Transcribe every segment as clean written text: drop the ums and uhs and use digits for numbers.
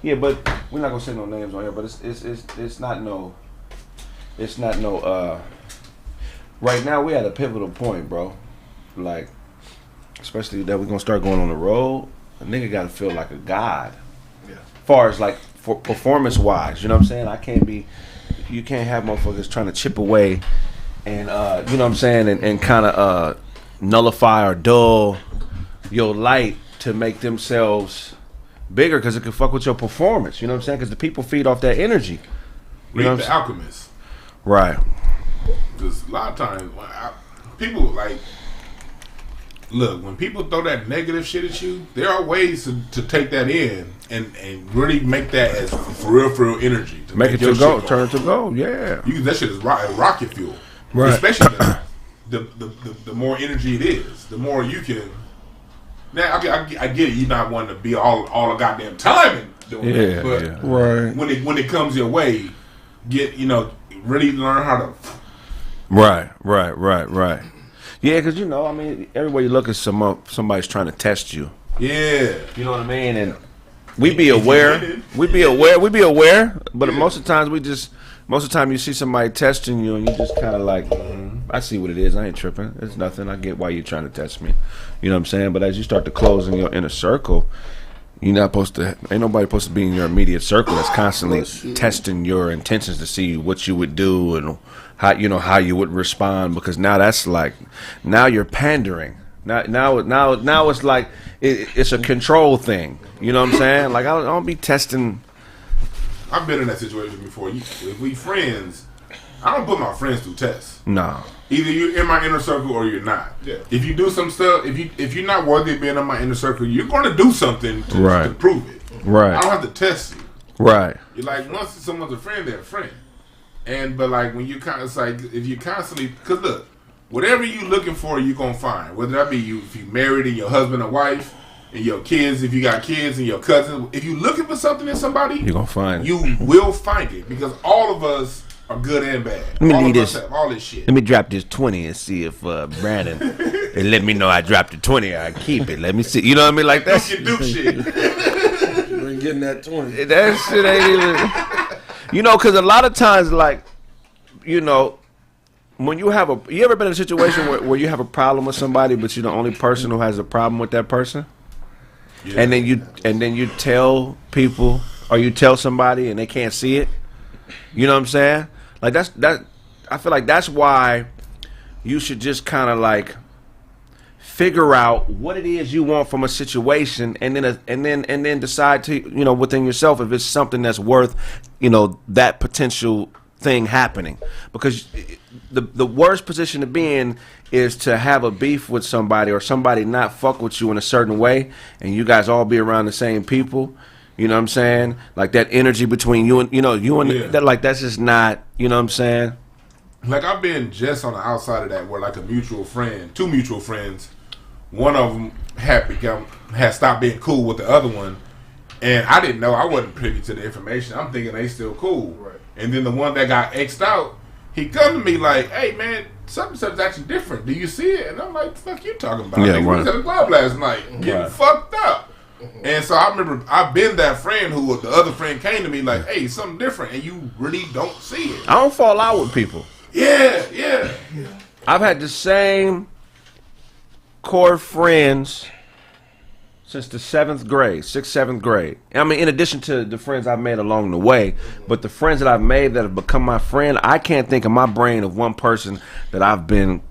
Yeah, but we're not gonna say no names on here. But it's not no. Right now we at a pivotal point, bro. Like, especially that we're gonna start going on the road. A nigga gotta feel like a god. Yeah. Far as like for performance wise, you know what I'm saying? You can't have motherfuckers trying to chip away and you know what I'm saying, and kind of nullify or dull your light to make themselves bigger, because it can fuck with your performance. You know what I'm saying? Because the people feed off that energy. You know the alchemist. Right. Because a lot of times, people like, look, when people throw that negative shit at you, there are ways to take that in and really make that as for real energy. To make it to go, turn it to go, yeah. That shit is rocket fuel. Right. Especially the more energy it is, the more you can. Now, I get it, you're not wanting to be all the goddamn time and doing that, but right. when it comes your way, really learn how to. Right. Yeah, because I mean, everywhere you look is somebody's trying to test you. Yeah, you know what I mean. And we be aware, but most of the time you see somebody testing you, and you just kind of like, I see what it is. I ain't tripping. It's nothing. I get why you're trying to test me. You know what I'm saying? But as you start to close in your inner circle, ain't nobody supposed to be in your immediate circle that's constantly testing your intentions to see what you would do and how you would respond, because now you're pandering. Now it's like it's a control thing. You know what I'm saying? Like I don't be testing. I've been in that situation before. If we friends, I don't put my friends through tests. No. Either you're in my inner circle or you're not. Yeah. If you do some stuff, if you're not worthy of being in my inner circle, you're going to do something to prove it. Right. I don't have to test you. Right. You're like, once someone's a friend, they're a friend. But like when you kind of, it's like if you constantly, because look, whatever you looking for, you're gonna find. Whether that be if you married and your husband and wife, and your kids, if you got kids and your cousins, if you looking for something in somebody, you're gonna find it. You will find it, because all of us are good and bad. All of us have all this shit. Let me drop this 20 and see if Brandon and let me know I dropped the 20. I keep it. Let me see. You know what I mean? Like that. Duke shit. You ain't getting that 20. That shit ain't even. Because a lot of times, like, when you ever been in a situation where you have a problem with somebody, but you're the only person who has a problem with that person, yeah. and then you tell people, or you tell somebody and they can't see it. You know what I'm saying? Like that. I feel like that's why you should just kind of like figure out what it is you want from a situation, and then decide to within yourself if it's something that's worth that potential thing happening. Because the worst position to be in is to have a beef with somebody, or somebody not fuck with you in a certain way, and you guys all be around the same people. You know what I'm saying? Like that energy between you and that, like that's just not. You know what I'm saying? Like I've been just on the outside of that, where like two mutual friends. One of them had stopped being cool with the other one, and I didn't know. I wasn't privy to the information. I'm thinking they still cool. Right. And then the one that got X'd out, he come to me like, "Hey man, something's actually different. Do you see it?" And I'm like, "The fuck you talking about?" Yeah, we was at the club last night, getting fucked up. And so I remember I've been that friend who the other friend came to me like, "Hey, something different," and you really don't see it. I don't fall out with people. Yeah. I've had the same core friends since the 6th, 7th grade. I mean, in addition to the friends I've made along the way, but the friends that I've made that have become my friend, I can't think in my brain of one person that I've been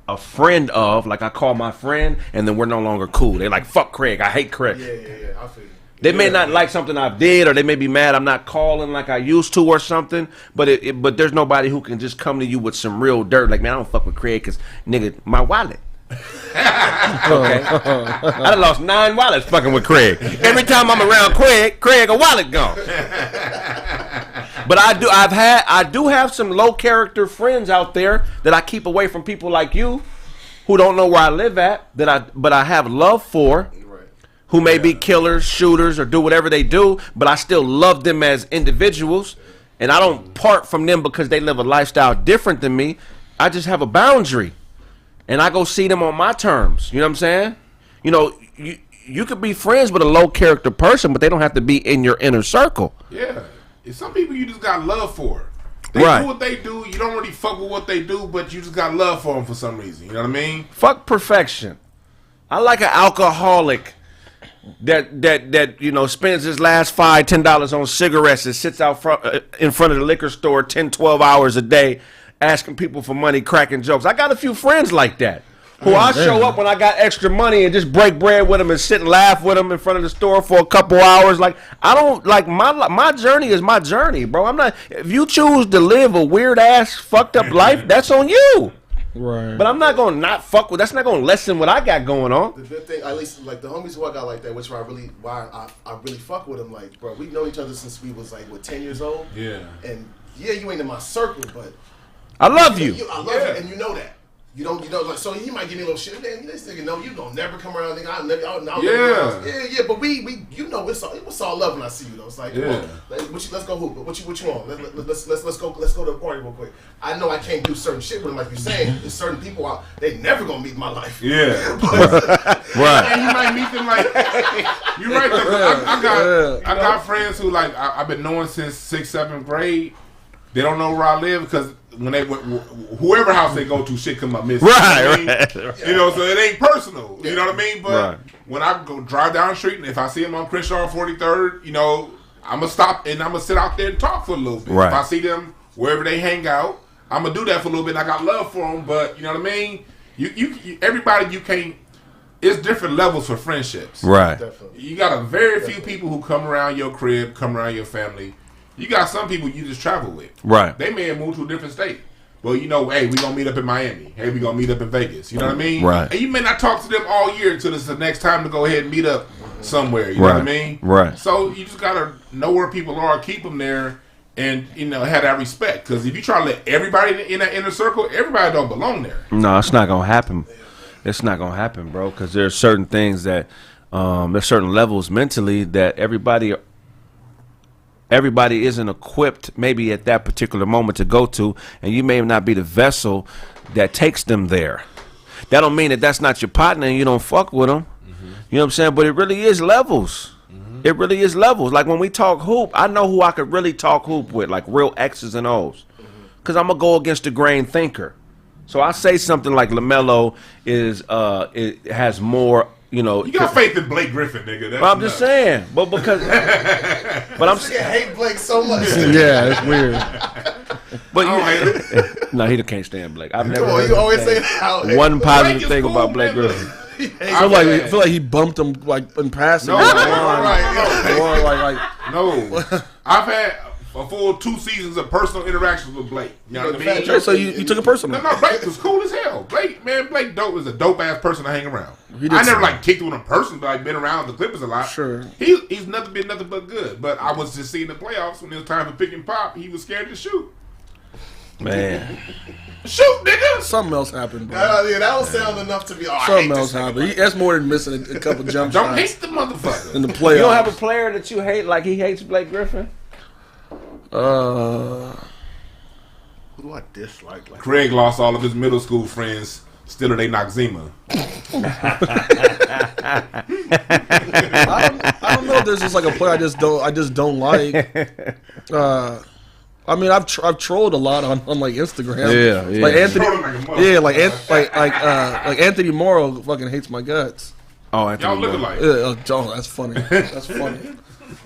a friend of, like I call my friend, and then we're no longer cool. They're like, fuck Kraig, I hate Kraig. Yeah, I feel you. They may not like something I did, or they may be mad I'm not calling like I used to or something, but but there's nobody who can just come to you with some real dirt. Like, man, I don't fuck with Kraig because, nigga, my wallet. Okay. I done lost 9 wallets fucking with Kraig. Every time I'm around Kraig, a wallet gone. But I do have some low character friends out there that I keep away from people like you, who don't know where I live at, but I have love for, who may be killers, shooters, or do whatever they do, but I still love them as individuals, and I don't part from them because they live a lifestyle different than me. I just have a boundary. And I go see them on my terms. You know what I'm saying? you could be friends with a low character person, but they don't have to be in your inner circle. Yeah. Some people you just got love for. They do what they do. You don't really fuck with what they do, but you just got love for them for some reason. You know what I mean? Fuck perfection. I like an alcoholic that spends his last $10 on cigarettes and sits out in front of the liquor store 10, 12 hours a day asking people for money, cracking jokes. I got a few friends like that. Who I show up when I got extra money and just break bread with them and sit and laugh with them in front of the store for a couple hours. Like, I don't like my journey is my journey, bro. I'm not. If you choose to live a weird ass fucked up life, that's on you. Right. But I'm not gonna not fuck with. That's not gonna lessen what I got going on. The good thing, at least like the homies who I got like that, which I really fuck with them. Like, bro, we've known each other since we was like 10 years old. Yeah. And yeah, you ain't in my circle, but I love you. I love you, and you know that. You know, like, so he might give me a little shit. Man, this nigga know you gonna never come around, nigga. I'll never. Yeah. But we, you know, it's all love when I see you though. It's like, come on, let's go hoop. What you want? Let's go to the party real quick. I know I can't do certain shit with him, like you're saying. There's certain people out, they never gonna meet in my life. Yeah, right. And you might meet them like you're right. I got friends who like I've been knowing since 6th, 7th grade. They don't know where I live because when they whoever house they go to, shit come up missing. Right. You know, so it ain't personal. You know what I mean? But right. when I go drive down the street and if I see them on Crenshaw 43rd, you know, I'm gonna stop and I'm gonna sit out there and talk for a little bit. Right. If I see them wherever they hang out, I'm gonna do that for a little bit. And I got love for them, but you know what I mean? You everybody you can't. It's different levels for friendships. Right. Definitely. You got a very few people who come around your crib, come around your family. You got some people you just travel with. Right. They may have moved to a different state. Well, you know, hey, we gonna meet up in Miami. Hey, we gonna meet up in Vegas. You know what I mean? Right. And you may not talk to them all year until it's the next time to go ahead and meet up somewhere. You know what I mean? Right. So you just gotta know where people are, keep them there, and you know have that respect. Because if you try to let everybody in that inner circle, everybody don't belong there. No, it's not gonna happen. It's not gonna happen, bro. Because there's certain things that there's certain levels mentally that everybody isn't equipped maybe at that particular moment to go to, and you may not be the vessel that takes them there. That don't mean that that's not your partner and you don't fuck with them. Mm-hmm. You know what I'm saying? But it really is levels. Mm-hmm. It really is levels. Like when we talk hoop, I know who I could really talk hoop with, like real X's and O's. Because I'm going to go against the grain thinker. So I say something like LaMelo it has more. You know, you got faith in Blake Griffin, nigga. That's I'm just saying, but because, but I'm saying, hate Blake so much. Yeah, it's weird. But no, he can't stand Blake. I've never. You always say that. One positive thing about Blake Griffin. I feel like he bumped him like in passing. No, no. I've had a full 2 seasons of personal interactions with Blake. You know what I mean? So you took it personal. No, Blake was cool as hell. Blake dope is a dope ass person to hang around. I never like kicked with him person, but I've been around the Clippers a lot. Sure. He's been nothing but good. But I was just seeing the playoffs when it was time for pick and pop. He was scared to shoot. Man. Shoot, nigga. Something else happened, bro. Yeah, that was sound enough to be. Something else happened. That's more than missing a couple jump shots. Don't hate the motherfucker in the playoffs. You don't have a player that you hate like he hates Blake Griffin? Who do I dislike? Like Kraig lost all of his middle school friends. Still, they Nzenwa. I don't know if there's just like a player I just don't like. I mean, I've trolled a lot on like Instagram. Yeah. Like Anthony. Like Anthony Morrow fucking hates my guts. Oh, Anthony y'all looking like. That's funny. That's funny.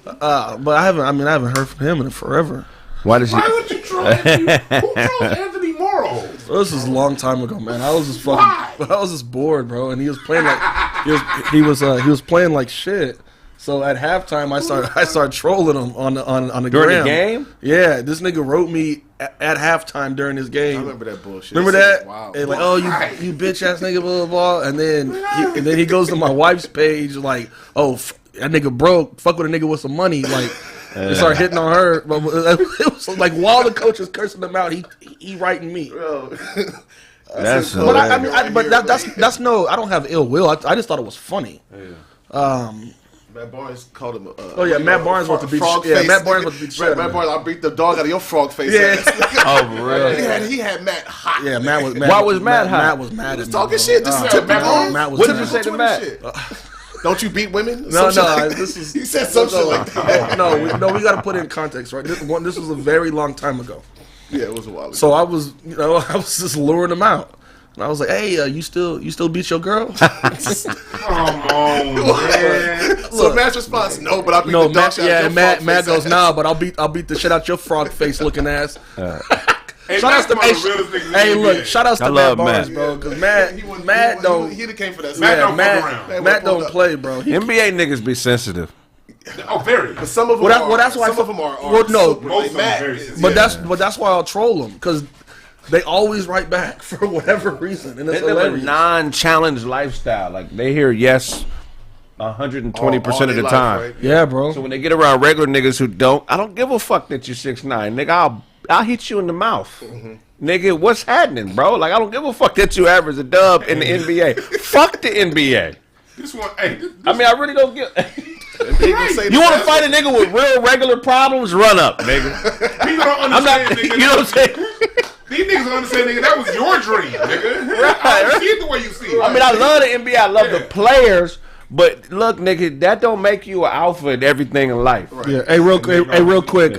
But I haven't heard from him in forever. Why would you troll Anthony? Who trolls Anthony Morrow? This was a long time ago, man. I was just bored, bro. And he was playing like he was playing like shit. So at halftime, I started trolling him on the during gram. the game. Yeah, this nigga wrote me at halftime during this game. I remember that bullshit. Remember that? Wow. And like, oh, you bitch ass nigga, blah blah blah. And then he goes to my wife's page like, oh, that nigga broke. Fuck with a nigga with some money. Like, they started hitting on her. But it was like while the coach was cursing them out, he writing me. That's but that's no. I don't have ill will. I just thought it was funny. Yeah. Matt Barnes called him. Matt Barnes wants to beat. Yeah, Matt Barnes wants to beat. Matt Barnes, I'll beat the dog out of your frog face. Yeah. Oh, really? He had Matt hot. Yeah, Matt was. Why was Matt hot? Matt was mad. He was talking shit. This is Matt Barnes. Matt was. What did you say to Matt? Don't you beat women? No, this is he said some shit like that. No, we got to put it in context, right? This was a very long time ago. Yeah, it was a while ago. So I was just luring them out. And I was like, "Hey, you still beat your girl?" Come on, man. So Matt's response, no, but I beat the dog shit out your Matt goes, "Nah, but I'll beat the shit out your frog face looking ass." Shout out to shout outs to Matt Barnes, bro, because Matt don't. He came for that. Matt don't play, bro. NBA niggas be sensitive. Oh, very. But some of them are. That's why some of them are. Well, no, most of them are very sensitive. But that's why I'll troll them, because they always write back for whatever reason, and it's They live a hilarious. non-challenge lifestyle. Like they hear yes 120% of the time. Right? Yeah, bro. So when they get around regular niggas who don't, I don't give a fuck that you're 6'9", nigga. I'll hit you in the mouth, nigga. What's happening, bro? Like I don't give a fuck that you average a dub in the NBA. Fuck the NBA. This one, I mean, I really don't get. Right. You want to fight a nigga with real regular problems? Run up, nigga. People don't understand, nigga. You know what I'm saying? These niggas don't understand, nigga. That was your dream, nigga. I don't see it the way you see it. I mean, I love the NBA. I love the players. But look, nigga, that don't make you an alpha in everything in life. Right. Yeah. Hey, real quick.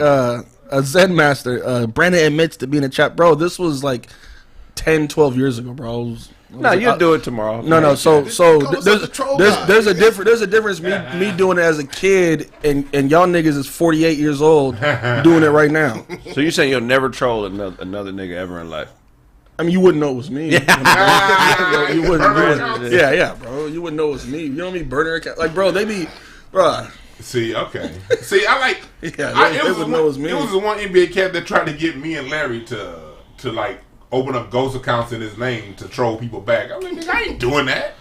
Zen Master, Brandon admits to being a chat, bro. This was like 10, 12 years ago, bro. No, you do it tomorrow. No. So there's a difference. Me doing it as a kid and y'all niggas is 48 years old doing it right now. So you saying you'll never troll another nigga ever in life? I mean, you wouldn't know it was me. Yeah. You wouldn't. Yeah, bro. You wouldn't know it was me. You know what I mean? Burner account. Like, bro, they be, bro. See, okay. See, I like. Yeah, they would know it was me. It was the one NBA cat that tried to get me and Larry to like open up ghost accounts in his name to troll people back. I'm like, nigga, I ain't doing that.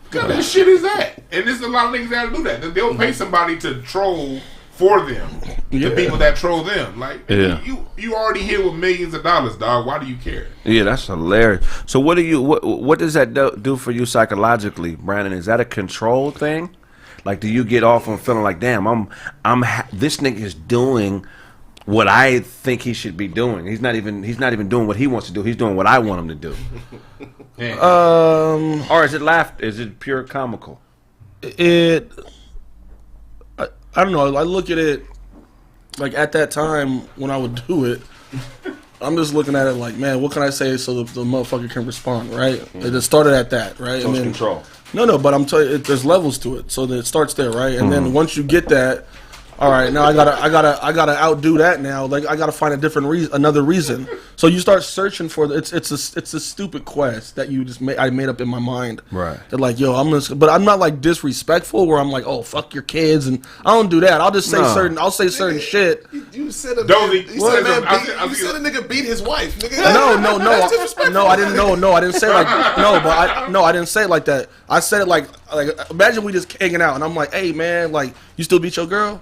What kind of shit is that? And there's a lot of niggas that do that. They'll pay somebody to troll for them. The people that troll them. Like, you already here with millions of dollars, dog. Why do you care? Yeah, that's hilarious. So what does that do for you psychologically, Brandon? Is that a control thing? Like, do you get off on feeling like, damn, this nigga is doing what I think he should be doing. He's not even doing what he wants to do. He's doing what I want him to do. Or is it Is it pure comical? I don't know. I look at it like at that time when I would do it. I'm just looking at it like, man, what can I say so the motherfucker can respond, right? It just started at that, right? So and then, control. No, but I'm telling you, there's levels to it. So that it starts there, right? And then once you get that, all right, now I gotta outdo that now. Like I gotta find another reason. So you start searching for it's a stupid quest that you just I made up in my mind. Right. That like, yo, but I'm not like disrespectful where I'm like, oh, fuck your kids, and I don't do that. I'll just say certain shit. You said a Dozie, you said a nigga beat his wife. Nigga. No, I didn't know. No, I didn't say it like I didn't say it like that. I said it like imagine we just hanging out and I'm like, hey man, like you still beat your girl?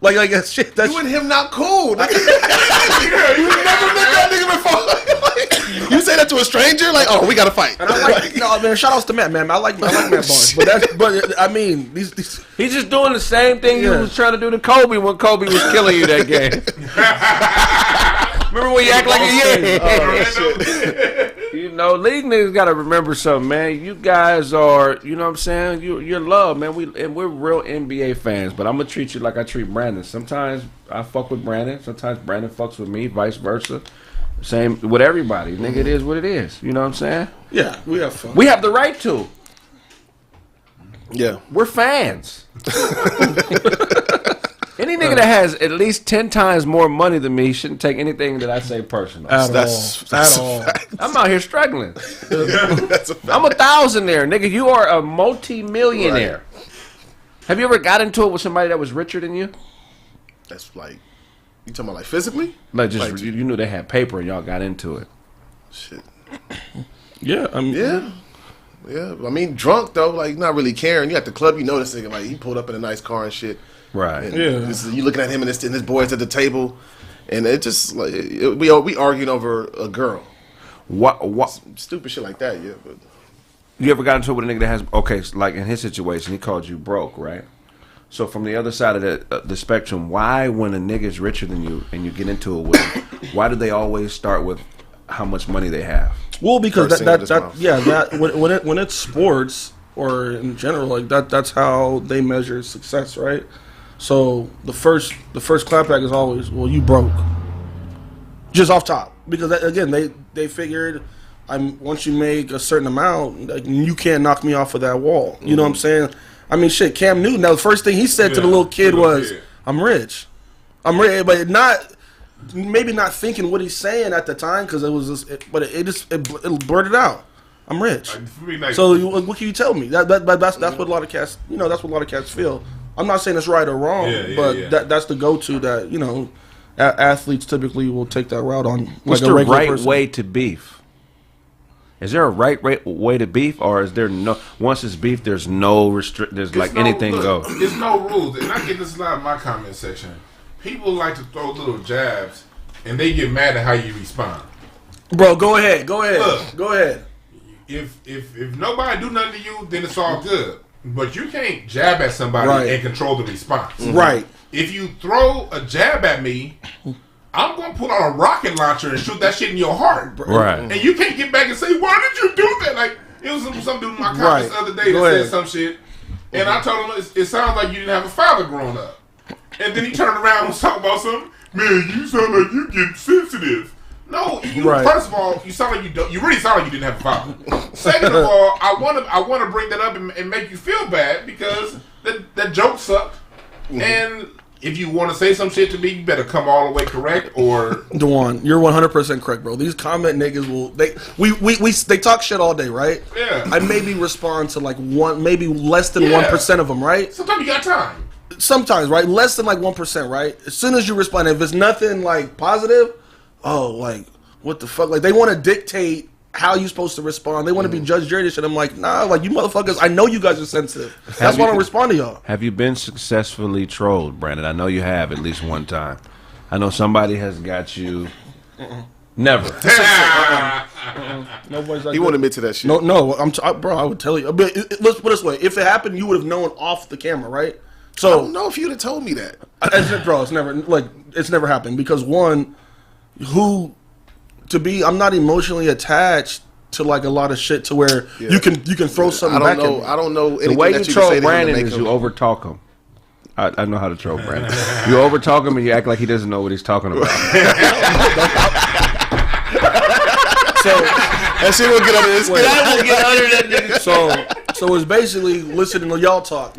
Like that shit. You and him not cool. Nigga. You never met that nigga before. You say that to a stranger, like, oh, we gotta fight. And I'm like, no, man. Shout outs to Matt, man. I like Matt Barnes, but I mean, these he's just doing the same thing you was trying to do to Kobe when Kobe was killing you that game. Remember when you act like a You know, league niggas gotta remember something, man. You guys are, you know what I'm saying? You're loved, man. We're real NBA fans, but I'm gonna treat you like I treat Brandon. Sometimes I fuck with Brandon, sometimes Brandon fucks with me, vice versa. Same with everybody. Nigga, it is what it is. You know what I'm saying? Yeah, we have fun. We have the right to. Yeah. We're fans. Any nigga that has at least 10 times more money than me shouldn't take anything that I say personal. That's all. I'm out here struggling. That's a I'm a thousandaire, nigga. You are a multi-millionaire. Right. Have you ever got into it with somebody that was richer than you? That's like, you talking about like physically? Like just like, you knew they had paper and y'all got into it. Shit. Yeah, I mean, yeah. I mean, drunk though, like not really caring. You at the club, you know this nigga, like he pulled up in a nice car and shit. Right. And yeah. You looking at him and his boys at the table, and it just like we arguing over a girl. What? Some stupid shit like that. Yeah. But you ever got into it with a nigga that has like in his situation, he called you broke, right? So from the other side of the spectrum, why when a nigga's richer than you and you get into it with him, why do they always start with how much money they have? Well, because when it's sports, or in general, like that's how they measure success, right? So the first clapback is always, well, you broke, just off top, because again they figured once you make a certain amount, like, you can't knock me off of that wall. You know what I'm saying? I mean, shit, Cam Newton. Now the first thing he said to the little kid was, "I'm rich," but maybe not thinking what he's saying at the time, because it was just, it blurted out. I'm rich. So what can you tell me? That's what a lot of cats, that's what a lot of cats feel. I'm not saying it's right or wrong, but that's the go-to that, athletes typically will take that route on. What's like the right way to beef? Is there a right way to beef, or is there no? Once it's beef, there's no anything goes. There's no rules, and I get this a lot in my comment section. People like to throw little jabs, and they get mad at how you respond. Bro, go ahead. Look, go ahead. If nobody do nothing to you, then it's all good. But you can't jab at somebody and control the response. Right. If you throw a jab at me, I'm going to pull out a rocket launcher and shoot that shit in your heart. Right. And you can't get back and say, why did you do that? Like, it was some dude in my comments the other day that said some shit. And I told him, it sounds like you didn't have a father growing up. And then he turned around and was talking about something. Man, you sound like you get sensitive. No, first of all, you sound like you don't. You really sound like you didn't have a father. Second of all, I want to bring that up and make you feel bad, because that joke sucked. And if you want to say some shit to me, you better come all the way correct. Or Dewan, you're 100% correct, bro. These comment niggas they talk shit all day, right? Yeah. I maybe respond to like maybe less than 1% of them, right? Sometimes you got time. Sometimes, right? Less than like 1%, right? As soon as you respond, if it's nothing like positive, like, what the fuck? Like, they want to dictate how you supposed to respond. They want to be Judge Jury shit. I'm like, nah, like, you motherfuckers, I know you guys are sensitive. That's why I don't respond to y'all. Have you been successfully trolled, Brandon? I know you have at least one time. I know somebody has got you. Never. Nobody's like he won't admit to that shit. No, bro, I would tell you. But let's put it this way. If it happened, you would have known off the camera, right? So, I don't know if you'd have told me that. It's never happened, because one, I'm not emotionally attached to like a lot of shit to where you can throw something back at me. I don't know anything. The way that you troll can say Brandon is you overtalk him. I know how to troll Brandon. You overtalk him and you act like he doesn't know what he's talking about. That shit will get under his skin. That will get under that nigga. So it's basically listening to y'all talk.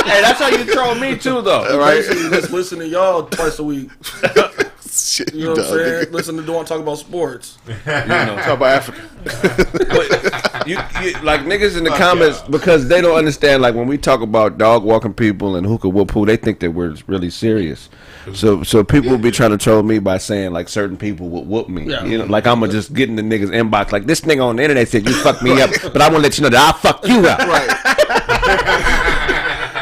Hey, that's how you troll me too, though. Right? Basically, just listen to y'all twice a week. Shit, you know what I'm saying? Listen to Dawn talk about sports. Talk about Africa. you like niggas in the comments, because they don't understand. Like, when we talk about dog walking people and hookah whoop who, they think that we're really serious. So people will be trying to troll me by saying like certain people would whoop me. Yeah. Like I'm gonna just get in the niggas inbox like, this nigga on the internet said you fucked me up, but I want to let you know that I fuck you up. Right.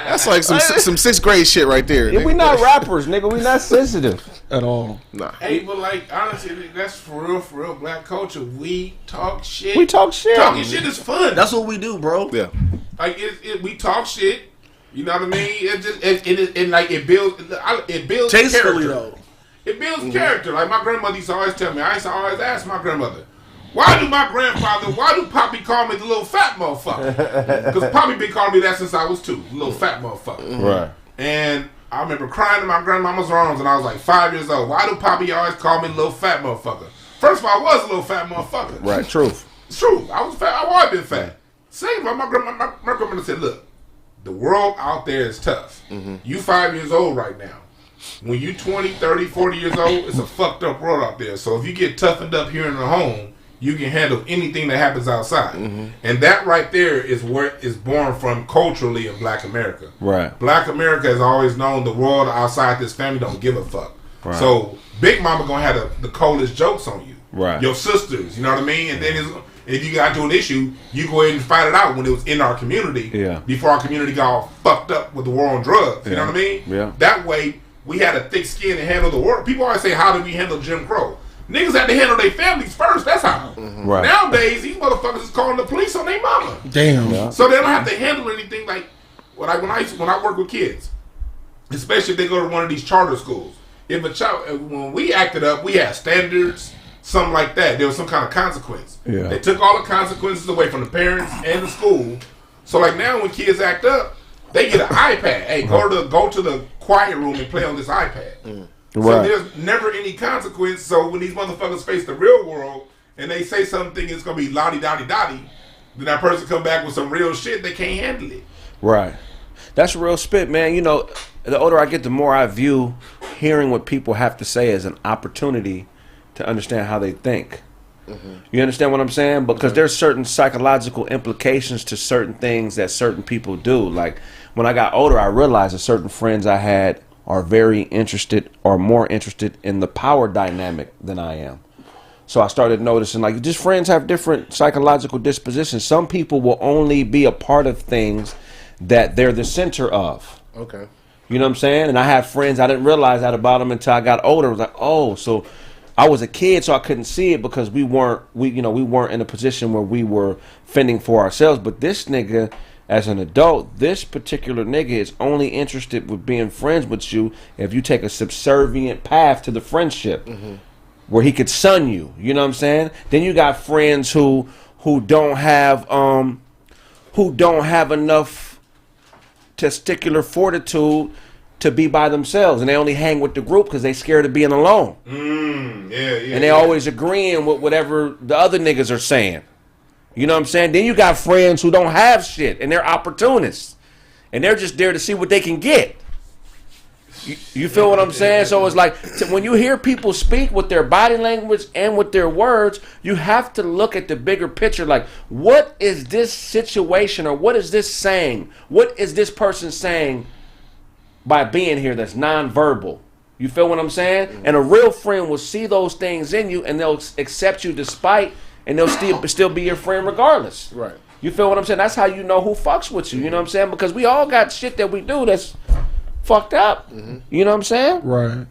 That's like some sixth grade shit right there. Yeah, we not rappers, nigga. We not sensitive at all. Nah. Hey, but like, honestly, that's for real black culture. We talk shit. Talking shit is fun. That's what we do, bro. Yeah. Like we talk shit. You know what I mean? It builds tastefully character. though. It builds character. Like my grandmother used to always tell me. I used to always ask my grandmother, why do Poppy call me the little fat motherfucker? Because Poppy been calling me that since I was 2, little fat motherfucker. Right. And I remember crying in my grandmama's arms when I was like 5 years old. Why do Poppy always call me little fat motherfucker? First of all, I was a little fat motherfucker. Right. Truth. It's true. I was fat. I've always been fat. Same. My grandmother said, look, the world out there is tough. Mm-hmm. You 5 years old right now. When you 20, 30, 40 years old, it's a fucked up world out there. So if you get toughened up here in the home, you can handle anything that happens outside. Mm-hmm. And that right there is where it's born from culturally in Black America. Right. Black America has always known the world outside this family don't give a fuck. Right. So Big Mama gonna have the coldest jokes on you. Right. Your sisters, you know what I mean? And then if you got into an issue, you go ahead and fight it out when it was in our community. Yeah. Before our community got all fucked up with the war on drugs. You know what I mean? Yeah. That way, we had a thick skin to handle the world. People always say, how did we handle Jim Crow? Niggas had to handle their families first. That's how. Mm-hmm. Right. Nowadays, these motherfuckers is calling the police on their mama. Damn. Yeah. So they don't have to handle anything like when I work with kids, especially if they go to one of these charter schools. If a child, when we acted up, we had standards, something like that. There was some kind of consequence. Yeah. They took all the consequences away from the parents and the school. So like now when kids act up, they get an iPad. Hey, go to the quiet room and play on this iPad. So there's never any consequence. So when these motherfuckers face the real world and they say something it's gonna be lottie-dottie-dottie, then that person come back with some real shit, they can't handle it. Right. That's real spit, man. You know, the older I get, the more I view hearing what people have to say as an opportunity to understand how they think. You understand what I'm saying? Because there's certain psychological implications to certain things that certain people do. Like, when I got older, I realized that certain friends I had are very interested or more interested in the power dynamic than I am. So I started noticing, like, just friends have different psychological dispositions. Some people will only be a part of things that they're the center of. Okay. You know what I'm saying? And I have friends, I didn't realize that about them until I got older. I was like, oh, so I was a kid, so I couldn't see it because we weren't in a position where we were fending for ourselves. But this nigga, as an adult, this particular nigga is only interested with being friends with you if you take a subservient path to the friendship where he could son you. You know what I'm saying? Then you got friends who don't have enough testicular fortitude to be by themselves, and they only hang with the group because they scared of being alone. And they always agreeing with whatever the other niggas are saying. You know what I'm saying? Then you got friends who don't have shit, and they're opportunists, and they're just there to see what they can get. You feel what I'm saying? So it's like, when you hear people speak with their body language and with their words, you have to look at the bigger picture. Like, what is this situation, or what is this saying? What is this person saying by being here that's nonverbal? You feel what I'm saying? And a real friend will see those things in you, and they'll accept you despite, and they'll still be your friend regardless. Right. You feel what I'm saying? That's how you know who fucks with you. You know what I'm saying? Because we all got shit that we do that's fucked up. You know what I'm saying? Right.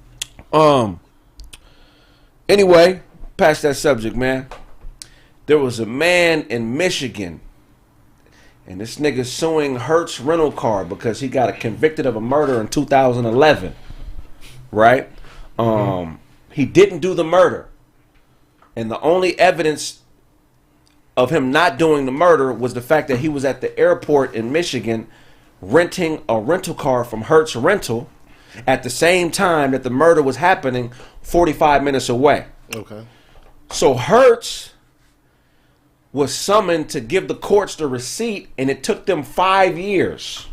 Anyway, past that subject, man. There was a man in Michigan, and this nigga suing Hertz Rental Car because he got convicted of a murder in 2011. Right? He didn't do the murder. And the only evidence of him not doing the murder was the fact that he was at the airport in Michigan renting a rental car from Hertz Rental at the same time that the murder was happening 45 minutes away. Okay. So Hertz was summoned to give the courts the receipt, and it took them 5 years.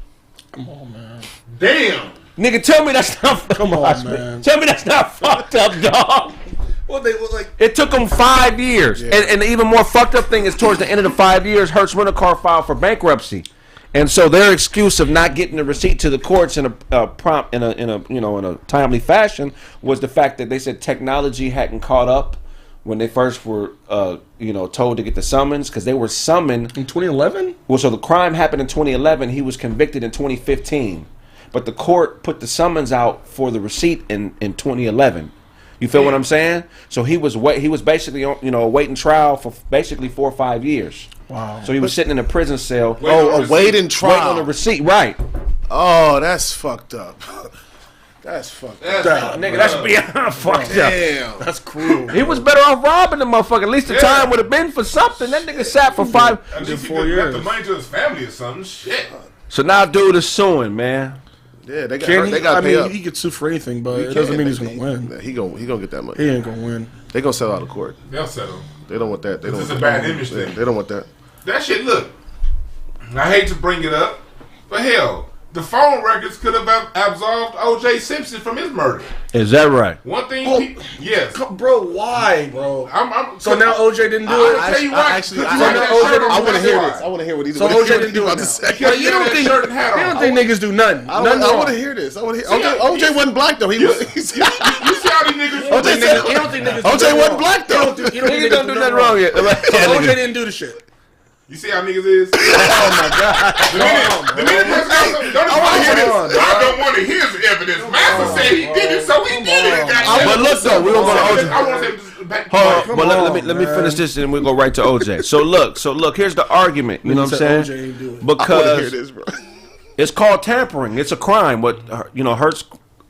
Come on, man. Damn. Nigga, tell me that's not Come on, man. Tell me that's not fucked up, dog. Well, they was like, It took them 5 years. Yeah. And the even more fucked up thing is towards the end of the 5 years, Hertz Rental Car filed for bankruptcy. And so their excuse of not getting the receipt to the courts in a prompt in a timely fashion was the fact that they said technology hadn't caught up when they first were told to get the summons, because they were summoned In 2011? Well, so the crime happened in 2011. He was convicted in 2015, but the court put the summons out for the receipt in 2011. You feel what I'm saying? So he was basically awaiting trial for basically 4 or 5 years. Wow. So he was sitting in a prison cell. awaiting trial. Waiting on the receipt, right? Oh, that's fucked up. That's fucked up. Nigga, that's beyond fucked up. Damn. That's cruel. He was better off robbing the motherfucker. At least the time would have been for something. That nigga sat for 5. At least he 4 could have years. left the money to his family or something. Shit. So now dude is suing, man. Yeah, they got. Can They he? got I to pay mean, up. he could sue for anything, but it doesn't mean he's gonna win. He gonna get that money. He ain't gonna win. They gonna sell out of court. They'll settle. They don't want that. They don't. This is a want bad that. image thing. They don't want that. That shit, look, I hate to bring it up, but hell, the phone records could have absolved O.J. Simpson from his murder. Is that right? One thing, yes. Bro, why, bro? So now OJ didn't do I'm it? gonna tell you why. Actually, I want to hear this. I want to hear what he's. So OJ didn't do it about now. to say. But you don't think niggas do nothing? I Nothing want wrong. to hear this. I want to hear. OJ wasn't black though. He was. You see how these niggas? You don't think niggas do OJ nothing wasn't wrong. black though. You don't Niggas think don't do nothing wrong yet. So OJ didn't do the shit. You see how niggas is? Oh my God. The minute person goes something, don't want to hear this. I don't want to hear the evidence. Master said he did it, so he did it. But look though, we're gonna go to OJ. I want to say back. Hold on, but let me finish this and we'll go right to OJ. So look, here's the argument. You know what I'm saying? OJ ain't do it. I want to hear Because this, bro. it's called tampering. It's a crime. What Hertz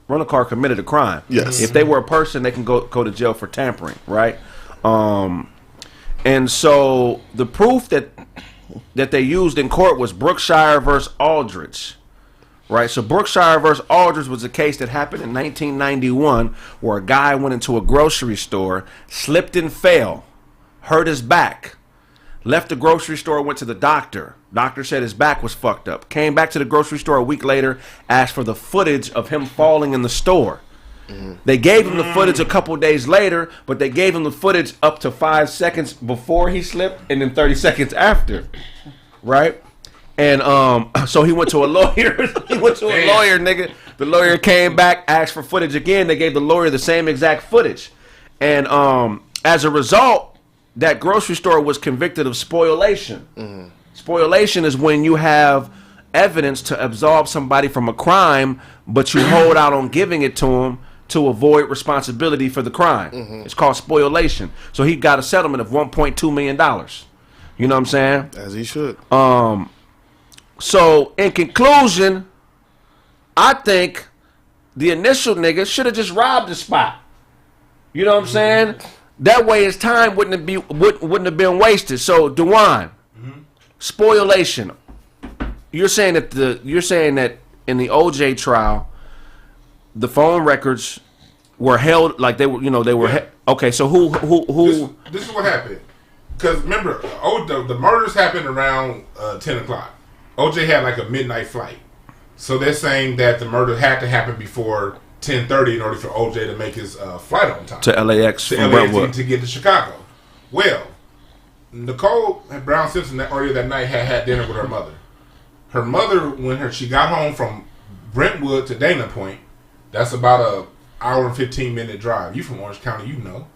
Rental Car committed a crime. Yes. If they were a person, they can go to jail for tampering, right? And so the proof that they used in court was Brookshire versus Aldridge. Right, so Brookshire versus Aldridge was a case that happened in 1991 where a guy went into a grocery store, slipped and fell, hurt his back, left the grocery store, went to the doctor. Doctor said his back was fucked up. Came back to the grocery store a week later, asked for the footage of him falling in the store. They gave him the footage a couple days later, but they gave him the footage up to 5 seconds before he slipped and then 30 seconds after. Right? And so he went to a lawyer. Nigga. The lawyer came back, asked for footage again. They gave the lawyer the same exact footage. And as a result, that grocery store was convicted of spoliation. Spoliation is when you have evidence to absolve somebody from a crime, but you hold out on giving it to them to avoid responsibility for the crime. It's called spoliation. So he got a settlement of $1.2 million. You know what I'm saying? As he should. So, in conclusion, I think the initial nigga should have just robbed the spot. You know what I'm saying? That way his time wouldn't have been wasted. So, Dewan, spoliation. You're saying that in the OJ trial, the phone records were held like they were, they were okay. So who? This is what happened. Because remember, the murders happened around 10 o'clock. OJ had like a midnight flight. So they're saying that the murder had to happen before 10:30 in order for OJ to make his flight on time. To LAX from Brentwood. To get to Chicago. Well, Nicole Brown Simpson earlier that night had dinner with her mother. Her mother, when she got home from Brentwood to Dana Point, that's about a hour and 15-minute drive. You from Orange County, you know.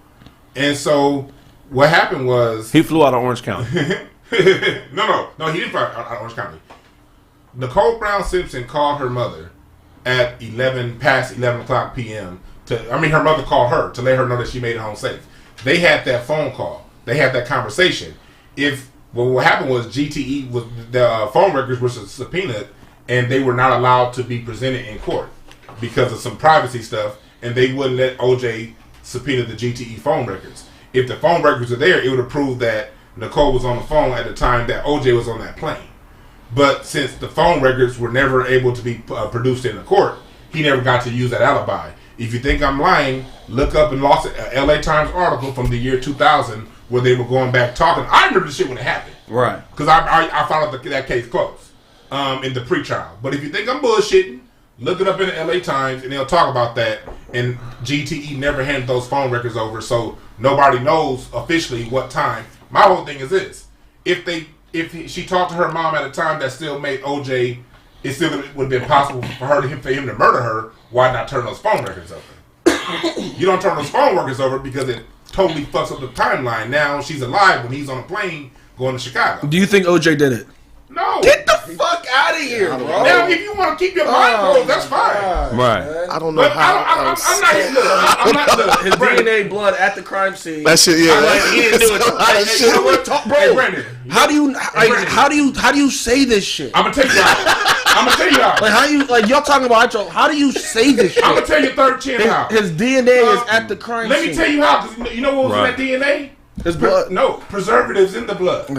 And so what happened was... He flew out of Orange County. No, he didn't fly out of Orange County. Nicole Brown Simpson called her mother at past 11 o'clock p.m. Her mother called her to let her know that she made it home safe. They had that phone call. They had that conversation. What happened was GTE the phone records were subpoenaed and they were not allowed to be presented in court because of some privacy stuff, and they wouldn't let OJ subpoena the GTE phone records. If the phone records are there, it would have proved that Nicole was on the phone at the time that OJ was on that plane. But since the phone records were never able to be produced in the court, he never got to use that alibi. If you think I'm lying, look up and lost an LA Times article from the year 2000 where they were going back talking. I remember the shit when it happened. Right. Because I found out that case closed in the pre-trial. But if you think I'm bullshitting, look it up in the LA Times and they'll talk about that. And GTE never handed those phone records over, so nobody knows officially what time. My whole thing is this. If she talked to her mom at a time that still made OJ, it still would have been possible for him to murder her, why not turn those phone records over? You don't turn those phone records over because it totally fucks up the timeline. Now she's alive when he's on a plane going to Chicago. Do you think OJ did it? No. Get the fuck out of here, bro. Now, if you want to keep your mind closed, that's fine. Right. I don't know I'm not his DNA blood at the crime scene. That shit, yeah. He didn't do it. Bro, Brandon. How do you say this shit? I'm gonna tell you how. Like y'all talking about how do you say this shit? I'm gonna tell you third chance how. His DNA is at the crime scene. Let me tell you how. Cause you know what was in that DNA? His blood. No, preservatives in the blood.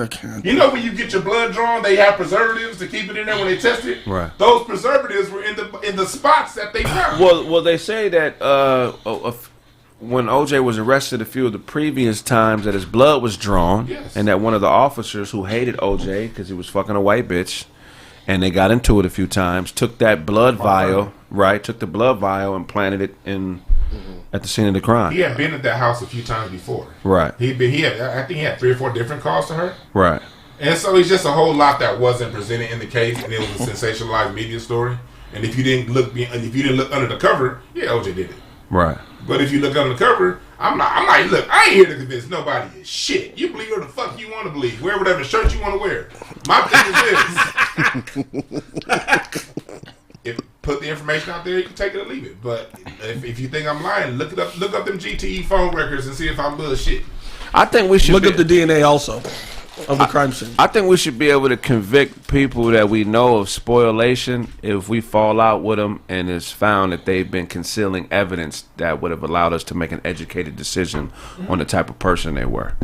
You know when you get your blood drawn, they have preservatives to keep it in there when they test it. Right. Those preservatives were in the spots that they found. Well, they say that when OJ was arrested a few of the previous times that his blood was drawn, and that one of the officers who hated OJ because he was fucking a white bitch, and they got into it a few times, took that blood vial, took the blood vial and planted it in at the scene of the crime. He had been at that house a few times before. Right. I think he had 3 or 4 different calls to her. Right. And so it's just a whole lot that wasn't presented in the case, and it was a sensationalized media story. And if you didn't look under the cover, OJ did it. Right. But if you look under the cover, I'm like, look, I ain't here to convince nobody of shit. You believe whatever the fuck you want to believe. Wear whatever shirt you want to wear. My thing is this. Put the information out there, you can take it or leave it. But if you think I'm lying, look up them GTE phone records and see if I'm bullshit. I think we should look up the DNA also. of the crime scene. I think we should be able to convict people that we know of spoliation if we fall out with them and it's found that they've been concealing evidence that would have allowed us to make an educated decision on the type of person they were.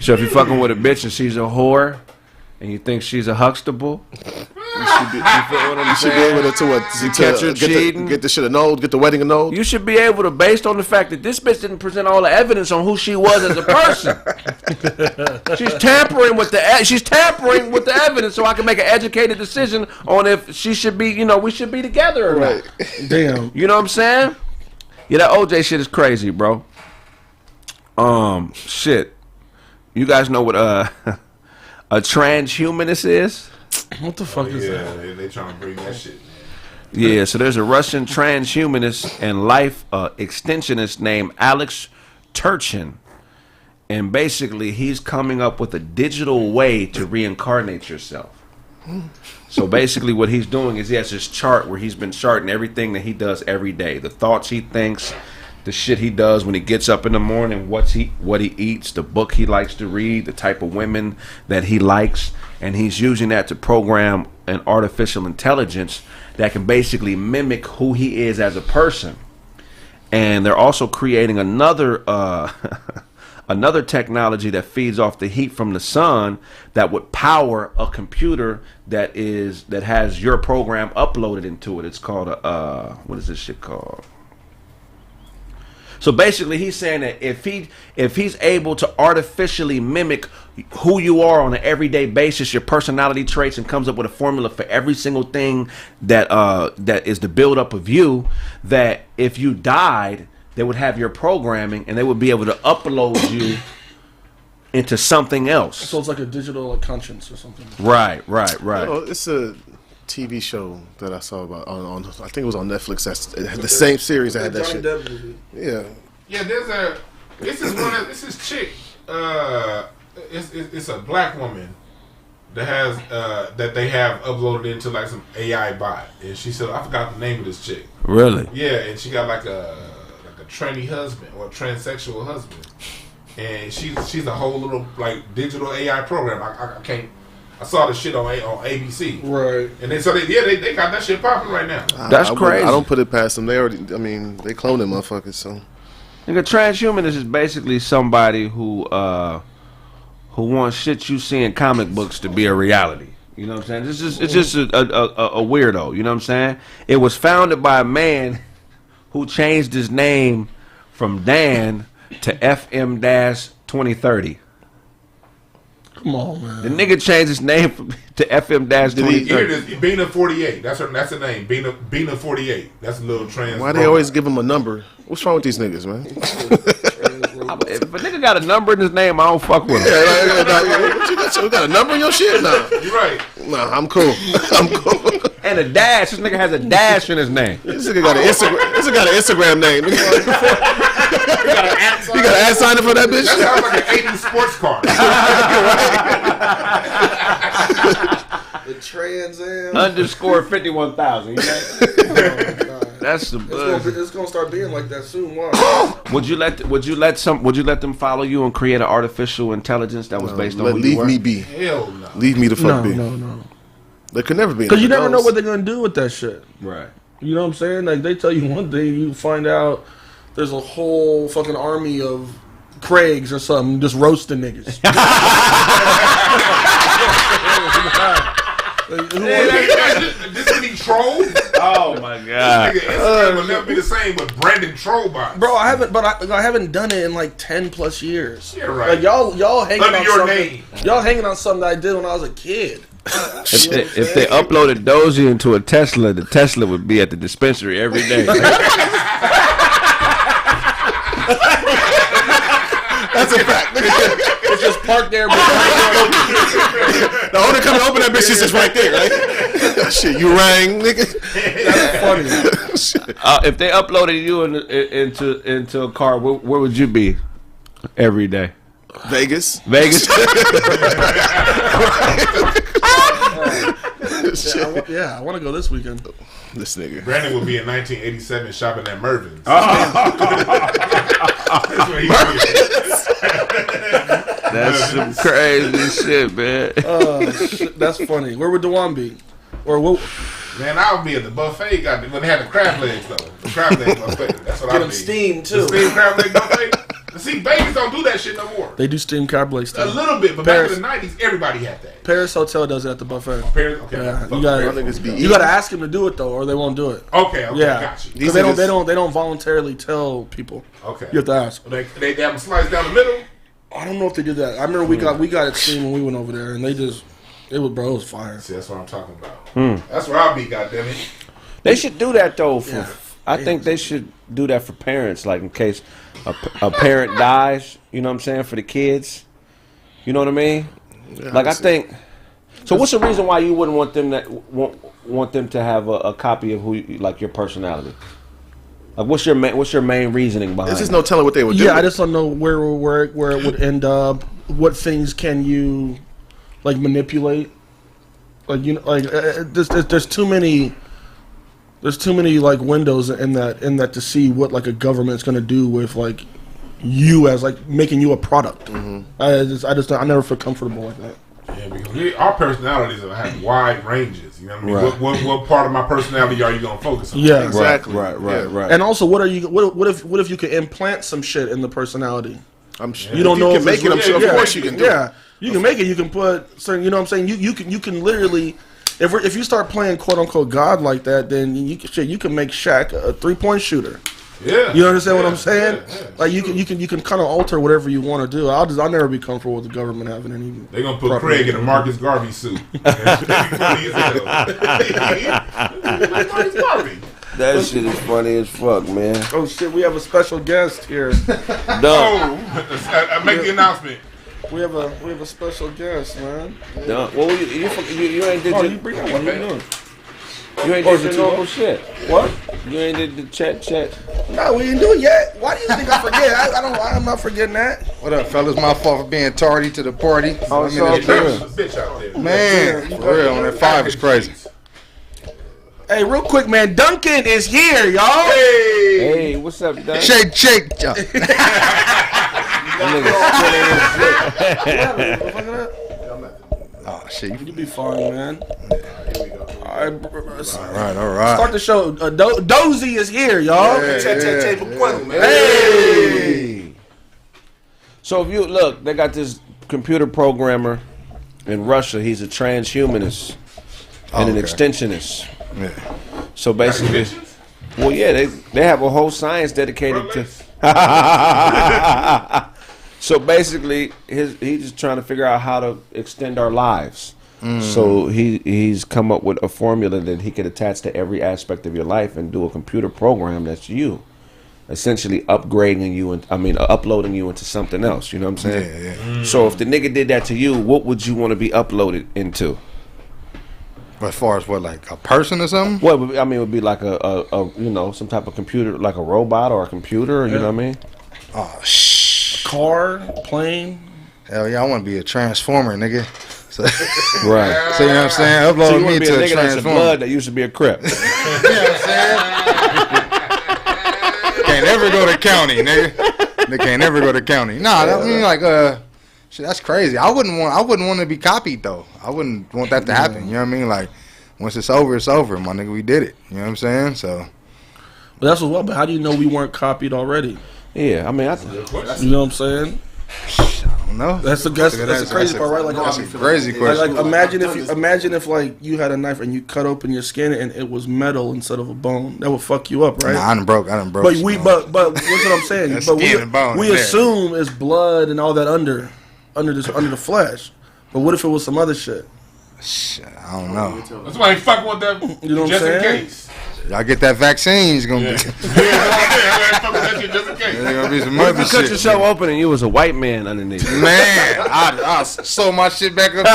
So if you're fucking with a bitch and she's a whore and you think she's a Huxtable, you should be able to catch her cheating, get the shit annulled, get the wedding annulled. You should be able to, based on the fact that this bitch didn't present all the evidence on who she was as a person. She's tampering with the evidence, so I can make an educated decision on if she should be, we should be together or not. Damn. You know what I'm saying? Yeah, that OJ shit is crazy, bro. Shit. You guys know what a transhumanist is? What the fuck is that? They trying to bring that shit. Yeah, so there's a Russian transhumanist and life extensionist named Alex Turchin. And basically, he's coming up with a digital way to reincarnate yourself. So basically what he's doing is he has this chart where he's been charting everything that he does every day. The thoughts he thinks, the shit he does when he gets up in the morning, what he eats, the book he likes to read, the type of women that he likes, and he's using that to program an artificial intelligence that can basically mimic who he is as a person. And they're also creating another another technology that feeds off the heat from the sun that would power a computer that has your program uploaded into it. It's called what is this shit called? So basically, he's saying that if he's able to artificially mimic who you are on an everyday basis, your personality traits, and comes up with a formula for every single thing that is the buildup of you, that if you died, they would have your programming and they would be able to upload you into something else. So it's like a digital conscience or something. Right. It's a TV show that I saw about on I think it was on Netflix. It had the same series that had that shit. Yeah. This is chick. It's a black woman that has that they have uploaded into like some AI bot, and she said I forgot the name of this chick. Really? Yeah, and she got like a tranny husband or a transsexual husband, and she's a whole little like digital AI program. I can't. I saw the shit on ABC. Right. And they got that shit popping right now. That's crazy. I don't put it past them. They clone them motherfuckers, so. Like a transhumanist is basically somebody who wants shit you see in comic books to be a reality. You know what I'm saying? It's just a weirdo. You know what I'm saying? It was founded by a man who changed his name from Dan to FM-2030. Come on, man. The nigga changed his name to FM-2030. Here it is, Bina48. That's her name. Bina48. That's a little trans. Why they always give him a number? What's wrong with these niggas, man? If a nigga got a number in his name, I don't fuck with him. You got a number in your shit? Nah. You're right. Nah, I'm cool. And a dash. This nigga has a dash in his name. This nigga got an Instagram name. You got an ad sign for that bitch? That sounds like an 80s sports car. The Trans Am _51,000. You know? That's the buzz. It's gonna start being like that soon. Watch. Would you let them follow you and create an artificial intelligence that was based on who you were? Leave me be. Hell no. Leave me the fuck be. No. There could never be. Because you never know what they're gonna do with that shit. Right. You know what I'm saying? Like they tell you one thing, you find out there's a whole fucking army of Craigs or something just roasting niggas. This is me troll. Oh my god! This nigga Instagram will never be the same with Brandyn Trollbots. Bro, I haven't done it in like 10+ years. Yeah, right. Like y'all hanging Under on your something. name. Y'all hanging on something that I did when I was a kid. If they uploaded Dozie into a Tesla, the Tesla would be at the dispensary every day. That's a fact. It's just parked there. The owner coming to open that bitch is just right there, right? Shit, you rang, nigga. That's funny. If they uploaded you into a car, where would you be every day? Vegas. Yeah, I want to go this weekend. This nigga. Brandyn would be in 1987 shopping at Mervin's. That's some crazy shit, man. Shit, that's funny. Where would Dewan be? Or what? Man, I would be at the buffet. When they had the crab legs though, the crab leg buffet. That's what I Get would them be. steamed too. The steamed crab leg buffet. See, babies don't do that shit no more. They do steamed crab legs still. A little bit, but back in the 90s, everybody had that. Paris Hotel does it at the buffet. Paris, okay. Yeah, Okay. you gotta ask them to do it though, or they won't do it. Okay, Yeah, got you. because they don't voluntarily tell people. Okay, you have to ask. They have them sliced down the middle. I don't know if they did that. I remember we got it steamed when we went over there, and it was fire. See, that's what I'm talking about. That's where I'll be, goddammit. They should do that though. I think they should do that for parents, like in case a parent dies. You know what I'm saying, for the kids. You know what I mean? Yeah, like I think. So what's the reason why you wouldn't want them want them to have a copy of like your personality? Like what's your main reasoning behind? There's just no telling what they would do. Yeah, I just don't know where it would end up. What things can you like manipulate? Like there's too many. There's too many like windows in that to see what like a government's gonna do with like you as like making you a product. Mm-hmm. I never feel comfortable like that. Yeah, because our personalities have wide ranges. You know what I mean? Right. What part of my personality are you gonna focus on? Yeah, exactly. Right. And also, what if you could implant some shit in the personality? I'm sure you don't know you if can make it. I'm sure, of course, you can do it. Yeah, you can make it. You can put certain. You know what I'm saying? You can literally. If you start playing quote unquote God like that, then you can make Shaq a 3-point shooter. Yeah, you understand what I'm saying? Yeah. Like you can kind of alter whatever you want to do. I'll never be comfortable with the government having any. They're gonna put Kraig in a Marcus Garvey suit. That'd be funny as hell. Like Marcus Garvey. That shit is funny as fuck, man. Oh shit, we have a special guest here. I make the announcement. We have a special guest, man. No, well, you ain't did. You bring that one. What are you doing? You ain't did the normal shit. What? You ain't did the chat. No, we didn't do it yet. Why do you think I forget? I'm not forgetting that. What up, fellas? My fault for being tardy to the party. Oh, it's all good. Bitch out there. Man, for real, that 5 is crazy. Hey, real quick, man. Duncan is here, y'all. Hey, what's up, Duncan? Shake. Oh shit! You be fine, man. All right. Start the show. Dozie is here, y'all. Hey. So if you look, they got this computer programmer in Russia. He's a transhumanist and an extensionist. Yeah. So basically, well, yeah, they have a whole science dedicated to. So basically, he's just trying to figure out how to extend our lives. So he's come up with a formula that he could attach to every aspect of your life and do a computer program that's you, essentially uploading you into something else. You know what I'm saying? Yeah. So if the nigga did that to you, what would you want to be uploaded into? As far as what, like a person or something? Well, I mean, it would be like a some type of computer, like a robot or a computer. You know what I mean? Oh car, plane. Hell yeah, I want to be a transformer, nigga. So, right. So you know what I'm saying? Upload so you me be to a a nigga that's a transformer. blood that used to be a Crip. You know what I'm saying? Can't never go to county, nigga. They can't never go to county. Nah, I mean like shit, that's crazy. I wouldn't want to be copied though. I wouldn't want that to happen. You know what I mean? Like once it's over, my nigga. We did it. You know what I'm saying? So. But that's what. But how do you know we weren't copied already? Yeah, I mean, you know what I'm saying? I don't know. That's the crazy part, right? Like that's a crazy question. Like imagine if like you had a knife and you cut open your skin and it was metal instead of a bone. That would fuck you up, right? Nah, I done broke. But what's what I'm saying? That's but skin and bone we assume it's blood and all that under the flesh. But what if it was some other shit? Shit, I don't know. That's why I ain't fucking with that. You know what just I'm in saying? case. Y'all get that vaccine, it's gonna be. I ain't fucking with that shit just in case. There's gonna be some what if other you cut shit. yourself open and you was a white man underneath? Man, I sew my shit back up.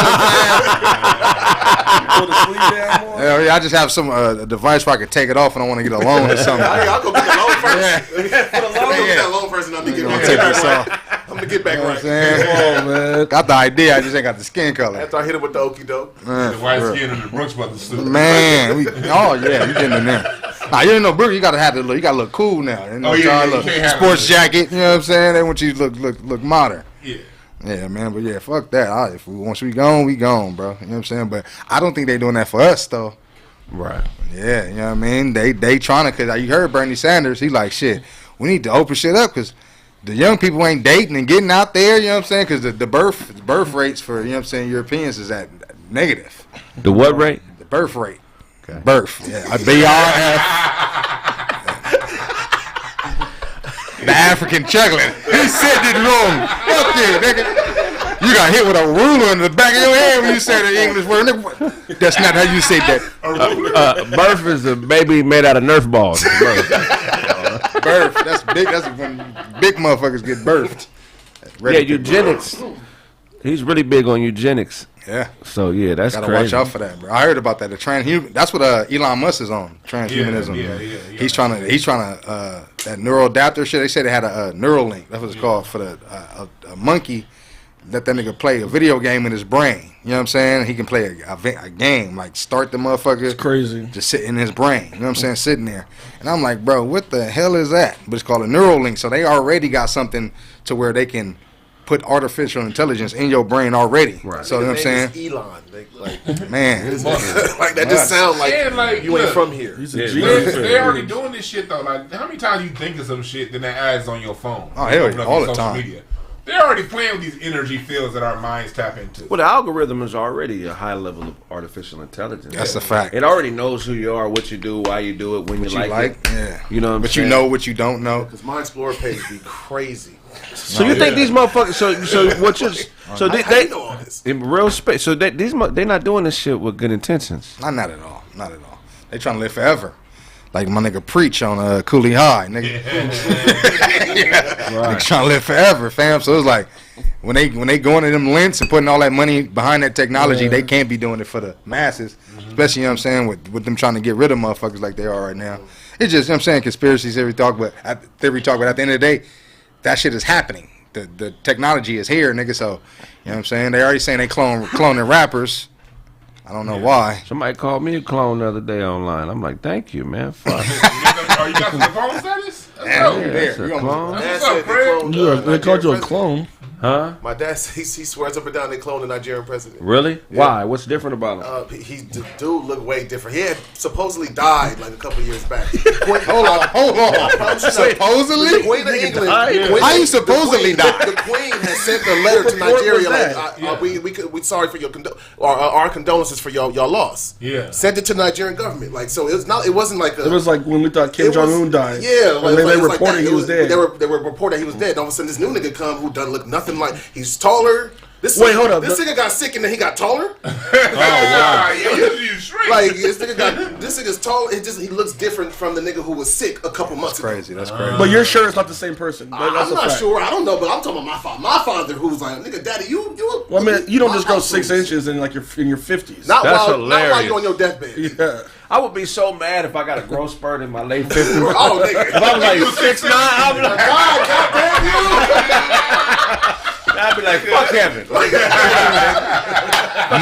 Pull the sleeve down more? Hell yeah, I just have some a device where I can take it off and I want to get a loan or something. I'll go get the loan first. Yeah. For the loan, I'll get that loan first, and I'm gonna Take this off. I'm gonna get back You know right. what I'm saying? Oh man. Got the idea, I just ain't got the skin color. After I hit it with the okie doke. The white skin and the Brooks Brothers suit. Man, oh yeah, we getting in there. Nah, you ain't no Brooklyn. You gotta have you gotta look cool now. You know, sports jacket. You know what I'm saying? They want you to look modern. Yeah. Yeah, man. But yeah, fuck that. Once we gone, we gone, bro. You know what I'm saying? But I don't think they doing that for us though. Right. Yeah, you know what I mean? They trying to, cause you heard Bernie Sanders. He like, shit, we need to open shit up because the young people ain't dating and getting out there. You know what I'm saying? Because the birth rates for, you know what I'm saying, Europeans is at negative. The what rate? The birth rate. Okay. Birth. Yeah. BRF. The African chuckling. He said it wrong. Fuck you, nigga. You got hit with a ruler in the back of your head when you say the English word. Nigga, that's not how you say that. Birth is a baby made out of Nerf balls. Birth. That's big. That's when big motherfuckers get birthed. Yeah, eugenics. He's really big on eugenics. Yeah. So yeah, that's gotta crazy. watch out for that, bro. I heard about that. The transhuman. That's what Elon Musk is on. Transhumanism. Yeah. He's trying to that neural adapter shit. They said they had a neural link. That's what it's called for a monkey. Let that nigga play a video game in his brain. You know what I'm saying? He can play a game, like start the motherfucker. It's crazy. Just sit in his brain. You know what I'm saying? Sitting there. And I'm like, bro, what the hell is that? But it's called a neural link. So they already got something to where they can put artificial intelligence in your brain already. Right. So you know what I'm saying? Elon. Like Man. like that just sound like you ain't from here. He's a They already doing this shit though. Like, how many times you think of some shit, then that ad's on your phone? Oh, hell Open yeah, up all your the social time. media. They're already playing with these energy fields that our minds tap into. Well, the algorithm is already a high level of artificial intelligence. That's a fact. It already knows who you are, what you do, why you do it, when you like it. Yeah. You know what I'm But saying? you know what you don't know. Because my Explorer page be crazy. So you think these motherfuckers? So what you? So How you know all this? in real space. So they're not doing this shit with good intentions. Not at all. Not at all. They trying to live forever. Like my nigga Preach on Cooley High, nigga. Nigga trying to live forever, fam. So it's like when they going to them lengths and putting all that money behind that technology, they can't be doing it for the masses. Especially, you know what I'm saying, with them trying to get rid of motherfuckers like they are right now. It's just, you know what I'm saying, conspiracy theory talk, but at the end of the day, that shit is happening. The technology is here, nigga. So, you know what I'm saying? They already saying they cloning rappers. I don't know why. Somebody called me a clone the other day online. I'm like, thank you, man. Fuck. Are you got some clone status? That's a clone. What's up, Craig? They called you a clone. Huh? My dad he swears up and down they cloned the Nigerian president. Really? Why? What's different about him? The dude looked way different. He had supposedly died like a couple years back. Hold on. Supposedly? The Queen of England. How you supposedly died? The Queen has sent a letter to Nigeria like, we sorry for your our condolences for y'all loss. Yeah. Sent it to the Nigerian government. Like, so it wasn't like It was like when we thought Kim Jong Un died. Yeah, and then they reported he was dead. They were reporting he was dead. And all of a sudden, this new nigga come who doesn't look nothing like. He's taller. Hold up. This nigga got sick and then he got taller. Yeah, you shrink. Like this nigga's tall. He looks different from the nigga who was sick a couple months ago. That's crazy. But you're sure it's not the same person. I'm not sure. I don't know, but I'm talking about my father who was like, nigga, daddy, you. Well, I mean, you don't just grow 6 inches in like in your 50s. Not That's while hilarious. you're on your deathbed. Yeah. I would be so mad if I got a growth spurt in my late 50s. Oh, nigga. If I was like 6'9", I'd be like, I'd be like, fuck Kevin.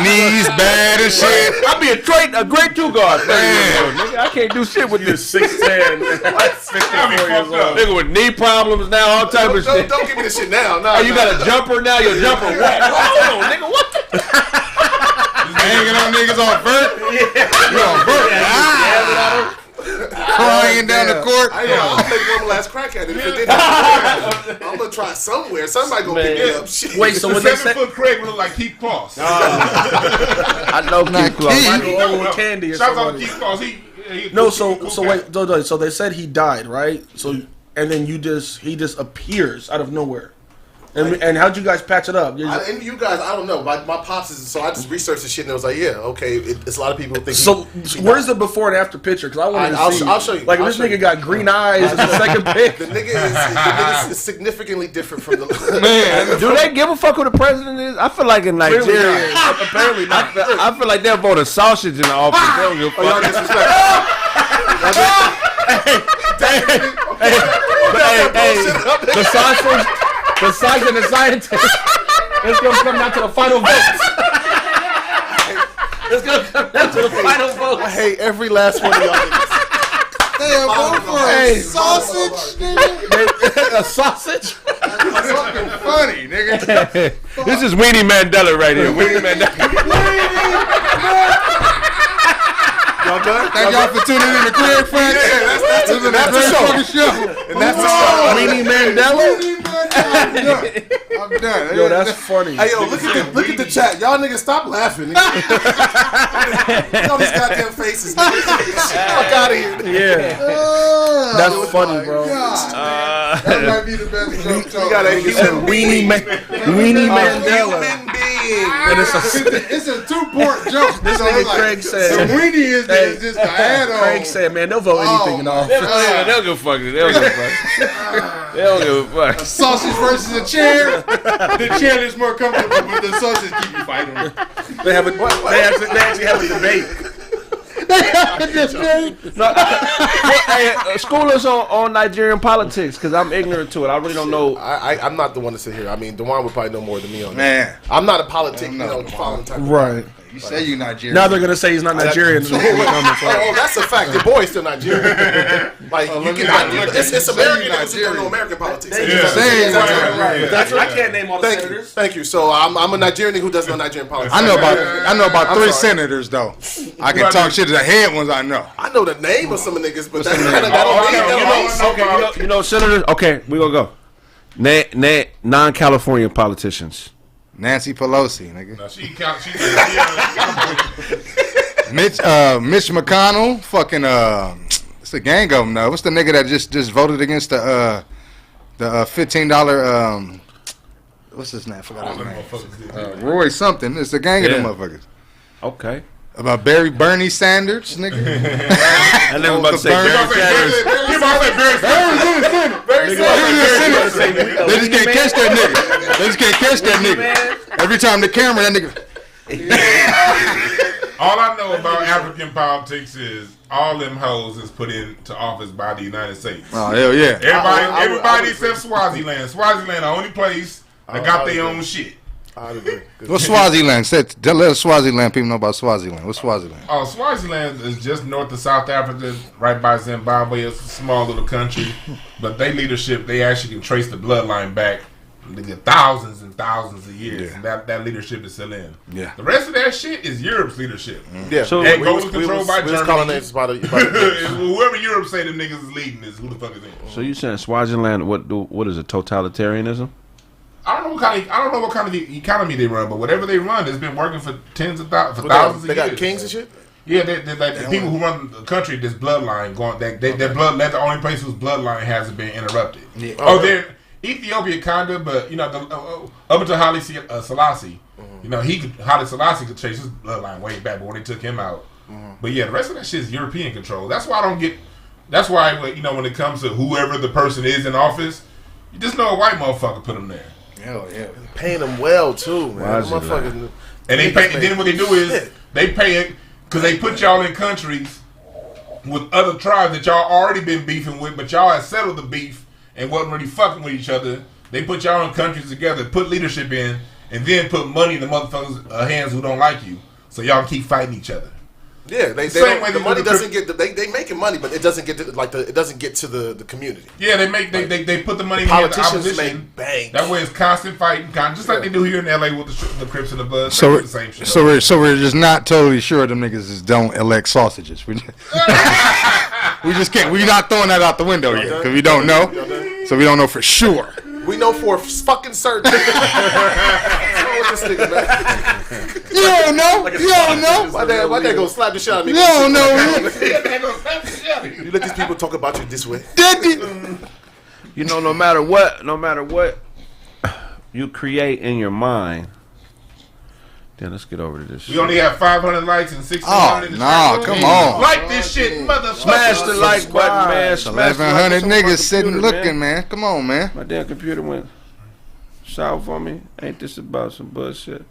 Knees bad and shit. I'd be a great two guard. Nigga, I can't do shit with this 6'10", 54 years old. nigga with knee problems now, all type of shit. Don't give me this shit now. No, Hey, you got a jumper now? Your jumper wet. Hold on, nigga. What the? Hanging on niggas on vert. You on vert. Crying down the court. I'll take one last crack at it. If it didn't, I'm gonna try somewhere. Somebody gonna pick me up. Shit. Wait, so when they 7-foot Craig look like Keith Cross. I know Keith Cross. Michael Owen with Candy or Shout out to somebody. Keith Cross. So they said he died, right? So and then he just appears out of nowhere. And how'd you guys patch it up? And you guys, I don't know. My pops is so I just researched the shit and I was like, yeah, okay. It's a lot of people who think. So where's the before and after picture? Because I want to see. I'll show you. Like this nigga got green eyes in the second pic. The nigga is significantly different from the Man, do they give a fuck who the president is? I feel like in Nigeria, apparently not. I feel like they'll vote a sausage in the office. They don't give a fuck. Y'all disrespect. The sausage. The size and the scientist. It's gonna come down to the final vote. It's gonna come down to the final vote. I hate every last one of y'all niggas. They vote for a sausage, nigga. A sausage? That's fucking funny, nigga. This is Weenie Mandela right here. Weenie Mandela. Y'all done? Thank y'all for tuning in to Kraig Facts. That's the show. And that's the show. Weenie Mandela? I'm done. Yo, that's funny. Hey, yo, look at the chat. Y'all niggas stop laughing. Nigga. All these goddamn faces. Nigga. Fuck out of here. Nigga. Yeah. That's funny, bro. That might be the best joke. You got a Weenie Mandela. human being. And It's a two-part joke. This nigga Kraig said. The weenie is just the add-on. Kraig said, man, they'll vote anything in office. They don't give a fuck. They don't give a fuck. They don't give a fuck. Sausage versus a chair. The chair is more comfortable, but the sausage keep you fighting. They actually have a debate. School us on Nigerian politics, because I'm ignorant to it. I really don't know. I'm not the one to sit here. I mean, Dewan would probably know more than me on that. Man, I'm not a politic, following type of Right. you say you Nigerian. Now they're gonna say he's not Nigerian. Oh, that's a fact. Your boy's still Nigerian. Like it's American. They don't know American politics. I can't name all the senators. Thank you. So I'm a Nigerian nigga who doesn't know Nigerian politics. I know about three senators though. I can talk shit to the head ones. I know. I know the name of some of niggas, but that You know, senators. Okay, we gonna go. Non-California politicians. Nancy Pelosi, nigga. No, Mitch McConnell, fucking it's a gang of them though. What's the nigga that just voted against the $15 what's his name? I forgot his name. Roy something. It's a gang of them motherfuckers. Okay. About Bernie Sanders, nigga. I never about to say Bernie Sanders. They just can't catch that nigga. Every time the camera, that nigga. All I know about African politics is all them hoes is put into office by the United States. Oh hell yeah! Everybody except Swaziland. Swaziland, the only place that got their own shit. What's Swaziland? Let Swaziland people know about Swaziland. What's Swaziland? Oh, Swaziland is just north of South Africa, right by Zimbabwe. It's a small little country, but they leadership, they actually can trace the bloodline back thousands and thousands of years, and that leadership is still in. Yeah. The rest of that shit is Europe's leadership. Yeah. So it goes controlled by Germany. By whoever Europe say them niggas is leading is who the fuck is in. So you saying Swaziland? What is it? Totalitarianism? I don't know what kind of economy they run, but whatever they run, it's been working for thousands of years. They got kings and shit. Yeah, they're like the people who run the country. This bloodline going. Their blood. That's the only place whose bloodline hasn't been interrupted. Yeah. They're Ethiopia kinda, but you know, up until Haile Selassie, you know, Haile Selassie could chase his bloodline way back, but when they took him out. But yeah, the rest of that shit is European control. That's why I don't get. That's why you know when it comes to whoever the person is in office, you just know a white motherfucker put them there. Hell yeah, paying them well too, man. And they pay. And then what they do is they pay it because they put y'all in countries with other tribes that y'all already been beefing with, but y'all had settled the beef and wasn't really fucking with each other. They put y'all in countries together, put leadership in, and then put money in the motherfuckers' hands who don't like you, so y'all keep fighting each other. Yeah, the money doesn't get. They making money, but it doesn't get to, it doesn't get to the community. Yeah, they put the money in the politicians opposition. Make bank. That way it's constant fighting, just like they do here in LA with the Crips and the Bloods. So the same shit. So we're just not totally sure them niggas just don't elect sausages. We just can't. We're not throwing that out the window yet because we don't know. So we don't know for sure. We know for fucking certain. What's wrong with this nigga, man? You don't know. You don't know. My dad gonna slap the shit out of me. You don't know. You let these people talk about you this way. You know, no matter what you create in your mind. Then let's get over to this. We only have 500 likes and 1,600 in the chat. Come on. Like this shit, motherfucker. Smash the like button, man. 1,100 niggas sitting looking, man. Come on, man. My damn computer went south on me. Ain't this about some bullshit?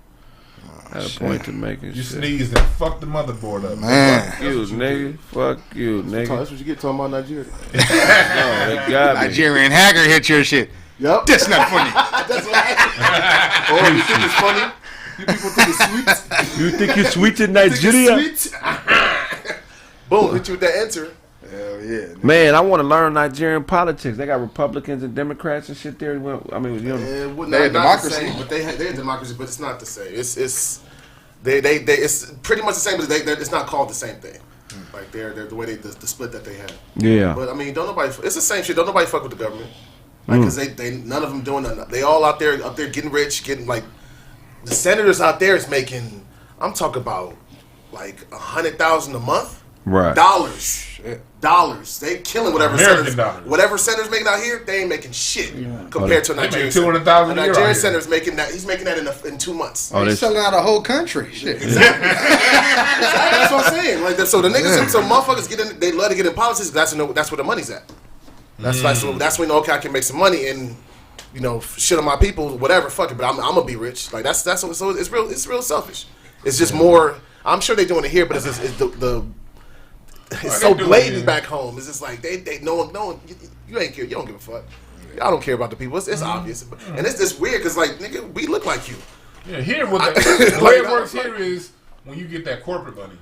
I had a point to make it. You sneezed and fucked the motherboard up. Man. Fuck you, nigga. Fuck you, nigga. That's what you get talking about Nigeria. No, they got me. Nigerian hacker hit your shit. Yep. That's not funny. That's what happened. Oh, you think it's funny? You people think it's sweet? You think you're sweet in Nigeria? Boom, hit you with that enter. Hell yeah. Man, I want to learn Nigerian politics. They got Republicans and Democrats and shit there. I mean, you know, they're democracy, but they're democracy, but it's not the same. It's pretty much the same, but it's not called the same thing. Like they're the way the split that they have. Yeah. But I mean, it's the same shit. Don't nobody fuck with the government. Like, cause they none of them doing nothing. They all out there getting rich, getting like the senators out there is making. I'm talking about like $100,000 a month. Right. Dollars. They killing whatever senators making out here. They ain't making shit compared to a Nigerian senator. A Nigerian senator's making that. He's making that in 2 months. Oh, he's selling out a whole country. Shit. Exactly. That's what I'm saying. Like so, the niggas, so motherfuckers get in. They love to get in politics. That's where the money's at. That's like that's when okay, I can make some money and shit on my people, whatever. Fuck it, but I'm gonna be rich. Like that's so it's real selfish. It's just more. I'm sure they're doing it here, but it's so blatant back home. It's just like they no one you ain't care. You don't give a fuck. I don't care about the people. It's obvious, and it's just weird because like nigga, we look like you. Yeah, here the way it works here is when you get that corporate money.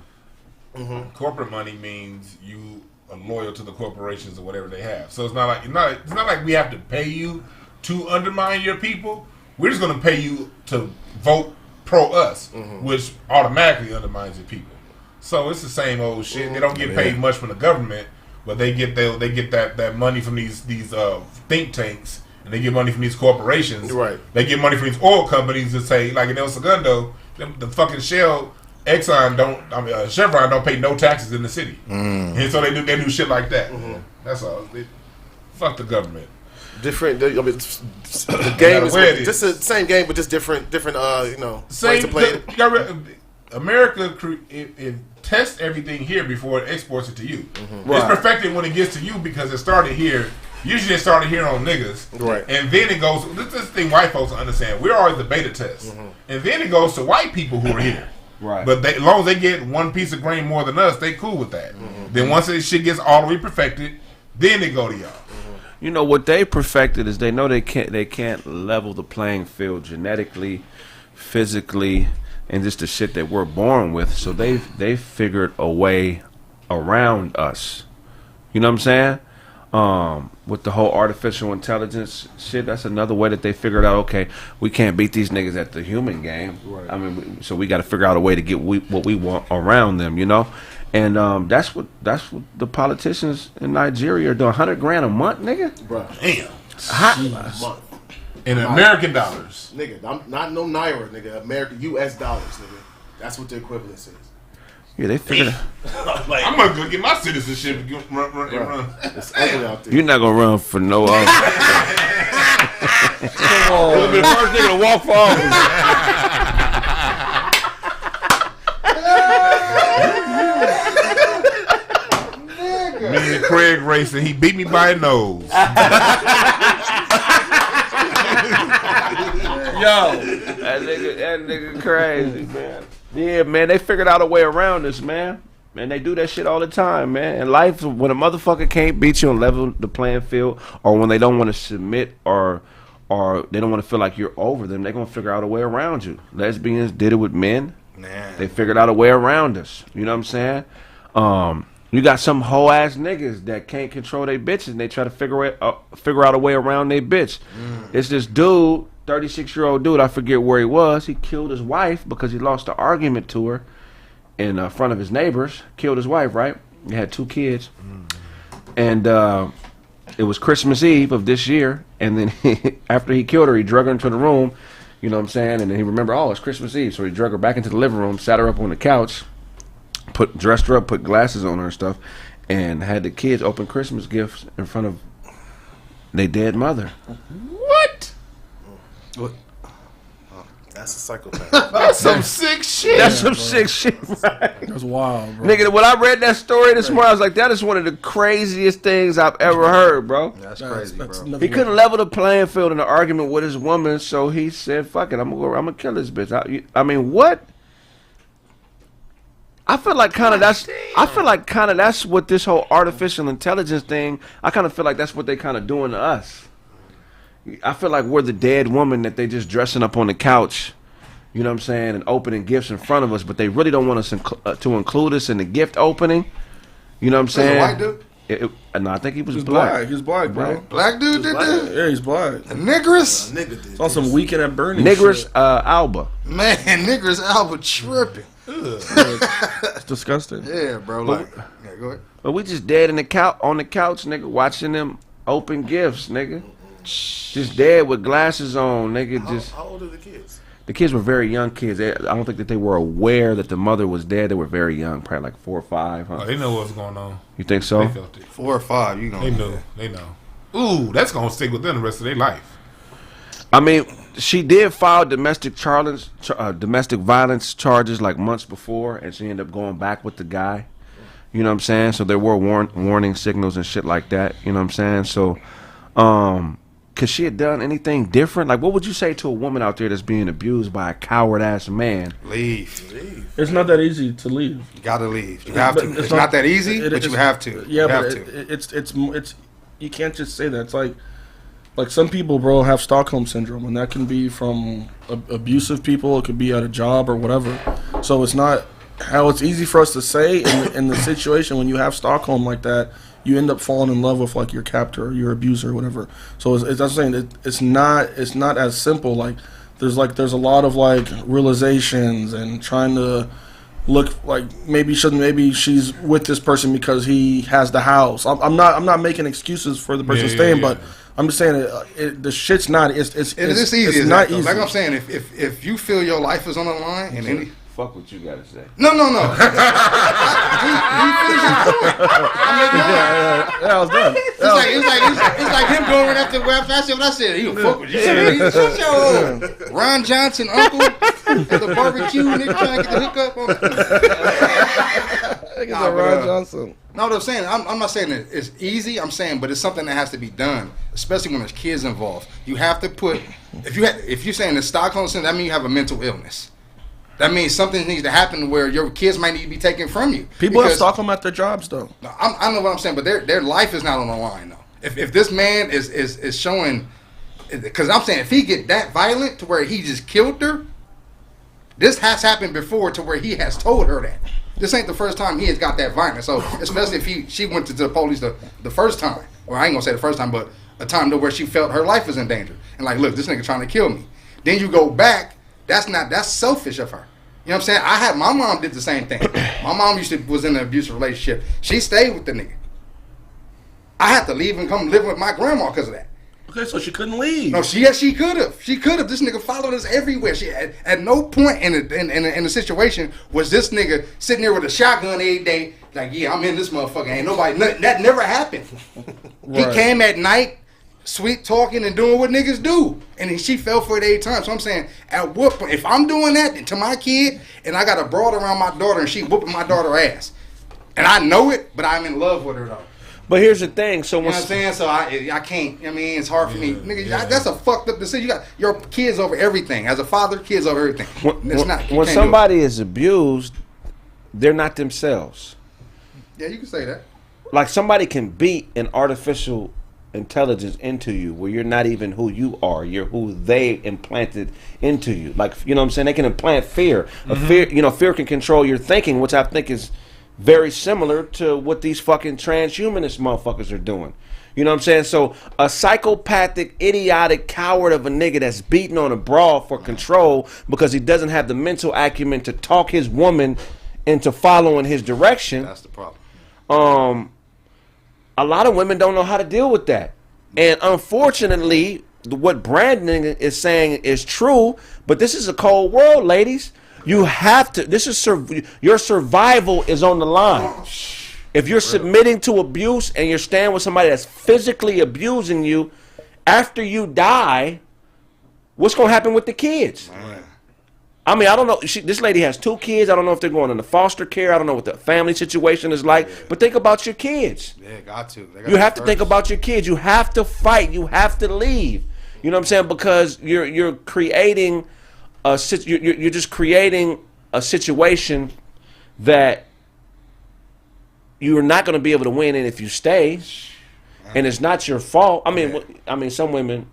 Mm-hmm. Corporate money means you are loyal to the corporations or whatever they have. So it's not like we have to pay you to undermine your people. We're just going to pay you to vote pro us, which automatically undermines your people. So it's the same old shit. They don't get paid much from the government, but they get that money from these think tanks, and they get money from these corporations. Right. They get money from these oil companies that say, like in El Segundo, the fucking Shell, Chevron don't pay no taxes in the city, and so they do shit like that. That's all. Fuck the government. Different. I mean, the game is just the same game, but just different. Same ways to play it. America it tests everything here before it exports it to you. It's perfected when it gets to you because it started here. Usually it started here on niggas, right? And then it goes. This is the thing white folks understand. We're always the beta test, and then it goes to white people who are here. Right. But as long as they get one piece of grain more than us, they cool with that. Then once this shit gets all the way perfected, then they go to y'all. You know what they perfected is they know they can't level the playing field genetically, physically, and just the shit that we're born with. So they figured a way around us. You know what I'm saying? With the whole artificial intelligence shit, that's another way that they figured out. Okay, we can't beat these niggas at the human game. Right. I mean, so we got to figure out a way to get what we want around them. You know, and that's what the politicians in Nigeria are doing. $100,000 a month, nigga. Bro, damn. In American dollars, nigga. I'm not no naira, nigga. American U.S. dollars, nigga. That's what the equivalent is. Yeah, they figured out. Like, I'm gonna go get my citizenship and run. It's ugly out there. You're not gonna run for no office. Come on. You'll be the first nigga to walk for office. Me and Kraig racing. He beat me by a nose. Yo, that nigga crazy, man. Yeah, man, they figured out a way around this, man. Man, they do that shit all the time, man. In life, when a motherfucker can't beat you and level the playing field, or when they don't want to submit, or they don't want to feel like you're over them, they're gonna figure out a way around you. Lesbians did it with men. Man. They figured out a way around us. You know what I'm saying? You got some hoe ass niggas that can't control their bitches, and they try to figure out a way around their bitch. It's this dude, 36-year-old dude. I forget where he was. He killed his wife because he lost an argument to her in front of his neighbors. Killed his wife, right? He had 2 kids, and it was Christmas Eve of this year. And then after he killed her, he drug her into the room. You know what I'm saying? And then he remembered, oh, it's Christmas Eve, so he drug her back into the living room, sat her up on the couch, dressed her up, put glasses on her and stuff, and had the kids open Christmas gifts in front of their dead mother. What? That's a psychopath. That's some sick shit. That's some sick shit, right? That's wild, bro. Nigga, when I read that story this morning, I was like, that is one of the craziest things I've ever heard, bro. That's crazy, bro. He couldn't level the playing field in an argument with his woman, so he said, fuck it, I'm gonna kill this bitch. I mean, what? I feel like kind of that's what this whole artificial intelligence thing, I kind of feel like that's what they kind of doing to us. I feel like we're the dead woman that they just dressing up on the couch, you know what I'm saying, and opening gifts in front of us, but they really don't want us to include us in the gift opening. You know what I'm saying? White dude? No, I think he was He's black. black. He's black, bro. Black dude did that? Yeah, he's black. A Niggers? Nigga did It's on some Weekend at Bernie's Niggers shit. Alba. Man, Niggers Albert tripping. It's disgusting. Yeah, bro. Like, yeah, go ahead. But we just dead on the couch, nigga, watching them open gifts, nigga. Just dead with glasses on, nigga. How old are the kids? The kids were very young kids. I don't think that they were aware that the mother was dead. They were very young, probably like 4 or 5. Huh? Oh, they know what's going on. You think so? They felt it. 4 or 5, you gonna. They know. They know. Ooh, that's gonna stick with them the rest of their life. I mean, she did file domestic violence charges like months before, and she ended up going back with the guy. You know what I'm saying? So there were warning signals and shit like that. You know what I'm saying? So, could she have done anything different? Like, what would you say to a woman out there that's being abused by a coward-ass man? Leave. It's not that easy to leave. You gotta leave. You have to. It's not that easy, but you have to. Yeah, you but have to. it's you can't just say that. It's like some people, bro, have Stockholm syndrome, and that can be from abusive people. It could be at a job or whatever. So it's not how it's easy for us to say in the situation when you have Stockholm like that. You end up falling in love with like your captor or your abuser or whatever. So that's what I'm saying. It's not as simple. Like there's a lot of like realizations and trying to look like maybe she's with this person because he has the house. I'm not making excuses for the person staying, but I'm just saying the shit's not. It's easy. It's not easy. Like I'm saying, if you feel your life is on the line and any. Fuck what you gotta say. No. Yeah, I was done. It's like him going right after I said what I said. He fuck with you. Shut your Ron Johnson uncle at the barbecue nigga trying to get the hookup on. Ron Johnson. No, what I'm saying, I'm not saying that it's easy. I'm saying, but it's something that has to be done, especially when there's kids involved. You have to put if you're saying the Stockholm syndrome, that means you have a mental illness. That means something needs to happen where your kids might need to be taken from you. People have Stockholm at their jobs, though. I know what I'm saying, but their life is not on the line, though. If this man is showing, because I'm saying if he get that violent to where he just killed her, this has happened before to where he has told her that. This ain't the first time he has got that violent. So especially if she went to the police the first time, or I ain't gonna say the first time, but a time to where she felt her life was in danger, and like, look, this nigga trying to kill me. Then you go back. That's selfish of her. You know what I'm saying? My mom did the same thing. My mom was in an abusive relationship. She stayed with the nigga. I had to leave and come live with my grandma because of that. Okay, so she couldn't leave. No, she could have. She could have. This nigga followed us everywhere. She at no point in the situation was this nigga sitting there with a shotgun every day, like, yeah, I'm in this motherfucker. Ain't nobody. That never happened. Right. He came at night, sweet talking and doing what niggas do, and then she fell for it 8 times. So I'm saying, at what point, if I'm doing that to my kid, and I got a broad around my daughter, and she whooping my daughter ass, and I know it, but I'm in love with her though. But here's the thing. So you know what I'm saying? So I can't. I mean, it's hard for me, nigga. That's a fucked up decision. You got your kids over everything. As a father, kids over everything. When somebody is abused, they're not themselves. Yeah, you can say that. Like somebody can beat an artificial intelligence into you where you're not even who you are, you're who they implanted into you. Like, you know what I'm saying, they can implant fear. Fear can control your thinking, which I think is very similar to what these fucking transhumanist motherfuckers are doing. You know what I'm saying? So a psychopathic, idiotic coward of a nigga that's beating on a broad for control because he doesn't have the mental acumen to talk his woman into following his direction. That's the problem. A lot of women don't know how to deal with that. And unfortunately, what Brandyn is saying is true, but this is a cold world, ladies. You have to, your survival is on the line. If you're submitting to abuse and you're staying with somebody that's physically abusing you, after you die, what's going to happen with the kids? Man. I mean, I don't know. This lady has 2 kids. I don't know if they're going into foster care. I don't know what the family situation is like. Yeah. But think about your kids. Yeah, got to. You have to think about your kids. You have to fight. You have to leave. You know what I'm saying? Because you're creating you're just creating a situation that you're not going to be able to win in if you stay, and it's not your fault. I mean, some women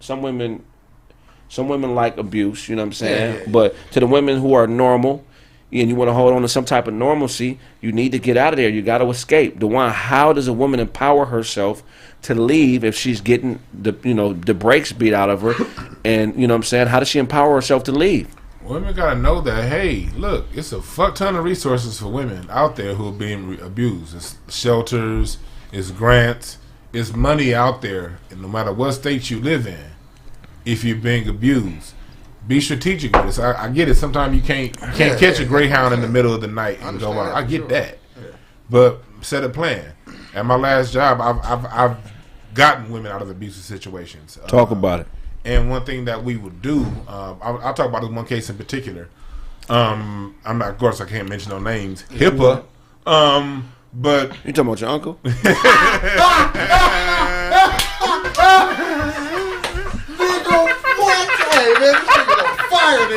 like abuse, you know what I'm saying? Yeah. But to the women who are normal, and you want to hold on to some type of normalcy, you need to get out of there. You got to escape. DeJuan, how does a woman empower herself to leave if she's getting the brakes beat out of her? And you know what I'm saying? How does she empower herself to leave? Women got to know that, hey, look, it's a fuck ton of resources for women out there who are being abused. It's shelters, it's grants, it's money out there. And no matter what state you live in, if you're being abused, be strategic with this. I get it. Sometimes you can't catch a greyhound in the middle of the night and go out. I get that, but set a plan. At my last job, I've gotten women out of abusive situations. Talk about it. And one thing that we would do, I'll talk about this one case in particular. I'm not, of course, I can't mention no names. HIPAA, but you talking about your uncle?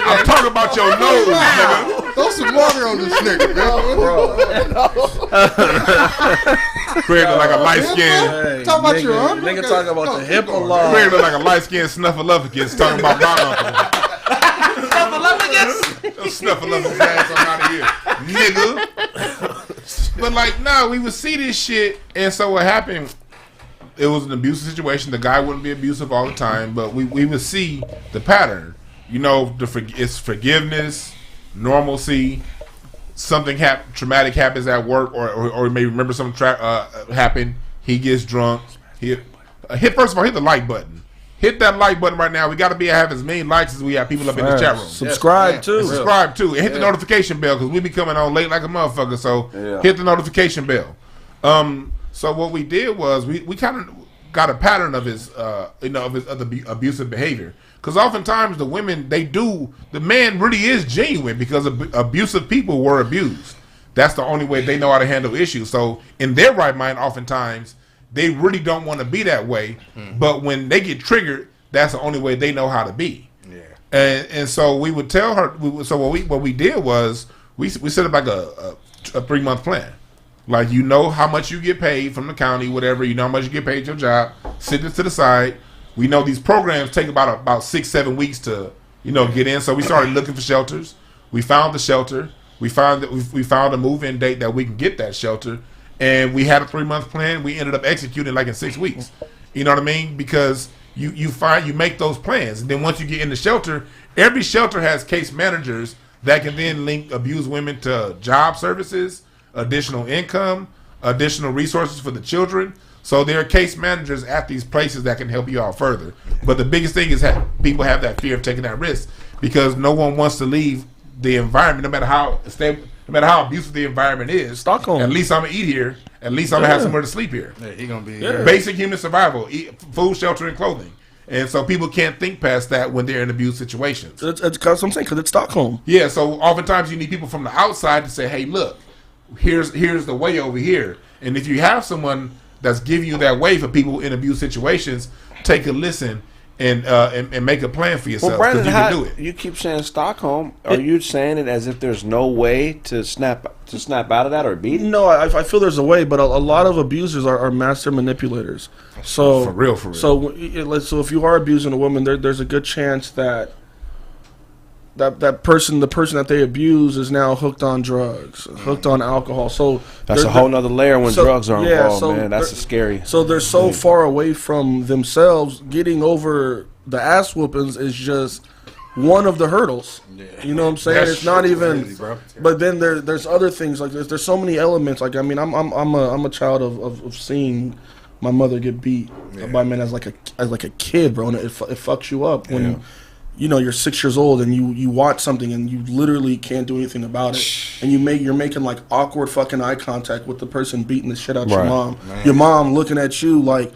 I'm talking about your nose, nigga. Throw some water on this nigga, bro. Kraig look like a light skin. Hey, Talk about your uncle. Nigga talking about the HIPAA law. Kraig look like a light skinned snuffleupagus talking about my uncle. Snuffleupagus ass on out of here, nigga. But like, no, we would see this shit, and so what happened? It was an abusive situation. The guy wouldn't be abusive all the time, but we would see the pattern. You know, it's forgiveness, normalcy. Something traumatic happens at work, or you may remember something happened. He gets drunk. First of all, hit the like button. Hit that like button right now. We got to have as many likes as we have people up in the chat room. Subscribe too. Subscribe too, and hit the notification bell because we be coming on late like a motherfucker. So hit the notification bell. So what we did was we kind of got a pattern of his the abusive behavior. Because oftentimes the women, the man really is genuine because abusive people were abused. That's the only way they know how to handle issues. So in their right mind, oftentimes, they really don't want to be that way. But when they get triggered, that's the only way they know how to be. Yeah. And so we would tell her, what we did was, we set up like a 3-month plan. Like, you know how much you get paid from the county, whatever, you know how much you get paid at your job, sit this to the side. We know these programs take about 6-7 weeks to, get in. So we started looking for shelters. We found the shelter. We found a move-in date that we can get that shelter, and we had a 3-month plan. We ended up executing like in 6 weeks. You know what I mean? Because you make those plans, and then once you get in the shelter, every shelter has case managers that can then link abused women to job services, additional income, additional resources for the children. So there are case managers at these places that can help you out further. But the biggest thing is that people have that fear of taking that risk because no one wants to leave the environment, no matter how abusive the environment is. Stockholm. At least I'm gonna eat here. At least I'm gonna have somewhere to sleep here. Yeah, he gonna be basic human survival: food, shelter, and clothing. And so people can't think past that when they're in abuse situations. It's because I'm saying because it's Stockholm. Yeah. So oftentimes you need people from the outside to say, "Hey, look, here's the way over here." And if you have someone that's giving you that way for people in abuse situations, take a listen and make a plan for yourself. Well, Brandon, you can do it. You keep saying Stockholm. Are you saying it as if there's no way to snap out of that or beat it? No, I feel there's a way, but a lot of abusers are master manipulators. So for real. So if you are abusing a woman, there's a good chance that the person that they abuse is now hooked on drugs, hooked on alcohol. So that's a whole nother layer when drugs are involved, man. That's scary. So they're so far away from themselves. Getting over the ass whoopings is just one of the hurdles. Yeah. You know what I'm saying? It's not even. Crazy, bro. But then there's other things like there's so many elements. Like I'm a child of seeing my mother get beat by men as like a kid, bro, and it fucks you up when. You know, you're 6 years old and you watch something and you literally can't do anything about it, and you're making like awkward fucking eye contact with the person beating the shit out your mom. Man. Your mom looking at you like,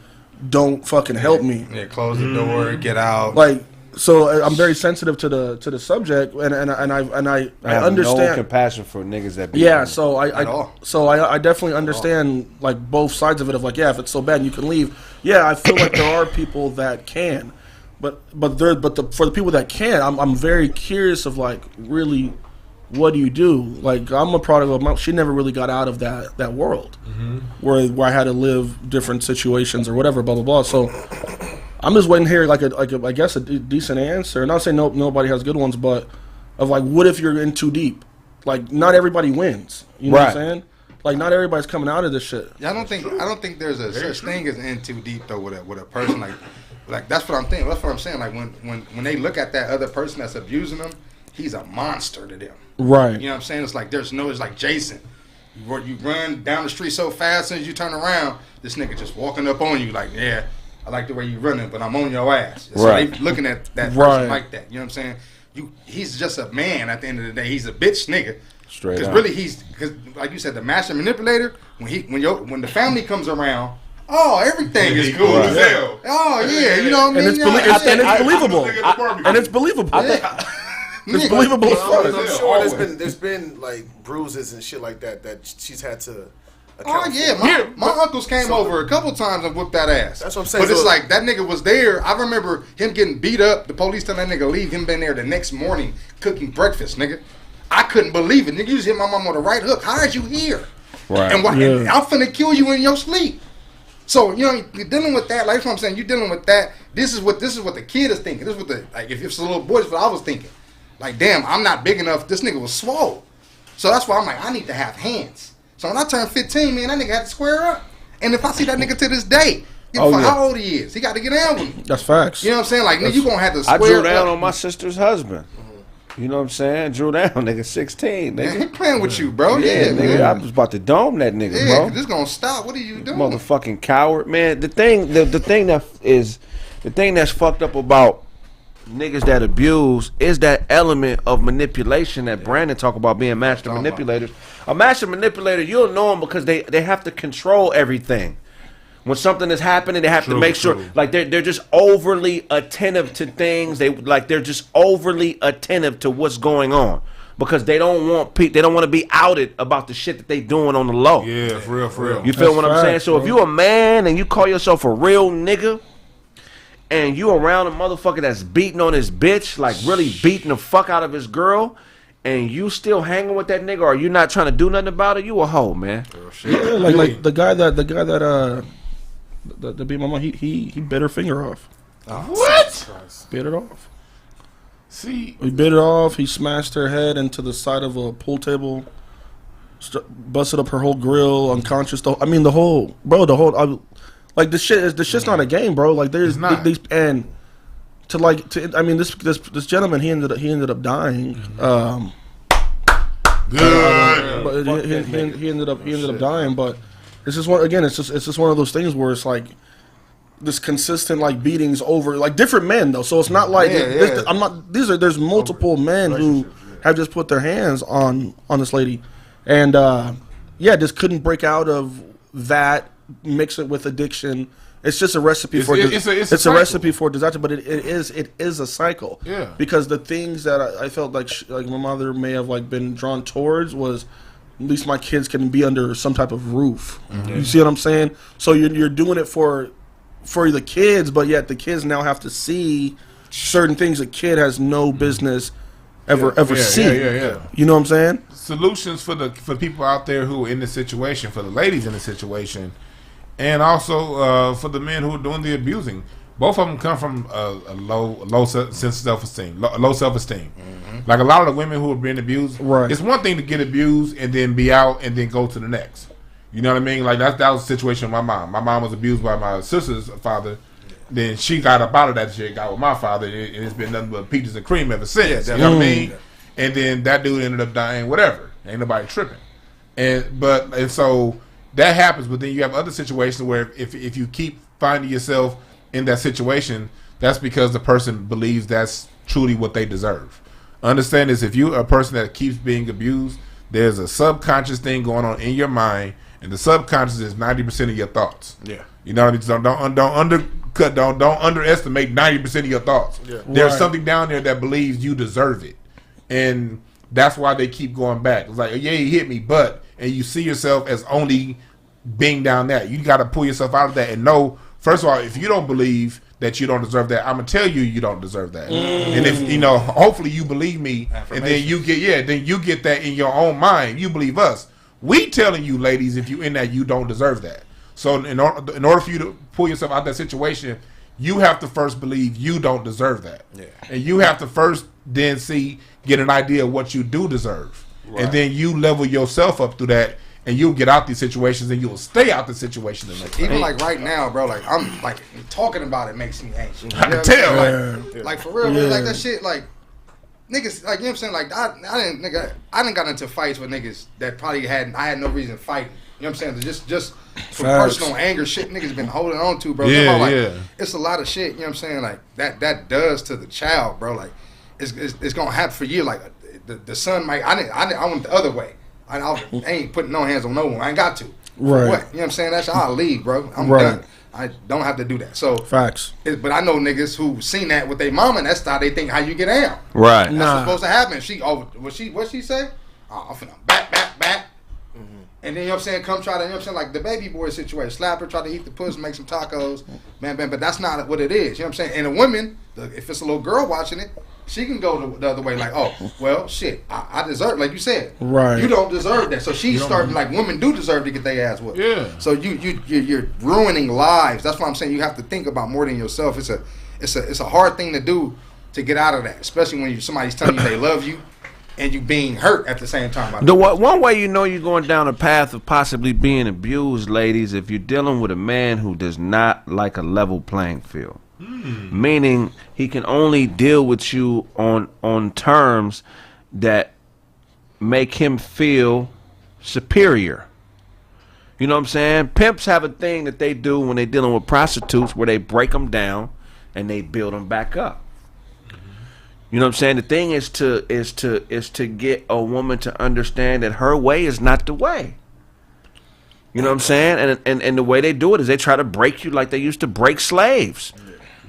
"Don't fucking help me." Yeah, close the door, get out. Like, so I'm very sensitive to the subject, and I have understand. No compassion for niggas that beat. Yeah, so I definitely understand like both sides of it. Of like, if it's so bad and you can leave. Yeah, I feel like there are people that can. But for the people that can, I'm very curious of like really, what do you do? Like I'm a product of she never really got out of that world where I had to live different situations or whatever, blah blah blah. So I'm just waiting here like a I guess a decent answer. Not saying nobody has good ones, but of like what if you're in too deep? like not everybody wins. You know what I'm saying? Like not everybody's coming out of this shit. Yeah, I don't think there's a such thing as in too deep though with a person like that's what I'm thinking. That's what I'm saying. Like when they look at that other person that's abusing them, he's a monster to them. Right. You know what I'm saying? It's like it's like Jason. You run down the street so fast, as soon as you turn around, this nigga just walking up on you like, yeah, I like the way you running, but I'm on your ass. So they looking at that person like that. You know what I'm saying? He's just a man at the end of the day. He's a bitch nigga. Straight Because up. really because like you said, the master manipulator, when the family comes around, oh, everything is cool as hell. Oh yeah, you know what I mean? And it's believable. And it's believable. It's believable as fuck. I'm sure there's been like bruises and shit like that she's had to account Oh yeah, for. my uncles came over a couple times and whooped that ass. That's what I'm saying. But it's like that nigga was there. I remember him getting beat up. The police telling that nigga leave. Him been there the next morning cooking breakfast, nigga. I couldn't believe it. Nigga, you just hit my mom with a right hook. How are you here? Right. And and I'm finna kill you in your sleep. So you know you're dealing with that. Like that's what I'm saying. You're dealing with that. This is what the kid is thinking. This is what if it's a little boy, this is what I was thinking. Like, damn, I'm not big enough. This nigga was swole. So that's why I'm like, I need to have hands. So when I turned 15, man, that nigga had to square up. And if I see that nigga to this day, how old he is, he got to get down with me. That's facts. You know what I'm saying? Like, nigga, you going to have to square up. I drew down on my sister's husband. You know what I'm saying? Drew down, nigga, 16. Nigga. Man, he playing with you, bro. Yeah, nigga. I was about to dome that nigga, yeah, bro. this going to stop. What are you doing? Motherfucking coward, man. The thing that's fucked up about niggas that abuse is that element of manipulation that Brandon talk about being master manipulators. A master manipulator, you'll know them because they have to control everything. When something is happening, they have to make sure, like they're just overly attentive to things. They're just overly attentive to what's going on because they don't want to be outed about the shit that they doing on the low. Yeah, for real. You feel what I'm saying? So if you a man and you call yourself a real nigga, and you around a motherfucker that's beating on his bitch, like really beating the fuck out of his girl, and you still hanging with that nigga, or you not trying to do nothing about it, you a hoe, man. Yeah, like the guy that beat my mom, he bit her finger off. What? Bit it off. See, He bit it off. He smashed her head into the side of a pool table, busted up her whole grill, unconscious. Like the shit's not a game, bro. Like there's these and this gentleman he ended up dying. good. But he ended up dying. But it's just one of those things where it's like this consistent like beatings over like different men though. So it's not like there's multiple men who have just put their hands on this lady, and just couldn't break out of that. Mix it with addiction. It's just a recipe for it's a recipe for disaster, but it is a cycle. Yeah. Because the things that I felt like my mother may have like been drawn towards was at least my kids can be under some type of roof. Mm-hmm. You see what I'm saying? So you're doing it for the kids, but yet the kids now have to see certain things a kid has no business ever see. Yeah. You know what I'm saying? Solutions for people out there who are in this situation, for the ladies in the situation. And also for the men who are doing the abusing. Both of them come from a low sense of self-esteem, low self-esteem. Mm-hmm. Like a lot of the women who are being abused, it's one thing to get abused and then be out and then go to the next. You know what I mean? Like that was the situation with my mom. My mom was abused by my sister's father. Then she got up out of that shit, got with my father, and it's been nothing but peaches and cream ever since. You know what I mean? And then that dude ended up dying, whatever. Ain't nobody tripping. And so that happens, but then you have other situations where if you keep finding yourself in that situation, that's because the person believes that's truly what they deserve. Understand this, if you're a person that keeps being abused, there's a subconscious thing going on in your mind, and the subconscious is 90% of your thoughts. Yeah. You know what I mean? So don't underestimate 90% of your thoughts. Yeah. There's something down there that believes you deserve it. And that's why they keep going back. It's like, yeah, he hit me, and you see yourself as only being down that. You got to pull yourself out of that and know, first of all, if you don't believe that you don't deserve that, I'm going to tell you don't deserve that. And if, hopefully you believe me, and then you get that in your own mind. You believe us. We telling you, ladies, if you in that, you don't deserve that. So in order for you to pull yourself out of that situation, you have to first believe you don't deserve that. Yeah. And you have to first then get an idea of what you do deserve. and then you level yourself up through that. And you'll get out these situations, and you'll stay out the situation. Even like right now, bro. Like I'm like talking about it makes me anxious. I can tell. Like for real, man, like that shit. Like niggas, like you know what I'm saying. Like I didn't got into fights with niggas that probably I had no reason to fight. You know what I'm saying? Just from personal anger, shit niggas been holding on to, bro. Yeah, It's a lot of shit. You know what I'm saying? Like that does to the child, bro. Like it's gonna happen for you. Like the son might. I went the other way. I ain't putting no hands on no one. I ain't got to. Right. What? You know what I'm saying? That's how I leave, bro. I'm done. I don't have to do that. So facts. But I know niggas who seen that with their mama, and that's how they think how you get down. Right. That's supposed to happen. What she say? Oh, I'm finna back. Mm-hmm. And then you know what I'm saying? Come try to, you know what I'm saying? Like the baby boy situation. Slap her, try to eat the pussy, make some tacos. Man, but that's not what it is. You know what I'm saying? And the women, if it's a little girl watching it, she can go the other way, like, oh, well, shit, I deserve, like you said, right? You don't deserve that, so she's starting like women do deserve to get their ass whooped. Yeah. So you're ruining lives. That's why I'm saying you have to think about more than yourself. It's a hard thing to do to get out of that, especially when somebody's telling you they love you and you being hurt at the same time. One way you know you're going down a path of possibly being abused, ladies, if you're dealing with a man who does not like a level playing field. Meaning he can only deal with you on terms that make him feel superior. You know what I'm saying? Pimps have a thing that they do when they're dealing with prostitutes where they break them down and they build them back up. You know what I'm saying? The thing is to get a woman to understand that her way is not the way. You know what I'm saying? And the way they do it is they try to break you like they used to break slaves.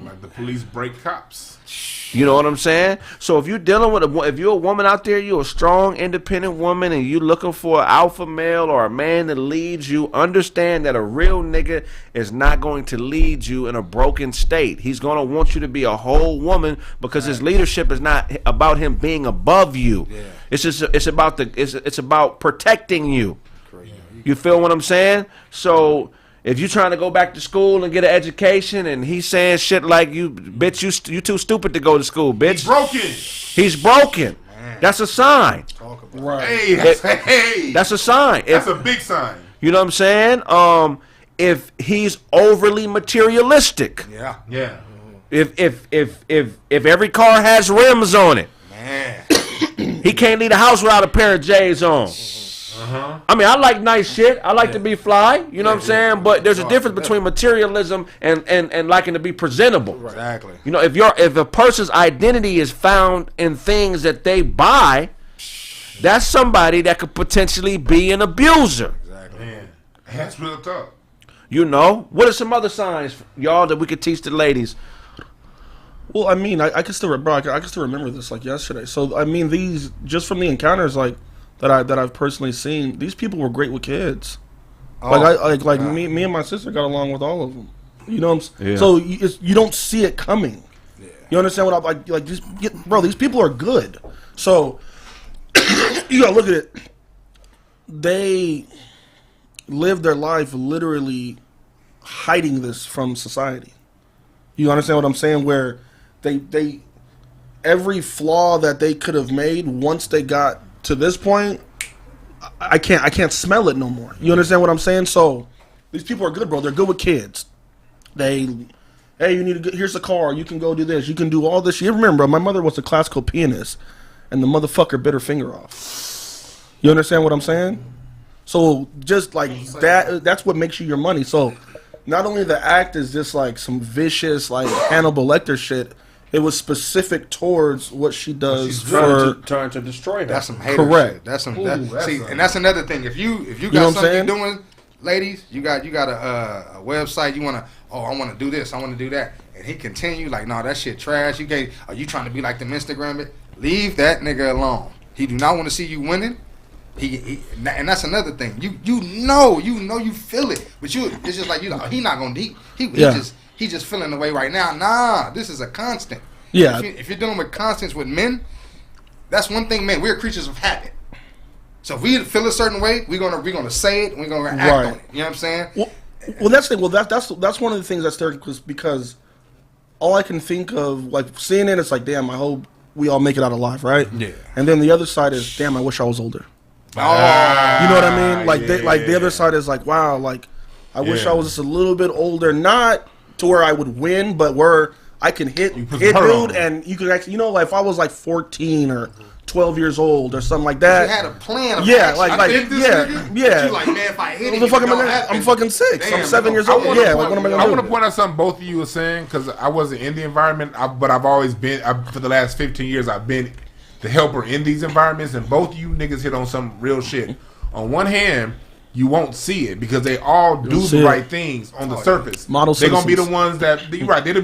Like the police break cops. You know what I'm saying? So if you're dealing with if you're a woman out there, you're a strong, independent woman, and you're looking for an alpha male or a man that leads you, understand that a real nigga is not going to lead you in a broken state. He's going to want you to be a whole woman because his leadership is not about him being above you. Yeah. It's about protecting you. You feel what I'm saying? So if you're trying to go back to school and get an education and he's saying shit like, you too stupid to go to school, bitch. He's broken. Man. That's a sign. Right. Hey, that's a sign. That's a big sign. You know what I'm saying? If he's overly materialistic. Yeah. Yeah. If every car has rims on it. Man. He can't leave the house without a pair of J's on. Uh-huh. I mean, I like nice shit. I like to be fly. You know what I'm saying? But there's a difference between materialism and liking to be presentable. Exactly. You know, if a person's identity is found in things that they buy, that's somebody that could potentially be an abuser. Exactly. Man, that's real tough. You know, what are some other signs, y'all, that we could teach the ladies? Well, I mean, I can still, bro, I can still remember this like yesterday. So I mean, these just from the encounters like that I've personally seen, these people were great with kids. Me and my sister got along with all of them. You know what I'm saying? Yeah. So you don't see it coming. Yeah. You understand what I'm like? Just bro, these people are good. So you gotta look at it. They live their life literally hiding this from society. You understand what I'm saying? Where they every flaw that they could have made once they got to this point, I can't smell it no more. You understand what I'm saying? So these people are good, bro. They're good with kids. Hey, you need to here's a car. You can go do this. You can do all this. You remember, bro, my mother was a classical pianist, and the motherfucker bit her finger off. You understand what I'm saying? So just like that's what makes you your money. So not only the act is just like some vicious like Hannibal Lecter shit. It was specific towards what she does trying to destroy her. That's some hater correct. Shit. That's some. And that's another thing. If you got something you're doing, ladies, you got a website. You wanna I want to do this. I want to do that. And he continue like, no, that shit trash. Are you trying to be like them Instagram? Leave that nigga alone. He do not want to see you winning. And that's another thing. You feel it, but it's just like he not gonna He just feeling the way right now. Nah, this is a constant. Yeah. If you're dealing with constants with men, that's one thing, man. We're creatures of habit. So if we feel a certain way, we're gonna say it. We're gonna act on it. You know what I'm saying? Well, that's the thing. Well, that's one of the things that's there because all I can think of, like seeing it, it's like, damn, I hope we all make it out alive, right? Yeah. And then the other side is, damn, I wish I was older. You know what I mean? Like yeah. the other side is like, wow, like I wish I was just a little bit older, not to where I would win, but where I can hit dude, and you could actually, like if I was like 14 or 12 years old or something like that. You had a plan of yeah, action. yeah. You like, man, if I hit I'm fucking 6. Damn, I'm 7 years old. Yeah, like what am I gonna do? I want to point out something both of you were saying, because I wasn't in the environment, but I've always been, for the last 15 years, I've been the helper in these environments, and both of you niggas hit on some real shit. On one hand, you won't see it because they all do the right things on the surface. Model They're gonna be the citizens. ones that you're right. They're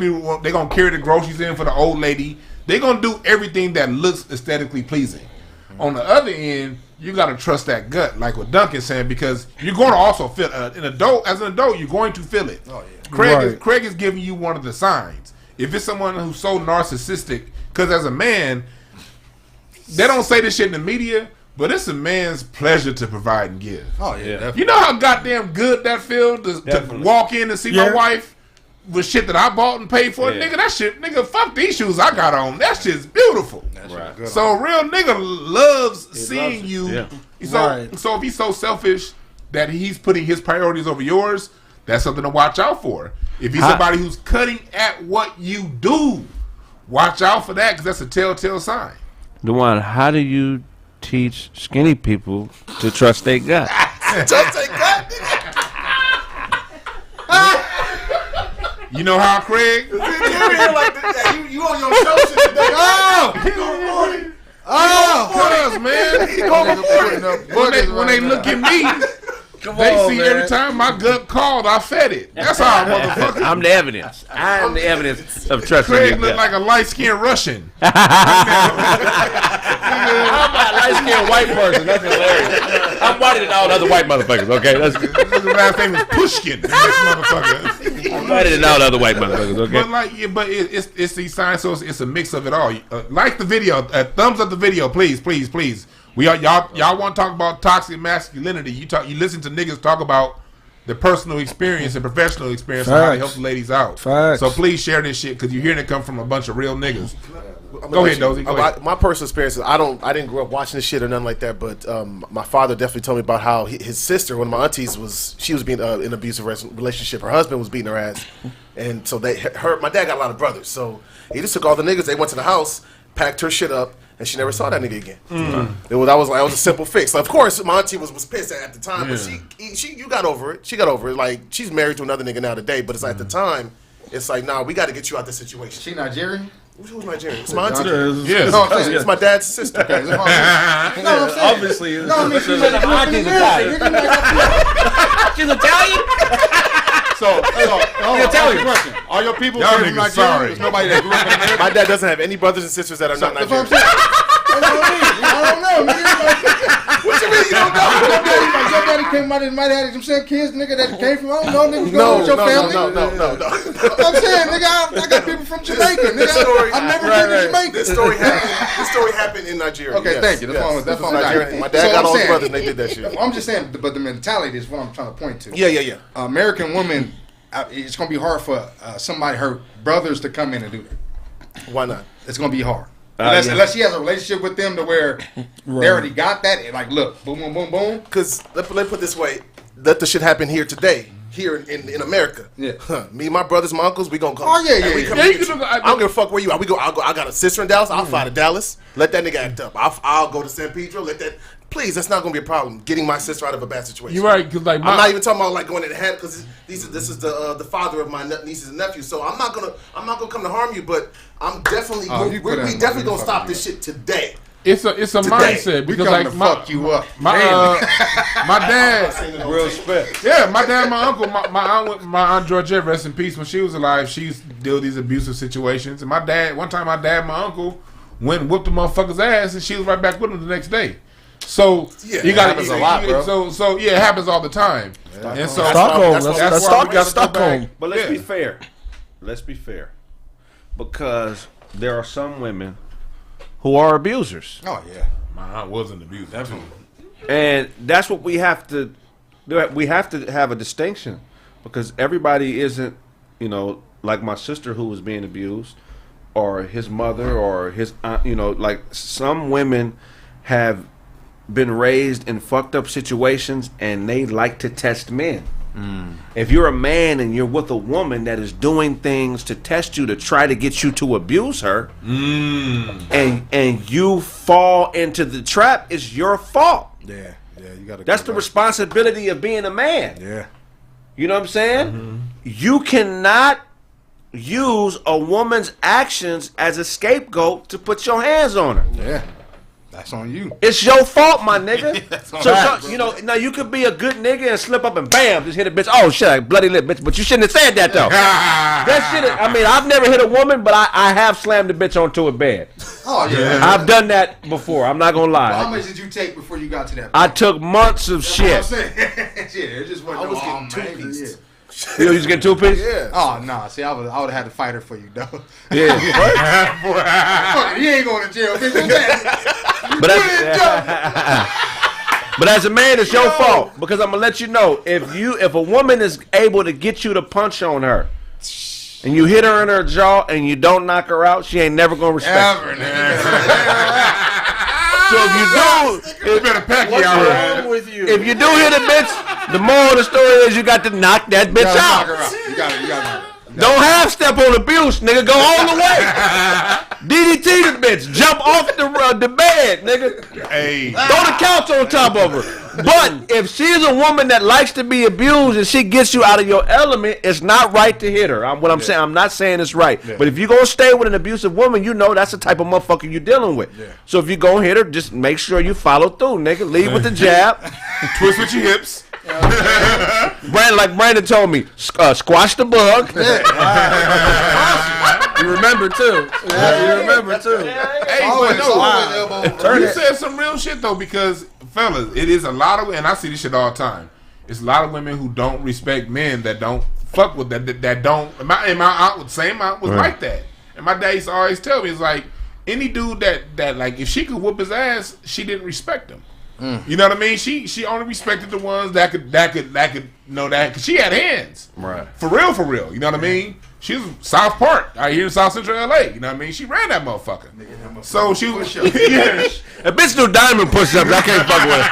gonna carry the groceries in for the old lady. They're gonna do everything that looks aesthetically pleasing. On the other end, you gotta trust that gut, like what Duncan's saying, because you're going to also feel as an adult, you're going to feel it. Oh yeah. Kraig is giving you one of the signs. If it's someone who's so narcissistic, because as a man, they don't say this shit in the media, but it's a man's pleasure to provide and give. Oh yeah. You know how goddamn good that feels to walk in and see my wife with shit that I bought and paid for? Nigga, that shit, fuck these shoes I got on. That shit's beautiful. Right. So a real nigga loves seeing you. Yeah. So if he's so selfish that he's putting his priorities over yours, that's something to watch out for. If he's somebody who's cutting at what you do, watch out for that, because that's a telltale sign. DeJuan, how do you teach skinny people to trust their gut? Just take that. You know how, Kraig? You on your show shit today. Cuz, man. When they look at me, they see every time my gut called, I fed it. That's how I motherfucker. I'm the evidence. I'm the evidence of trusting your Kraig look gut. like a light-skinned Russian. I'm a light-skinned white person. That's hilarious. I'm whiter than all the other white motherfuckers, okay? His last name is Pushkin. This motherfucker. I'm whiter than all the other white motherfuckers, okay? But it's these signs, so it's a mix of it all. Like the video, thumbs up the video, please. Y'all want to talk about toxic masculinity? You listen to niggas talk about the personal experience and professional experience and how to help the ladies out. Facts. So please share this shit, because you're hearing it come from a bunch of real niggas. Go ahead, Dozie. Go ahead. My personal experiences, I didn't grow up watching this shit or nothing like that, but my father definitely told me about how his sister, one of my aunties, was being in an abusive relationship. Her husband was beating her ass, and so my dad got a lot of brothers, so he just took all the niggas. They went to the house, packed her shit up, and she never saw that nigga again. That was a simple fix. So of course, my auntie was pissed at the time, but you got over it. She got over it. Like, she's married to another nigga now today, but it's at the time, it's like, nah, we got to get you out this situation. She Nigerian? Who's Nigerian? It's my auntie. Yeah. It's my dad's sister. Obviously, No, I mean, she's Italian. She's Italian? So Italian question. Are your people Y'all from niggas Nigeria? sorry. There's nobody that grew up in America. My dad doesn't have any brothers and sisters that are not That's what I'm Nigerian. saying. That's what I mean. I don't know, nigga. What you mean you don't know? Your daddy came out and might have had some kids, nigga, that came from, I don't know, niggas No, with your family. no. I'm saying, nigga, I got people from Jamaica, nigga. I've never been to Jamaica. This story happened in Nigeria. Okay, yes, thank you. yes. That's all Nigerian. My dad got all his brothers and they did that shit. I'm just saying, but the mentality is what I'm trying to point to. Yeah. American women, it's going to be hard for somebody, her brothers, to come in and do that. Why not? It's going to be hard. Unless she has a relationship with them to where they already got that. And like, look, boom, boom, boom, boom. Because let me put it this way. Let the shit happen here today. Here in America. Yeah. Me, my brothers, my uncles, we gonna come. Oh, yeah. I don't give a fuck where you are. I got a sister in Dallas. I'll fly to Dallas. Let that nigga act up. I'll go to San Pedro. Please, that's not gonna be a problem. Getting my sister out of a bad situation. You're right, because like I'm not even talking about like going in the head, because this is the father of my nieces and nephews. So I'm not gonna come to harm you, but I'm definitely we definitely gonna stop this shit today. It's a mindset, We because come like to fuck you up. my dad. Real respect. Yeah, my dad, my uncle, my aunt Georgette, rest in peace. When she was alive, she used to deal with these abusive situations. And one time, my dad and my uncle went and whooped the motherfucker's ass, and she was right back with him the next day. So you got happens a lot, bro. So it happens all the time. And so Stockholm. that's why we gotta Stockholm. But let's be fair. Let's be fair. Because there are some women who are abusers. Oh, yeah. My aunt was an abuser. Definitely. And that's what we have to do. We have to have a distinction, because everybody isn't, like my sister who was being abused, or his mother, or his aunt. Like, some women have been raised in fucked up situations and they like to test men. If you're a man and you're with a woman that is doing things to test you to try to get you to abuse her, and you fall into the trap, it's your fault. Yeah, you gotta. That's the responsibility of being a man. Yeah. You know what I'm saying? You cannot use a woman's actions as a scapegoat to put your hands on her. Yeah. That's on you. It's your fault, my nigga. Facts. You know, now you could be a good nigga and slip up and bam, just hit a bitch. Oh shit, like bloody lip, bitch. But you shouldn't have said that though. That shit. I mean, I've never hit a woman, but I have slammed a bitch onto a bed. Oh yeah. I've done that before. I'm not gonna lie. How much did you take before you got to that point? I took months of That's what I'm shit. saying. Yeah, it just wasn't. I was no, getting man, 2 pieces. You just get 2 pieces? Yeah. Oh no! See, I would have had to fight her for you, though. Yeah. Fuck, you ain't going to jail, bitch. What's that? But as a man, it's your fault because I'm gonna let you know if a woman is able to get you to punch on her and you hit her in her jaw and you don't knock her out, she ain't never gonna respect you. So if you do, You better pack What's you out wrong here. with you? if you do hit a bitch, the moral of the story is you got to knock that bitch out. You got it. Knock her out. Don't half step on abuse, nigga. Go all the way. DDT the bitch. Jump off the bed, nigga. Hey. Throw the couch on top of her. But if she's a woman that likes to be abused and she gets you out of your element, it's not right to hit her. Saying, I'm not saying it's right. Yeah. But if you're going to stay with an abusive woman, you know that's the type of motherfucker you're dealing with. Yeah. So if you go hit her, just make sure you follow through, nigga. Lead with the jab. Twist with your hips. Brandon told me, squash the bug. You remember too. Yeah, you remember too. Hey, Always, but no, always elbow. you said some real shit though, because fellas, it is a lot of, and I see this shit all the time. It's a lot of women who don't respect men that don't fuck with that don't. And my aunt, same aunt was like that, and my dad used to always tell me, it's like any dude that like if she could whoop his ass, she didn't respect him. You know what I mean? She only respected the ones that could know that, because she had hands. Right. For real. You know what I mean? She was South Park out here in South Central LA. You know what I mean? She ran that motherfucker. So she was. Yeah. A bitch do diamond push-ups. I can't fuck with her.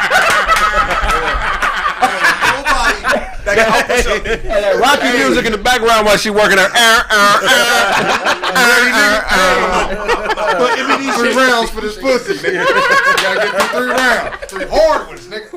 And that Rocky music in the background while she working her. But if it is 3 rounds for this pussy, nigga. You gotta get through 3 rounds. 3 hard ones, nigga.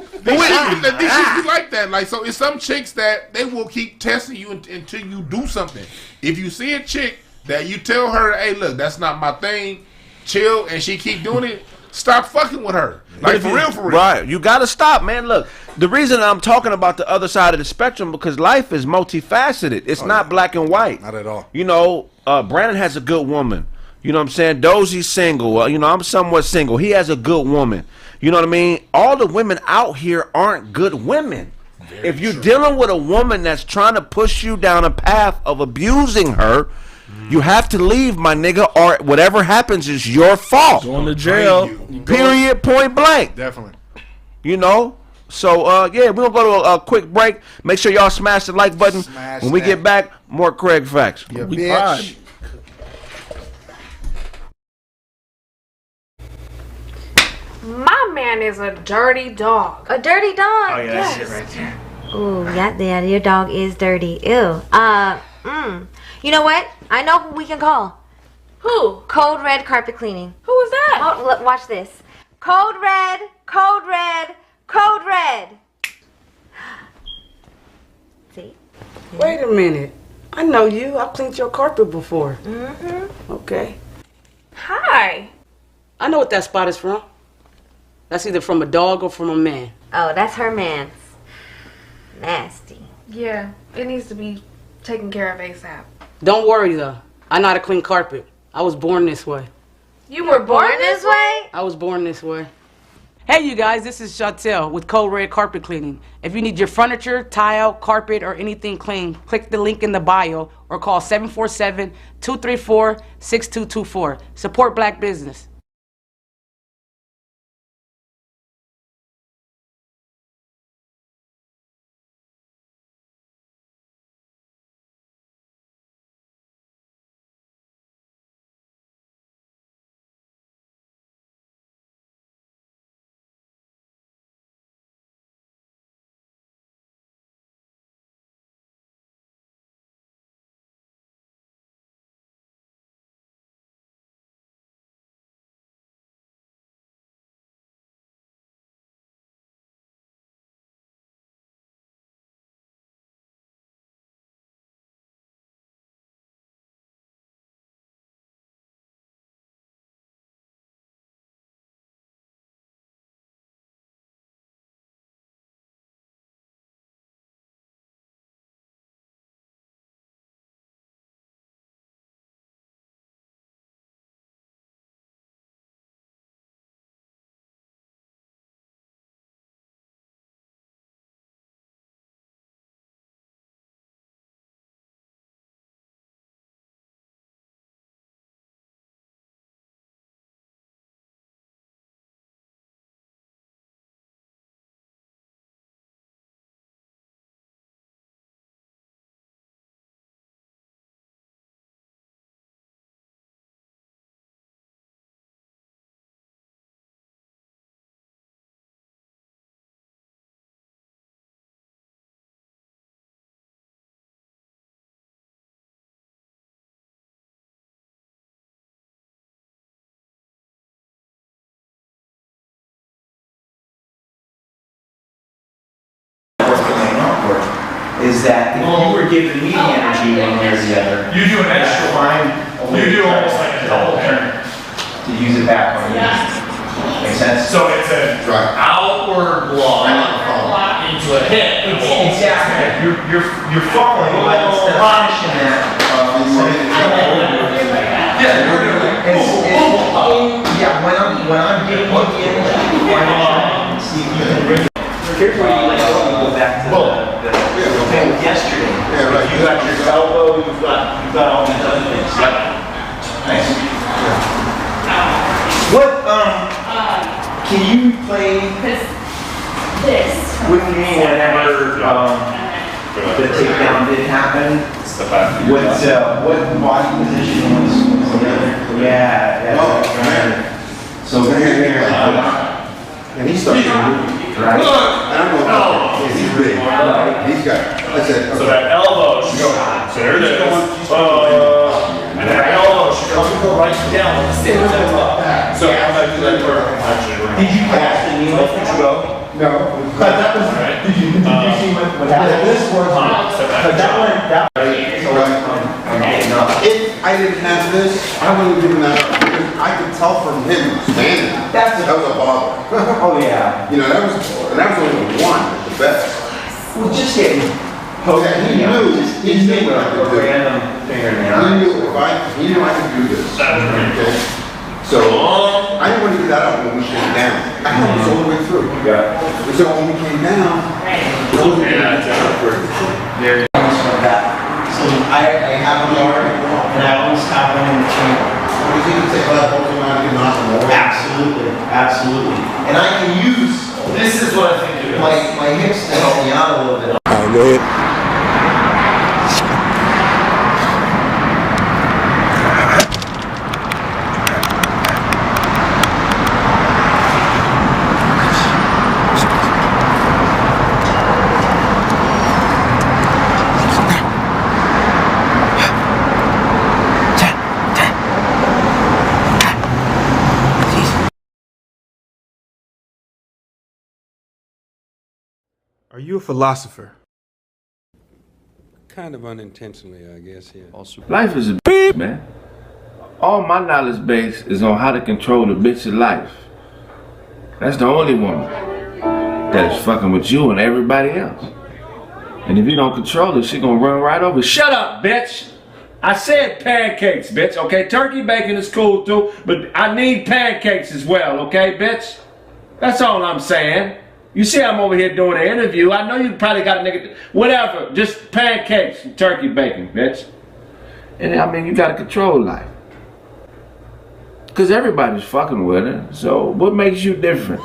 These chicks be like that. Like, so it's some chicks that they will keep testing you until you do something. If you see a chick that you tell her, hey, look, that's not my thing, chill, and she keep doing it, stop fucking with her. Like, for real. Right. You got to stop, man. Look, the reason I'm talking about the other side of the spectrum, because life is multifaceted. It's not black and white. Not at all. You know, Brandon has a good woman. You know what I'm saying? Dozie's single. You know, I'm somewhat single. He has a good woman. You know what I mean? All the women out here aren't good women. If you're dealing with a woman that's trying to push you down a path of abusing her, you have to leave, my nigga, or whatever happens is your fault. Going to jail. Period, point blank. Definitely. You know? So, yeah, we're going to go to a quick break. Make sure y'all smash the like button. Smash When we that. get back, more Kraig Facts. Yeah, We bitch. pride. My man is a dirty dog. A dirty dog. Oh yeah, that's it right there. Ooh, yeah, your dog is dirty. Ew. You know what? I know who we can call. Who? Code Red Carpet Cleaning. Who is that? Oh, look, watch this. Code Red, Code Red, Code Red. See? Wait a minute. I know you. I've cleaned your carpet before. Mm-hmm. Okay. Hi. I know what that spot is from. That's either from a dog or from a man. Oh, that's her man's. Nasty. Yeah, it needs to be taken care of ASAP. Don't worry though. I know how to clean carpet. I was born this way. You were born this way? I was born this way. Hey you guys, this is Chantel with Code Red Carpet Cleaning. If you need your furniture, tile, carpet, or anything cleaned, click the link in the bio or call 747-234-6224. Support black business. is that if you were giving me the energy one way or the other, you do an extra line. You do almost like a double turn to use it back on you. Make sense? So it's an outward block into a hip. Exactly. You're falling, but instead of finishing that, when I'm getting the energy, see if you can bring it. Here's where you go back to the thing yesterday. Yeah, right. You got your elbow, you've got all these other things. Yep. Nice. What can you play this? with me whenever the takedown did happen? What body position was the other? Yeah. So here. And he started moving. Right. I don't know. He's big. He's got. I said. So that elbow should go. So there it is. And that elbow should go right down. So I'm like, did you pass the knee off the go? No. But that was. Did you see what happened? This was. But that went down. If I didn't have this, I wouldn't have given that up because I could tell from him standing. That was a bother. Oh yeah. You know that was only one at the best. Well, just getting poked. Yeah, he knew what I could do. Random finger in the eye. He knew I could do this. Okay. So I didn't want to get that up when we came down. I had this all the way through. Yeah. So when we came down, it wasn't There you go. So I have a guard, and I always have one in the chamber. Absolutely. And I can use. this is what I think it is. My hips to help me out a little bit. All right, go ahead. Are you a philosopher? Kind of unintentionally, I guess, yeah. Life is a bitch, man. All my knowledge base is on how to control the bitch's life. That's the only woman that is fucking with you and everybody else. And if you don't control her, she gonna run right over. Shut up, bitch! I said pancakes, bitch, okay? Turkey bacon is cool too, but I need pancakes as well, okay, bitch? That's all I'm saying. You see I'm over here doing an interview. I know you probably got a nigga, whatever, just pancakes and turkey bacon, bitch. And I mean, you gotta control life. Cause everybody's fucking with her, so what makes you different?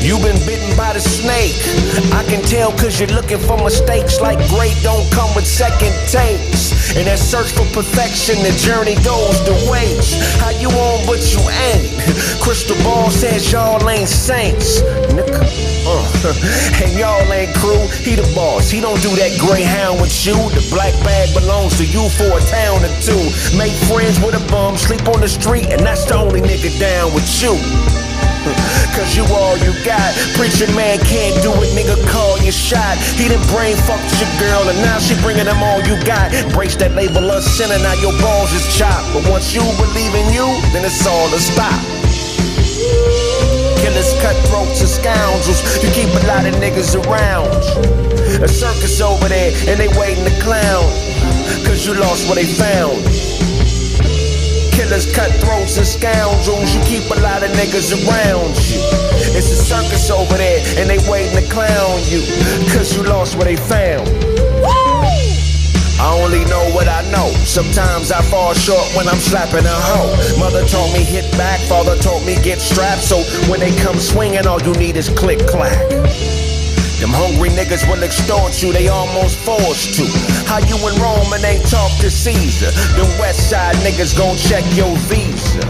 You've been bitten by the snake. I can tell cause you're looking for mistakes. Like great don't come with second takes. In that search for perfection, the journey goes to waste. How you on but you ain't? Crystal ball says y'all ain't saints, nigga. And y'all ain't crew, he the boss. He don't do that greyhound with you. The black bag belongs to you for a town or two. Make friends with a bum, sleep on the street, and that's the only nigga down with you. Cause you all you got. Preacher man can't do it, nigga, call your shot. He done brain fucked your girl and now she bringing them all you got. Brace that label us sinner, now your balls is chopped. But once you believe in you, then it's all to stop. Killers, cutthroats, and scoundrels, you keep a lot of niggas around. A circus over there and they waiting to clown. Cause you lost what they found. Killers, cutthroats, and scoundrels, you keep a lot of niggas around you. It's a circus over there, and they waiting to clown you, cause you lost what they found. I only know what I know. Sometimes I fall short when I'm slapping a hoe. Mother taught me hit back, father taught me get strapped. So when they come swinging, all you need is click clack. Them hungry niggas will extort you, they almost forced to. How you in Rome and ain't talk to Caesar? Them west side niggas gon' check your visa.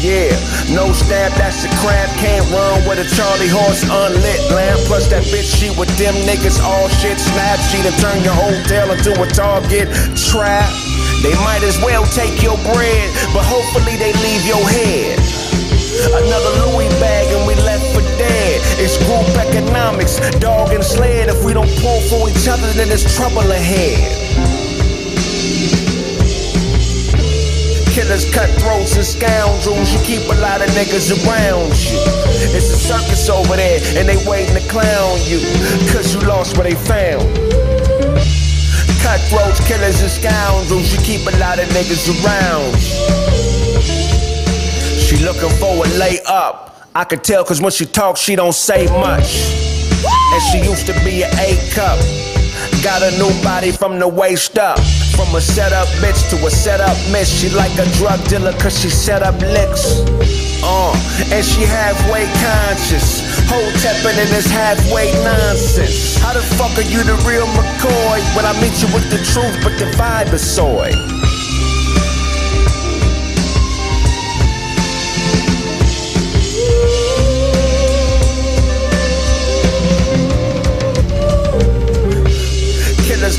Yeah, no stab, that's a crab. Can't run with a Charlie horse, unlit lamp. Plus that bitch, she with them niggas, all shit snap. She done turn your hotel into a target trap. They might as well take your bread, but hopefully they leave your head. Another Louis bag and we left for dead. It's group economics, dog and sled. If we don't pull for each other, then there's trouble ahead. Killers, cutthroats, and scoundrels. You keep a lot of niggas around you. It's a circus over there, and they waiting to clown you, cause you lost what they found. Cutthroats, killers, and scoundrels. You keep a lot of niggas around you. She looking for a layup. I could tell cause when she talks, she don't say much. And she used to be an A-cup. Got a new body from the waist up. From a set-up bitch to a set-up miss. She like a drug dealer cause she set up licks. And she halfway conscious. Hoteppin' in this halfway nonsense. How the fuck are you the real McCoy when I meet you with the truth but the vibe is soy?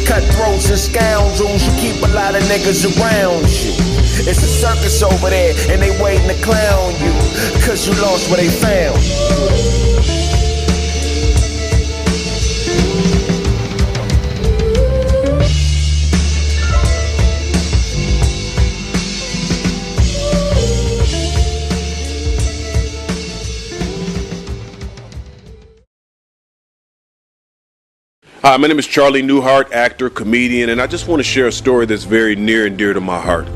Cutthroats and scoundrels, you keep a lot of niggas around you. It's a circus over there and they waiting to clown you, cause you lost what they found. Hi, my name is Charlie Newhart, actor, comedian, and I just want to share a story that's very near and dear to my heart.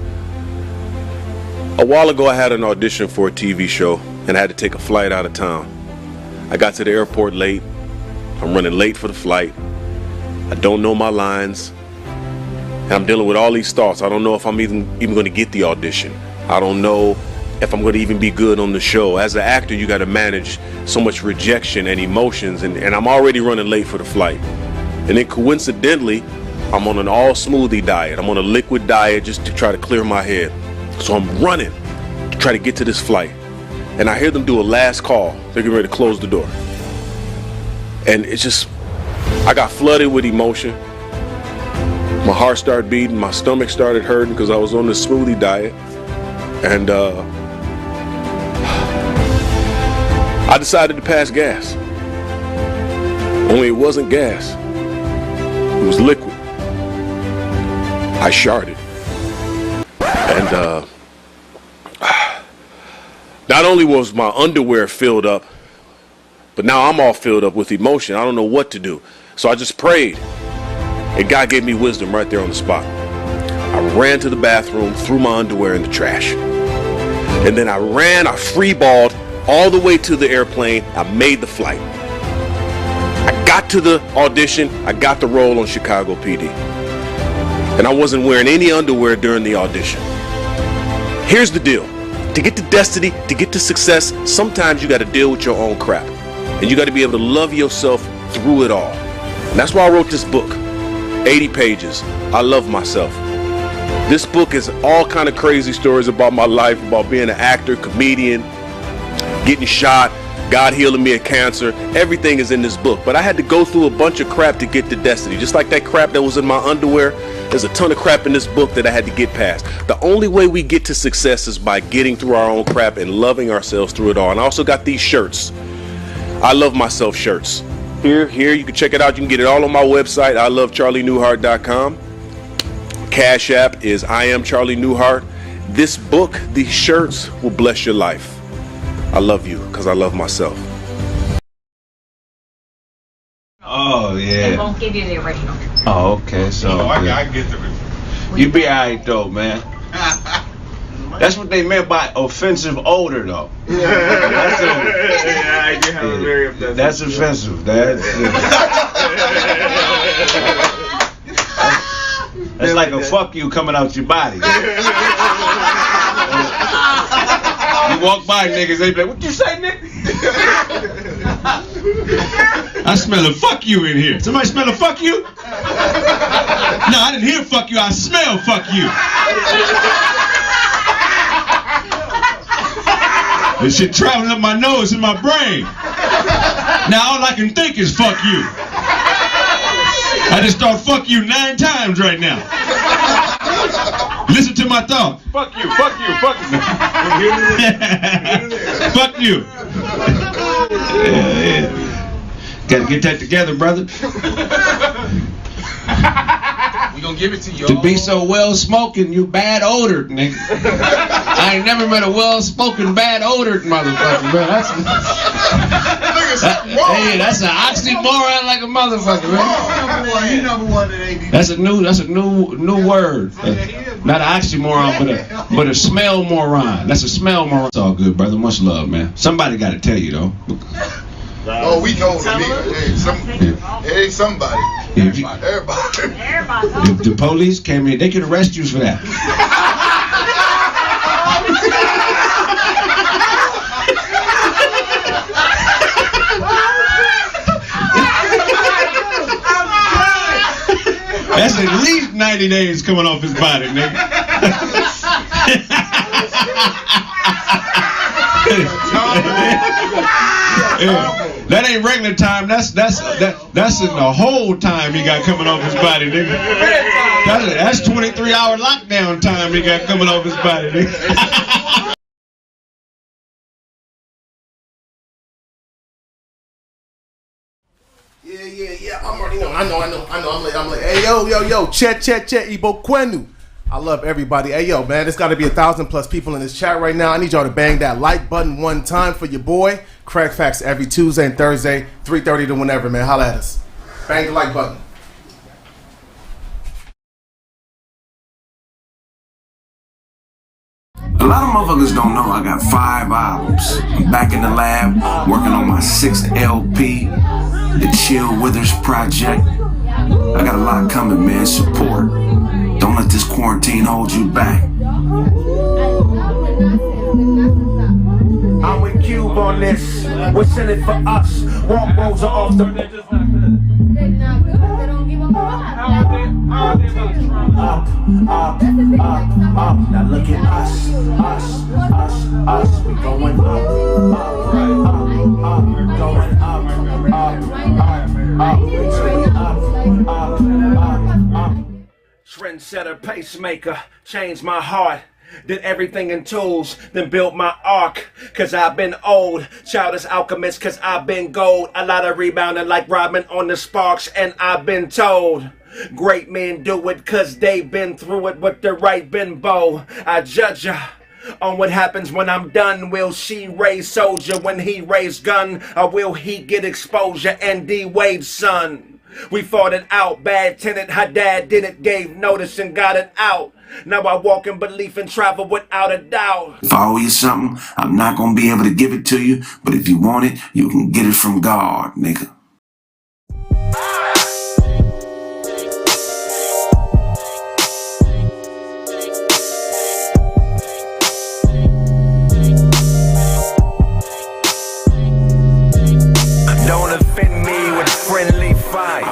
A while ago, I had an audition for a TV show, and I had to take a flight out of town. I got to the airport late. I'm running late for the flight. I don't know my lines, and I'm dealing with all these thoughts. I don't know if I'm even going to get the audition. I don't know if I'm going to even be good on the show. As an actor, you got to manage so much rejection and emotions, and I'm already running late for the flight. And then coincidentally, I'm on an all smoothie diet. I'm on a liquid diet just to try to clear my head. So I'm running to try to get to this flight. And I hear them do a last call. They're getting ready to close the door. And it's just, I got flooded with emotion. My heart started beating. My stomach started hurting because I was on this smoothie diet. And I decided to pass gas. Only it wasn't gas. It was liquid. I sharted. And not only was my underwear filled up, but now I'm all filled up with emotion. I don't know what to do. So I just prayed. And God gave me wisdom right there on the spot. I ran to the bathroom, threw my underwear in the trash. And then I freeballed all the way to the airplane. I made the flight. I got to the audition. I got the role on Chicago PD. And I wasn't wearing any underwear during the audition. Here's the deal. To get to destiny, to get to success, sometimes you got to deal with your own crap. And you got to be able to love yourself through it all. And that's why I wrote this book. 80 pages. I love myself. This book is all kind of crazy stories about my life, about being an actor, comedian, getting shot, God healing me of cancer. Everything is in this book. But I had to go through a bunch of crap to get to destiny. Just like that crap that was in my underwear, there's a ton of crap in this book that I had to get past. The only way we get to success is by getting through our own crap and loving ourselves through it all. And I also got these shirts. I Love Myself shirts. Here, you can check it out. You can get it all on my website, ilovecharlienewhart.com. Cash App is I Am Charlie Newhart. This book, these shirts will bless your life. I love you because I love myself. Oh, yeah. They won't give you the original. Oh, okay. So I get the original. You be alright though, man. That's what they meant by offensive odor, though. That's offensive. That's like a fuck you coming out your body. You walk by niggas, they be like, what you say, nigga? I smell a fuck you in here. Somebody smell a fuck you? No, I didn't hear fuck you, I smell fuck you. This shit traveling up my nose and my brain. Now all I can think is fuck you. I just thought fuck you 9 times right now. Listen to my thought. Fuck you, fuck you, fuck you. Fuck you. Yeah. Gotta get that together, brother. We gonna give it to you. To be so well spoken, you bad odored, nigga. I ain't never met a well spoken bad odored motherfucker, man. That's an oxymoron like a motherfucker, man. That's a new word. Not an oxymoron, but a smell moron. That's a smell moron. It's all good, brother. Much love, man. Somebody got to tell you though. Oh, we know hey, somebody. Everybody. If the police came in, they could arrest you for that. That's at least 90 days coming off his body, nigga. That ain't regular time. That's in the whole time he got coming off his body, nigga. That's 23-hour lockdown time he got coming off his body, nigga. Yeah. I'm already know. I know. I'm like, hey, yo, chat, Ibo Kwenu. I love everybody. Hey, yo, man, there's got to be 1,000+ people in this chat right now. I need y'all to bang that like button one time for your boy. Kraig Facts every Tuesday and Thursday, 3:30 to whenever, man. Holla at us. Bang the like button. A lot of motherfuckers don't know I got 5 albums. I'm back in the lab, working on my 6th LP, the Chill Withers Project. I got a lot coming, man. Support. Don't let this quarantine hold you back. I'm with Cube on this. What's in it for us? Walk Rosa off the. Up. Now look at us. We going up. We're going up. Trendsetter, pacemaker, changed my heart. Did everything in tools, then built my arc. Cause I've been old, childish alchemist, cause I've been gold. A lot of rebounding like Rodman on the Sparks, and I've been told great men do it cause they've been through it with the right bimbo. I judge ya on what happens when I'm done. Will she raise soldier when he raise gun? Or will he get exposure and D-Wade's son? We fought it out, bad tenant, her dad did it, gave notice and got it out. Now I walk in belief and travel without a doubt. If I owe you something, I'm not gonna be able to give it to you, but if you want it, you can get it from God, nigga. Don't offend me with friendly fire.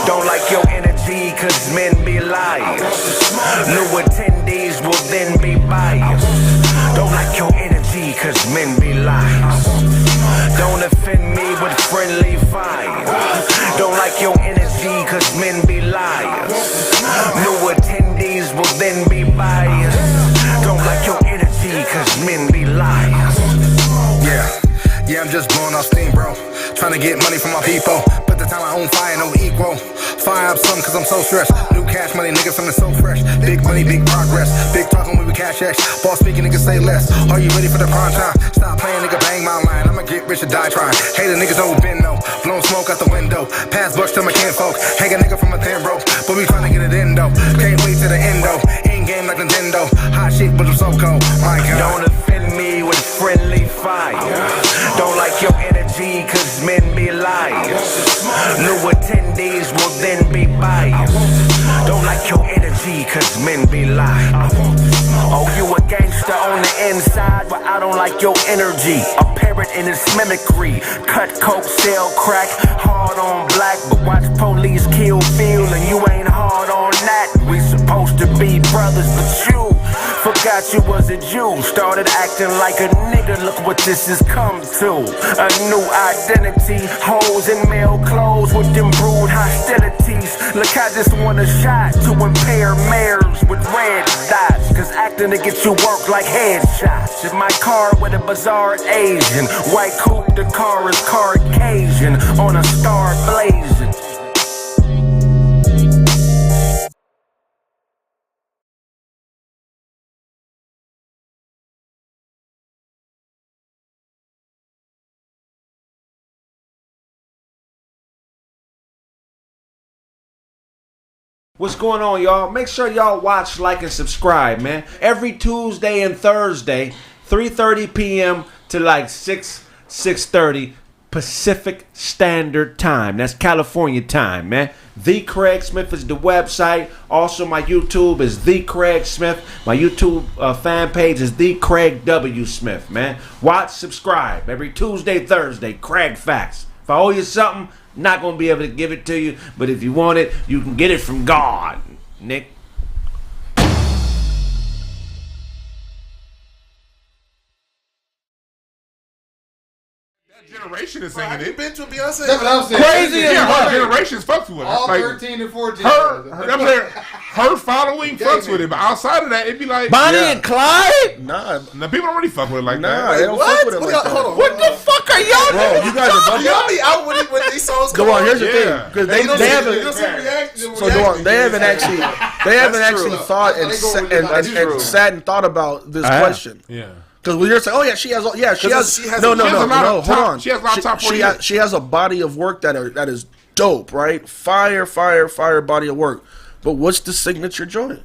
Don't like your energy cause men be liars. New attendees will then be biased. Don't like your energy cause men be liars. Don't offend me with friendly fire. Don't like your energy cause men be liars. New attendees will then be biased. Don't like your energy cause men be liars. Yeah, I'm just blowing off steam, bro. Trying to get money from my people, but the time I own fire, no equal. Fire up something cause I'm so stressed. New cash money, nigga feeling so fresh. Big money, big progress. Big talking when we cash X. Boss speaking, niggas say less. Are you ready for the prime time? Stop playing, nigga, bang my line. I'ma get rich or die trying. Hey, the niggas don't bend no. Blowing smoke out the window. Pass bucks to my kinfolk. Hang a nigga from a thin broke, but we trying to get it in though. Can't wait to the end though. In game like Nintendo. Hot shit, but I'm so cold. My God. Don't offend me with friendly fire. Don't like your energy cause men be liars. New attendees will then be biased. Don't like your energy cause men be liars. Oh, you a gangster on the inside, but I don't like your energy. A parrot in its mimicry. Cut coke, sell crack, hard on black, but watch police kill Phil and you ain't hard on that. We supposed to be brothers, but you forgot you was a Jew. Started acting like a nigga, look what this has come to. A new identity, hoes in male clothes with them brewed hostilities. days. Look, I just want a shot to impair mares with red dots. Cause acting to get you work like headshots. In my car with a bizarre Asian. White coupe, the car is Caucasian. On a star blazing. What's going on, y'all? Make sure y'all watch, like, and subscribe, man. Every Tuesday and Thursday, 3:30 p.m. to like 6:30 Pacific Standard Time. That's California time, man. TheeKraigSmith is the website. Also, my YouTube is TheeKraigSmith. My YouTube fan page is TheeKraigWSmith, man. Watch, subscribe. Every Tuesday, Thursday, Kraig Facts. If I owe you something, not going to be able to give it to you, but if you want it, you can get it from God, Nick. Generation is singing it. You been to a Beyonce? That's what I'm saying. Crazy. Yeah, her generation's fucks with it. All like, 13 and 14. Her following fucks with it, but outside of that, it'd be like Bonnie and Clyde. Nah, people don't really fuck with it like that. They don't fuck with it like that. Hold on. What the fuck are y'all Bro, doing? you guys are bugging. Y'all be out when these songs come Go on. Here's the thing, because they haven't actually thought and sat and thought about this question. Yeah. Because when you're saying, oh yeah, she has no, hold on. She has a lot of top 40 hits. She has a body of work that is dope, right? Fire body of work. But what's the signature joint?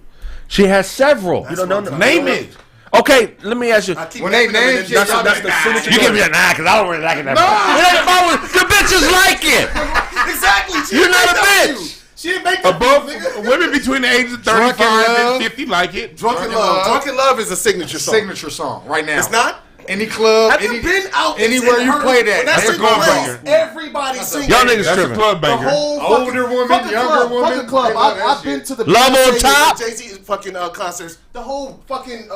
She has several. You don't know. Name it. Okay, let me ask you. When they name shit, that's the signature. You give me a nine because I don't really like it that much. The bitches like it. Exactly. You're not a bitch. She didn't make that Above women between the ages of 35 and 50 like it. Drunken Love is a signature song. Signature song right now. It's not? Any club, Have you been out anywhere you play that. That's a club banger. banger. Everybody singing. Y'all niggas That's a tripping. club The banger. whole Older women, younger women. Fucking club. I've been to the Love on Top. Jay-Z fucking concerts. The whole fucking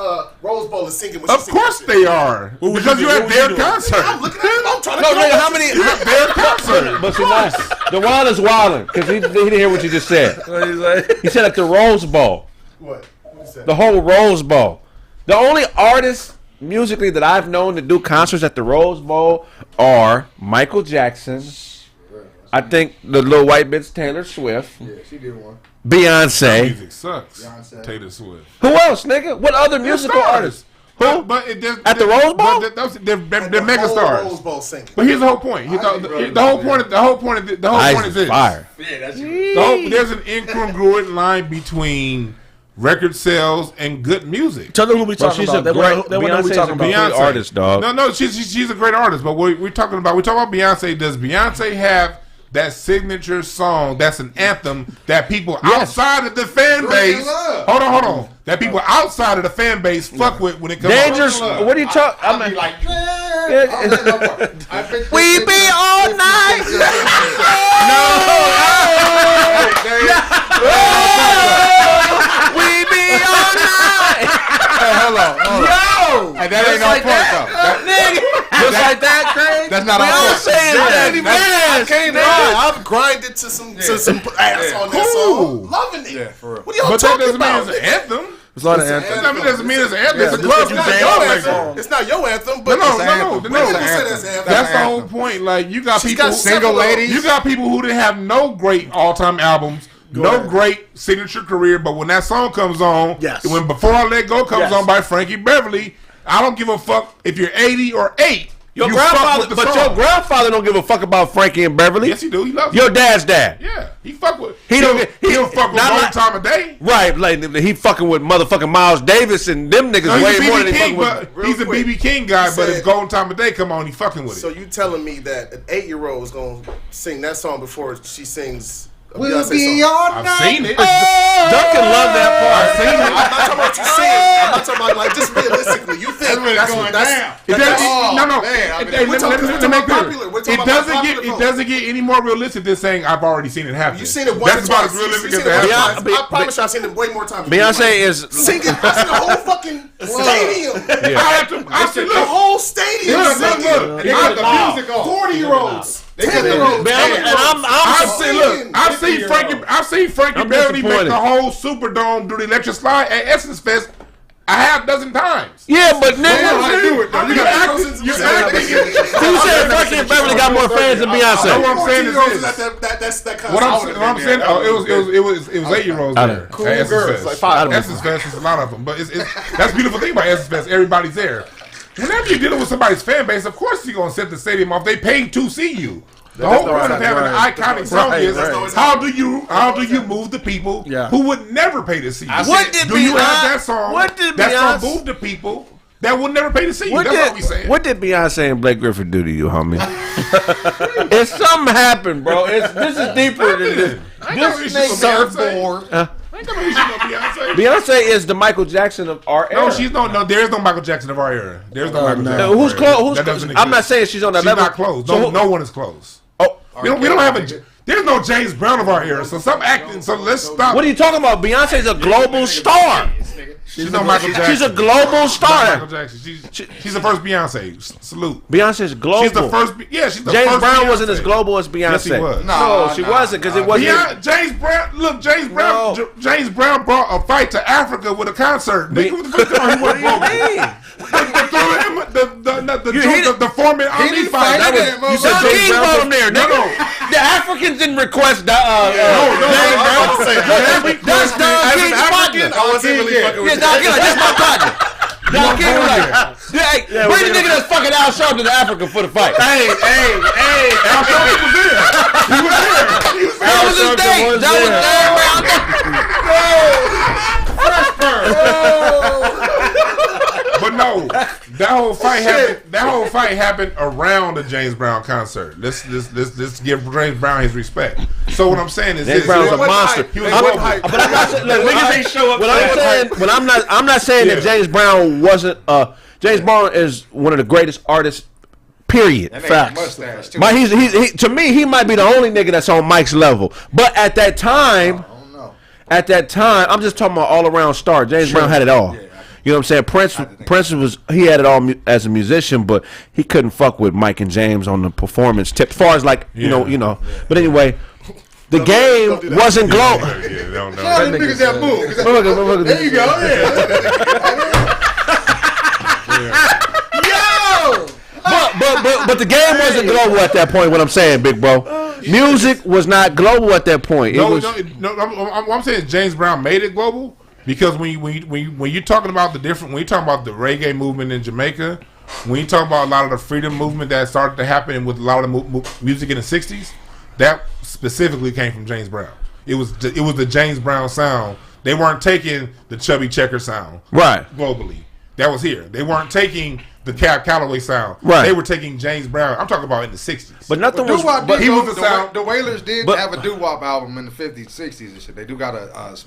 Rose Bowl is singing. Of course they are. Because you at their concert. I'm looking at them. I'm trying to No, nigga, how many? You at their concert. But see, now, the wild is wilding because he didn't hear what you just said. He said at the Rose Bowl. What? What you said? The whole Rose Bowl. The only artists musically that I've known to do concerts at the Rose Bowl are Michael Jackson. I think the little white bitch Taylor Swift. Yeah, she did one. Beyonce. Music sucks. Taylor Swift. Who else, nigga? What other musical artists? Who? But at the Rose Bowl? They're mega stars. Rose Bowl singing. But here's the whole point. The whole point is this. Fire. Yeah, that's There's an incongruent line between record sales and good music. Tell them who we talking about. They want to know who we talking about. Beyonce. Artist, dog. No, she's a great artist. But we're talking about Beyonce. Does Beyonce have that signature song? That's an anthem that people outside of the fan base. Hold on. That people outside of the fan base fuck with when it comes. Dangerous. What are you talking? I'll be like, we be all night. We be all night. Hold on. Yo, hey, that ain't on point though. Just like that, Kraig. That's not on point. I can't lie. I've grinded to some ass on that song. Loving it. Yeah, for real. What are y'all But that talking doesn't mean about? it's an anthem. It's not an anthem. That doesn't mean it's an anthem. Yeah, It's a just club. because It's you not bang your on anthem. It's not your anthem, but No. That's That's the whole point. Like you got She's people, got single ladies. You got people who didn't have no great all-time albums, great signature career, but when that song comes on, when Before I Let Go comes on by Frankie Beverly, I don't give a fuck if you're 80 or 8. Your grandfather don't give a fuck about Frankie and Beverly. Yes, he do. He loves your dad's dad. Yeah, he fuck with. He don't fuck with one time a day. Right, like he fucking with motherfucking Miles Davis and them niggas way more than he fucking with. He's a BB King guy, but if Golden Time of Day come on, he fucking with it. So you telling me that an 8-year-old is gonna sing that song before she sings? We'll Beyonce be song? all I've night. seen it. Duncan loved that part. I've seen it. I'm not talking about you saying. I'm not talking about like just realistically. You think that's going that's down. It doesn't get any more realistic than saying I've already seen it happen. You seen it once or That's about twice. as realistic You as seen it it once or happens. twice. I promise you, I've seen it way more times. Beyonce is singing. I've seen the whole fucking stadium. I've seen the whole stadium singing. They got the music on. 40-year-olds. I've seen seen Frankie Beverly make the whole Superdome do the electric slide at Essence Fest a half dozen times. Yeah, but nigga, you got acting. You said Frankie Beverly got more fans than Beyonce. What I'm saying is what I'm saying. It was 8-year-olds there. Cool at girls, Essence like Fest. Essence Fest is a lot of them, but it's that's the beautiful thing about Essence Fest. Everybody's there. Whenever you're dealing with somebody's fan base, of course you're gonna set the stadium off. They paid to see you. The whole point of having an iconic song is how do you move the people who would never pay to see you? Do you have that song that's gonna move the people that will never pay to see you? That's what we saying. What did Beyonce and Blake Griffin do to you, homie? If something happened, bro, this is deeper than this. This surfboard. Beyonce is the Michael Jackson of our era. No, she's no. There is no Michael Jackson of our era. There's no Michael Jackson. Who's close? I'm not saying she's on that level. She's not close. No one is close. Oh, we don't have a. There's no James Brown of our era. So stop acting. So let's stop. What are you talking about? Beyonce's a global star. She's no Michael Jackson. She's a global star. Michael Jackson. She's the first Beyonce. Salute. Beyonce's global. She's the first. Yeah, she's the James first. Brown Beyonce. wasn't as global as Beyonce. Yes, he was. No, she wasn't because it wasn't. James Brown. Look, James Brown. James Brown brought a fight to Africa with a concert. Nigga, what the fuck he wasn't global? The foreman army fight. You said James Brown brought him there. No, the Africans didn't request that. James Brown. That's Don King's partner. I wasn't really fucking with Don King, that's my partner. Don King was like, bring the nigga that's fucking Al Sharpton to Africa for the fight. Hey, Al Sharpton was there. He was there. That was his date. That was But no, that whole fight happened. That whole fight happened around the James Brown concert. Let's give James Brown his respect. So what I'm saying is, James Brown's a monster. He was I'm not saying that James Brown wasn't. James Brown is one of the greatest artists. Period. Facts. To me, he might be the only nigga that's on Mike's level. But at that time, I'm just talking about all around star. James Brown had it all. You know what I'm saying? Prince he had it all as a musician, but he couldn't fuck with Mike and James on the performance tip. As far as like you know. But anyway, the game wasn't global. Niggas that move. There you go. But the game wasn't global at that point. What I'm saying, big bro, music was not global at that point. What I'm saying is James Brown made it global. Because when you're talking about when you're talking about the reggae movement in Jamaica, when you talk about a lot of the freedom movement that started to happen with a lot of the music in the '60s, that specifically came from James Brown. It was the James Brown sound. They weren't taking the Chubby Checker sound globally. That was here. They weren't taking the Cab Calloway sound. They were taking James Brown. I'm talking about in the '60s. But nothing was. But he was the sound. The Wailers did have a doo-wop album in the '50s, '60s and shit. They do got a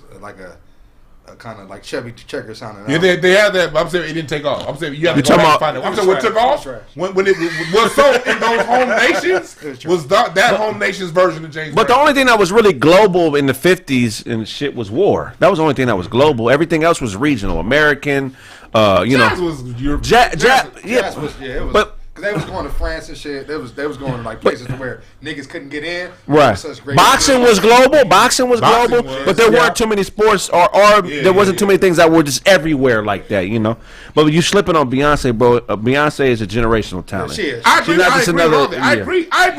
kind of like Chevy Checker sounding. Yeah, they had that. But I'm saying it didn't take off. I'm saying you have to go back and find it. I'm saying what took off when it was so in those home nations was that home nation's version of James. But Brown. the only thing that was really global in the '50s and shit was war. That was the only thing that was global. Everything else was regional, American. Jazz was Europe. Jazz was but. Because they was going to France and shit. They was going to like places where niggas couldn't get in. Right. Boxing was global. But there weren't too many sports or there wasn't too many things that were just everywhere like that, you know. But you slipping on Beyonce, bro. Beyonce is a generational talent. She is. I agree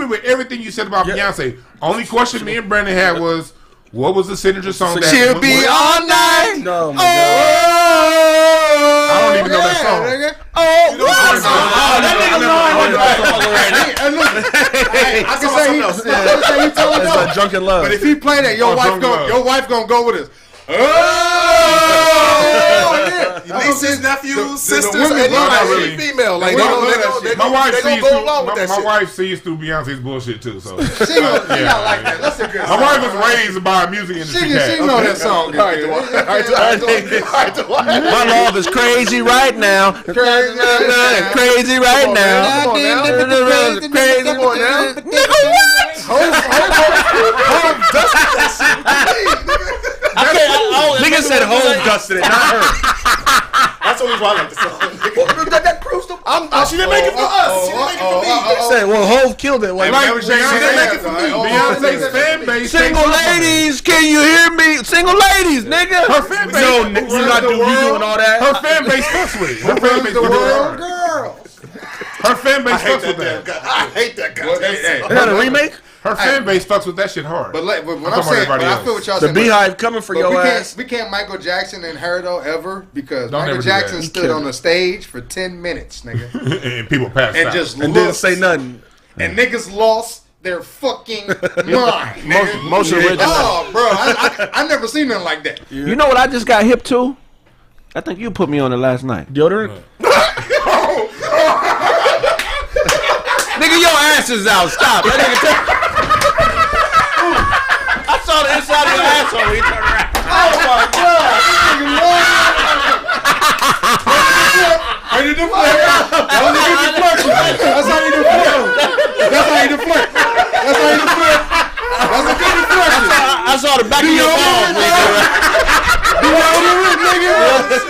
with everything you said about Beyonce. Only question me and Brandon had was, what was the signature song? She'll be all night. No, my God. I don't even know that song. That nigga It's Drunken Love. But if he play that, your wife gonna go with us. Nieces, nephews, sisters, and female. Like my wife sees through Beyonce's bullshit too. So she not like that. That's a good song. My wife was raised by a music industry. She know that song. My love is crazy right now. Crazy right now. Crazy. Come on now. Nigga, what? Nigga said home dusted it, not her. That's only why I like the song. That proves them. I'm Oh, she didn't make it for us. She didn't make it for me. Say, well, Hov killed it. Like, Beyonce's fan base. Single ladies, can you hear me? Single ladies, nigga. Her fan base. No, you doing all that? Her fan base fucks with it. Her fan base fucks girls. Her fan base fucks with that. I hate that guy. Is that a remake? Her fan base fucks with that shit hard. But what I'm saying, I feel what y'all the saying. Beehive coming for your ass. We can't Michael Jackson and her though ever because Don't Michael ever do Jackson that. stood on the stage for 10 minutes, nigga, and people passed and out. just and didn't say nothing. And niggas lost their fucking mind. Most original. Oh, bro, I never seen nothing like that. You know what I just got hip to? I think you put me on it last night. Deodorant? Nigga, your ass is out. Stop. That nigga I saw the inside of your asshole when he turned around. Oh my god! Ready to flirt? That's how you deflect. That's how you deflect. That's how you deflect. That's a good deflection. I saw the back of your balls, nigga.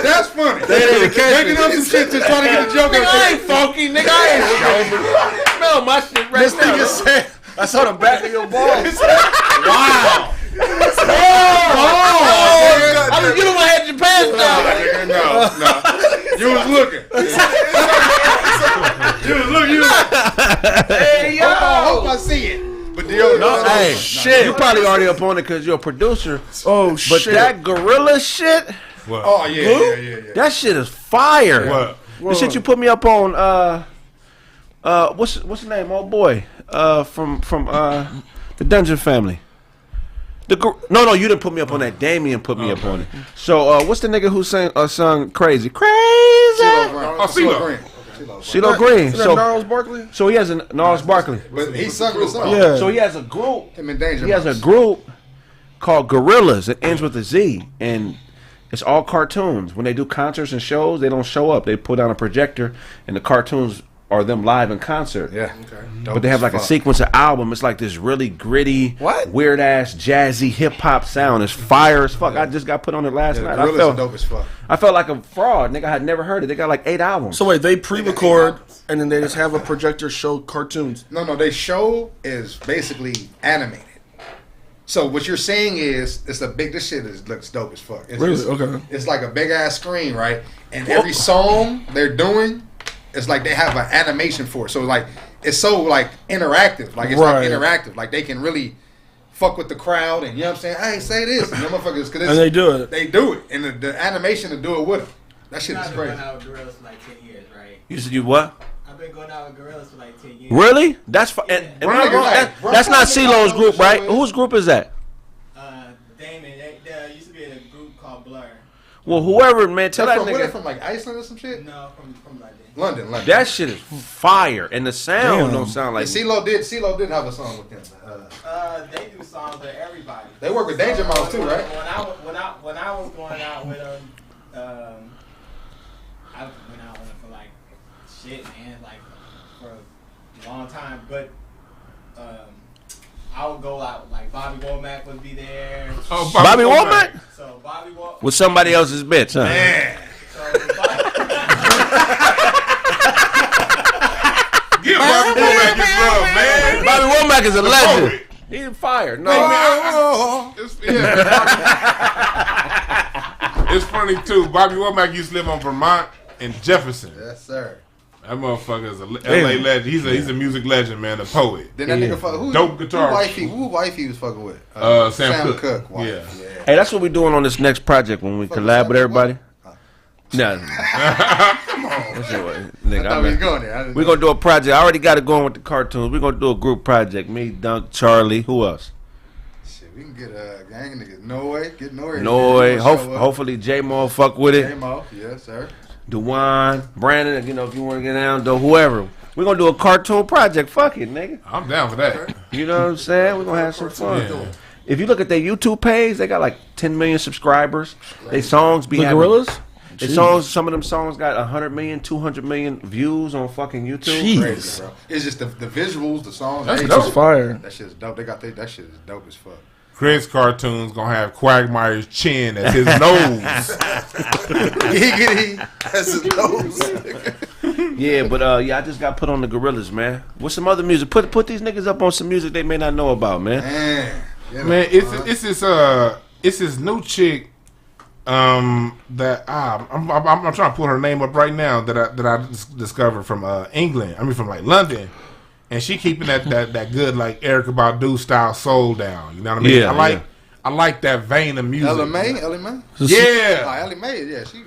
That's funny. Making up some shit to try to get a joke out. I ain't funky, nigga. I ain't sober. No, my shit right This nigga said, I saw the back of your balls. Wow. I was you don't have your pants down. No. You was looking. You was looking. Hey, yo. I hope I see it. But hey, shit. You probably already up on it because you're a producer. Oh, shit. But that gorilla shit. What? Oh, yeah. That shit is fire. What? The shit you put me up on, what's the name? Oh, boy. From the Dungeon Family. No, you didn't put me up on that. Damien put me up on it. So, what's the nigga who sung Crazy? CeeLo Green. CeeLo Green. So Gnarls Barkley? So he has a Gnarls Barkley. But he sung the song. Yeah. So he has a group. Him and Danger He has a Mouse. group called Gorillas. It ends with a Z, and it's all cartoons. When they do concerts and shows, they don't show up. They put on a projector, and the cartoons are them live in concert. Yeah. But they have like a sequence of album. It's like this really gritty, weird ass, jazzy hip hop sound. It's fire as fuck. I just got put on it last night. I felt like a fraud. Nigga, I had never heard it. They got like 8 albums. So wait, they pre-record and then they just have a projector show cartoons. No, they show is basically animated. So what you're saying is this shit looks dope as fuck. It's like a big ass screen, right? And every song they're doing, it's like they have an animation for it. So like it's so like interactive. Like it's like interactive. Like they can really fuck with the crowd and you know what I'm saying? Hey, say this. And, motherfuckers, and they do it. They do it. And the animation to do it with them. That shit is crazy. I've been going out with Gorillas for like 10 years, right? You said you what? I've been going out with Gorillas for like 10 years. Really? That's that's not CeeLo's group, right? Whose group is that? Damon. There used to be a group called Blur. Well, whoever, man, tell that nigga. Where they from, like Iceland or some shit? No, from London. That shit is fire, and the sound don't sound like. CeeLo did have a song with them. They do songs with everybody. They work with Danger Mouse too, right? When I was going out with them, I went out with them for like shit, man, like for a long time. But I would go out like Bobby Womack would be there. Oh, Bobby Womack? So Bobby Womack With somebody else's bitch, huh? Man. Give Bobby Womack his love, man. Bobby Womack is a legend. He's fired. No. It's funny too. Bobby Womack used to live on Vermont and Jefferson. Yes, sir. That motherfucker is a LA legend. He's a music legend, man, a poet. Then that nigga fuck dope guitar. Who wife he was fucking with? Sam Cooke. Yeah. Hey, that's what we're doing on this next project when we collab with everybody. No. Come on. Nigga, I thought we was going there. We're going to do a project. I already got it going with the cartoons. We're going to do a group project. Me, Dunk, Charlie. Who else? Shit, we can get a gang of niggas. Noe. Noe. Hopefully J-Mo fuck with it. J-Mo, yes, sir. Dewan, Brandon, you know, if you want to get down, whoever. We're going to do a cartoon project. Fuck it, nigga. I'm down for that. You know what I'm saying? We're going to have some fun. Yeah. If you look at their YouTube page, they got like 10 million subscribers. They songs be having... Gorillas? Some of them songs got 100 million, 200 million views on fucking YouTube. Jeez. Crazy, bro. It's just the visuals, the songs. That's dope. Fire. That shit's dope. That shit is dope as fuck. Craig's cartoon's gonna have Quagmire's chin as his nose. Giggity. That's his nose. Yeah, but I just got put on the Gorillas, man. What's some other music? Put these niggas up on some music they may not know about, man. Man, it's this new chick that I'm trying to pull her name up right now that I discovered from England. I mean from like London, and she keeping that good like Erykah Badu style soul down. You know what I mean? Yeah, I like that vein of music. Ellie Mae? Yeah. Ellie Mae, yeah, she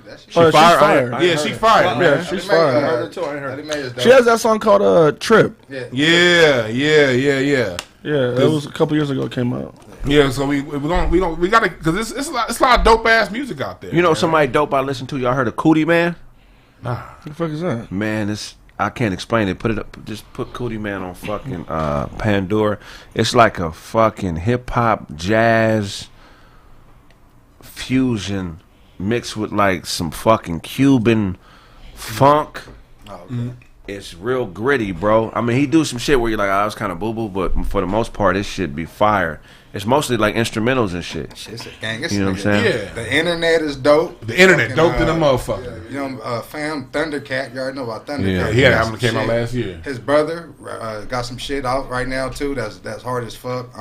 fire. Yeah, she fired, man. She's fire. Ellie Mae is dope. She has that song called Trip. Yeah. Yeah, it was a couple years ago it came out. Yeah, so we gotta because it's a lot of dope ass music out there. You know somebody dope I listened to? Y'all heard of Cootie Man? Nah. What the fuck is that? Man, I can't explain it. Put it up. Just put Cootie Man on fucking Pandora. It's like a fucking hip hop jazz fusion mixed with like some fucking Cuban funk. It's real gritty, bro. I mean, he do some shit where you're like, I was kind of boo boo, but for the most part, this shit be fire. It's mostly like instrumentals and shit. It's a gang. You know what I'm saying? Yeah. The internet is dope. The internet dope to the motherfucker. You know, fam, Thundercat. You already know about Thundercat. Yeah, he had an album that came out last year. His brother got some shit out right now too. That's hard as fuck.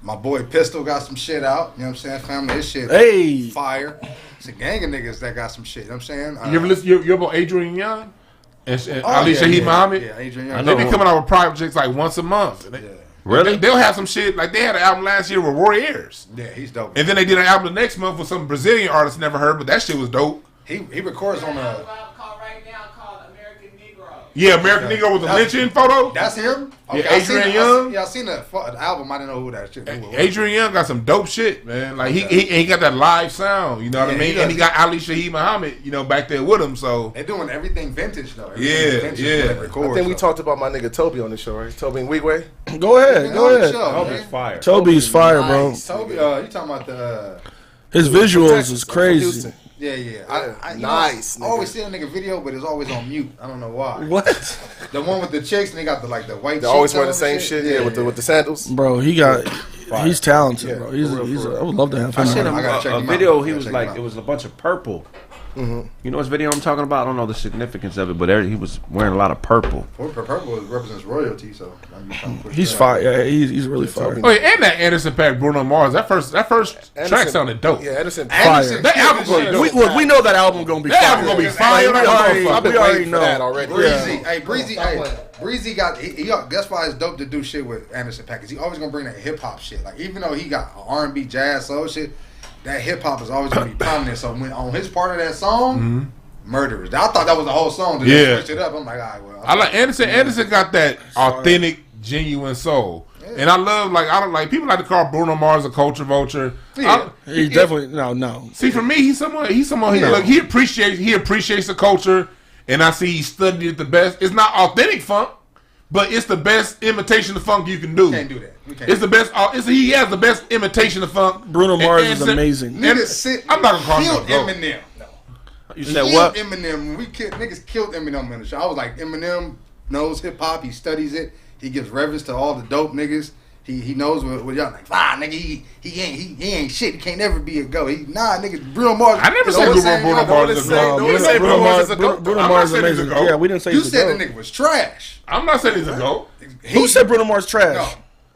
My boy Pistol got some shit out. You know what I'm saying? Family, his shit fire. It's a gang of niggas that got some shit. You know what I'm saying? You ever listen? You about Adrian Young? And Ali Shaheed Muhammad? Yeah, Adrian Young. They be coming out with projects like once a month. Really? They'll have some shit. Like they had an album last year with Roy Ayers. Yeah, he's dope. And then they did an album the next month with some Brazilian artist never heard, but that shit was dope. He records on a... Yeah, American Negro with the lynching photo. That's him? Okay, Yeah, Adrian Young. I seen the album. I didn't know who that shit was. Adrian Young got some dope shit, man. Like he got that live sound, you know what I mean? And he got Ali Shaheed Muhammad, you know, back there with him. So they're doing everything vintage though. Yeah. I think we talked about my nigga Toby on the show, right? Toby and Wigway. Go ahead. Toby's fire. Toby's fire, bro. Toby, you talking about the... His visuals is crazy. Yeah. Nice. I always see a nigga video, but it's always on mute. I don't know why. What? The one with the chicks and they got the white. They always wear the same shit. Yeah, with the sandals. Bro, he's talented, bro. I would love to have him. I seen on. a video. He was like, it was a bunch of purple. You know what video I'm talking about? I don't know the significance of it, but he was wearing a lot of purple. Purple represents royalty, so he's fire. Yeah, he's really fire. Oh yeah, and that Anderson .Paak Bruno Mars. That first track sounded dope. Yeah, Anderson fire. That album gonna be dope. Look, we know that album gonna be fire. That album gonna be fire. We already know that already. Breezy got. That's why it's dope to do shit with Anderson .Paak. Cause he always gonna bring that hip hop shit. Like even though he got R&B, jazz, soul shit. That hip hop is always gonna be prominent. So when on his part of that song, Murderers. I thought that was the whole song. Then they switched it up. I'm like, all right, well. I like Anderson. Anderson got that authentic, genuine soul, and I love people like to call Bruno Mars a culture vulture. Yeah, he definitely no. See, for me, he's someone. He appreciates the culture, and I see he studied it the best. It's not authentic funk, but it's the best imitation of funk you can do. You can't do that. It's the best. He has the best imitation of funk. Bruno Mars is amazing. I'm not gonna call him Eminem. No. You said what? Eminem. Niggas killed Eminem in the show. I was like, Eminem knows hip hop. He studies it. He gives reverence to all the dope niggas. He knows what y'all like. Nigga, he ain't shit. He can't never be a go. Nigga, Bruno Mars. I never said Bruno Mars is a go. Bruno Mars is amazing. Yeah, we didn't say you said the nigga was trash. I'm not saying he's a go. Who said Bruno Mars trash? No.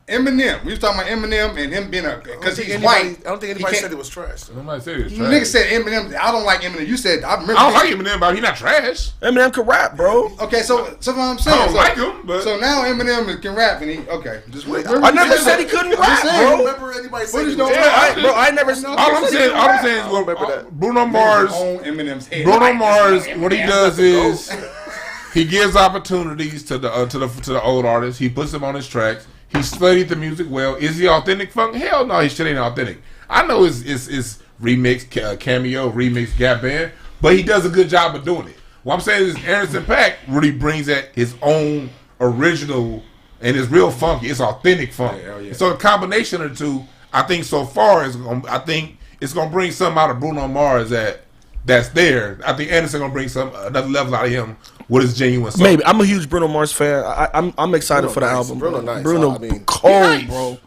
Eminem. We was talking about Eminem and him being because he's white. I don't think anybody said it was trash. Nobody said it was trash. Nigga said Eminem. I don't like Eminem. You said I remember. I don't like Eminem, but he's not trash. Eminem can rap, bro. Okay, so what I'm saying. I don't like him, but so now Eminem can rap and just wait. I never said he couldn't rap, bro. Remember anybody saying I never. All I'm saying is Bruno Mars. Eminem's head. Bruno Mars. What he does is he gives opportunities to the old artists. He puts them on his tracks. He studied the music well. Is he authentic funk? Hell no, his shit ain't authentic. I know it's remix, cameo, remix, gap band, but he does a good job of doing it. What I'm saying is Anderson .Paak really brings that his own original and it's real funky. It's authentic funk. Yeah. So the combination of the two, I think so far it's gonna bring something out of Bruno Mars that's there. I think Anderson gonna bring another level out of him. What is genuine soul? Maybe. I'm a huge Bruno Mars fan. I'm excited for the album. Bruno nice. Bruno I mean, cold, bro.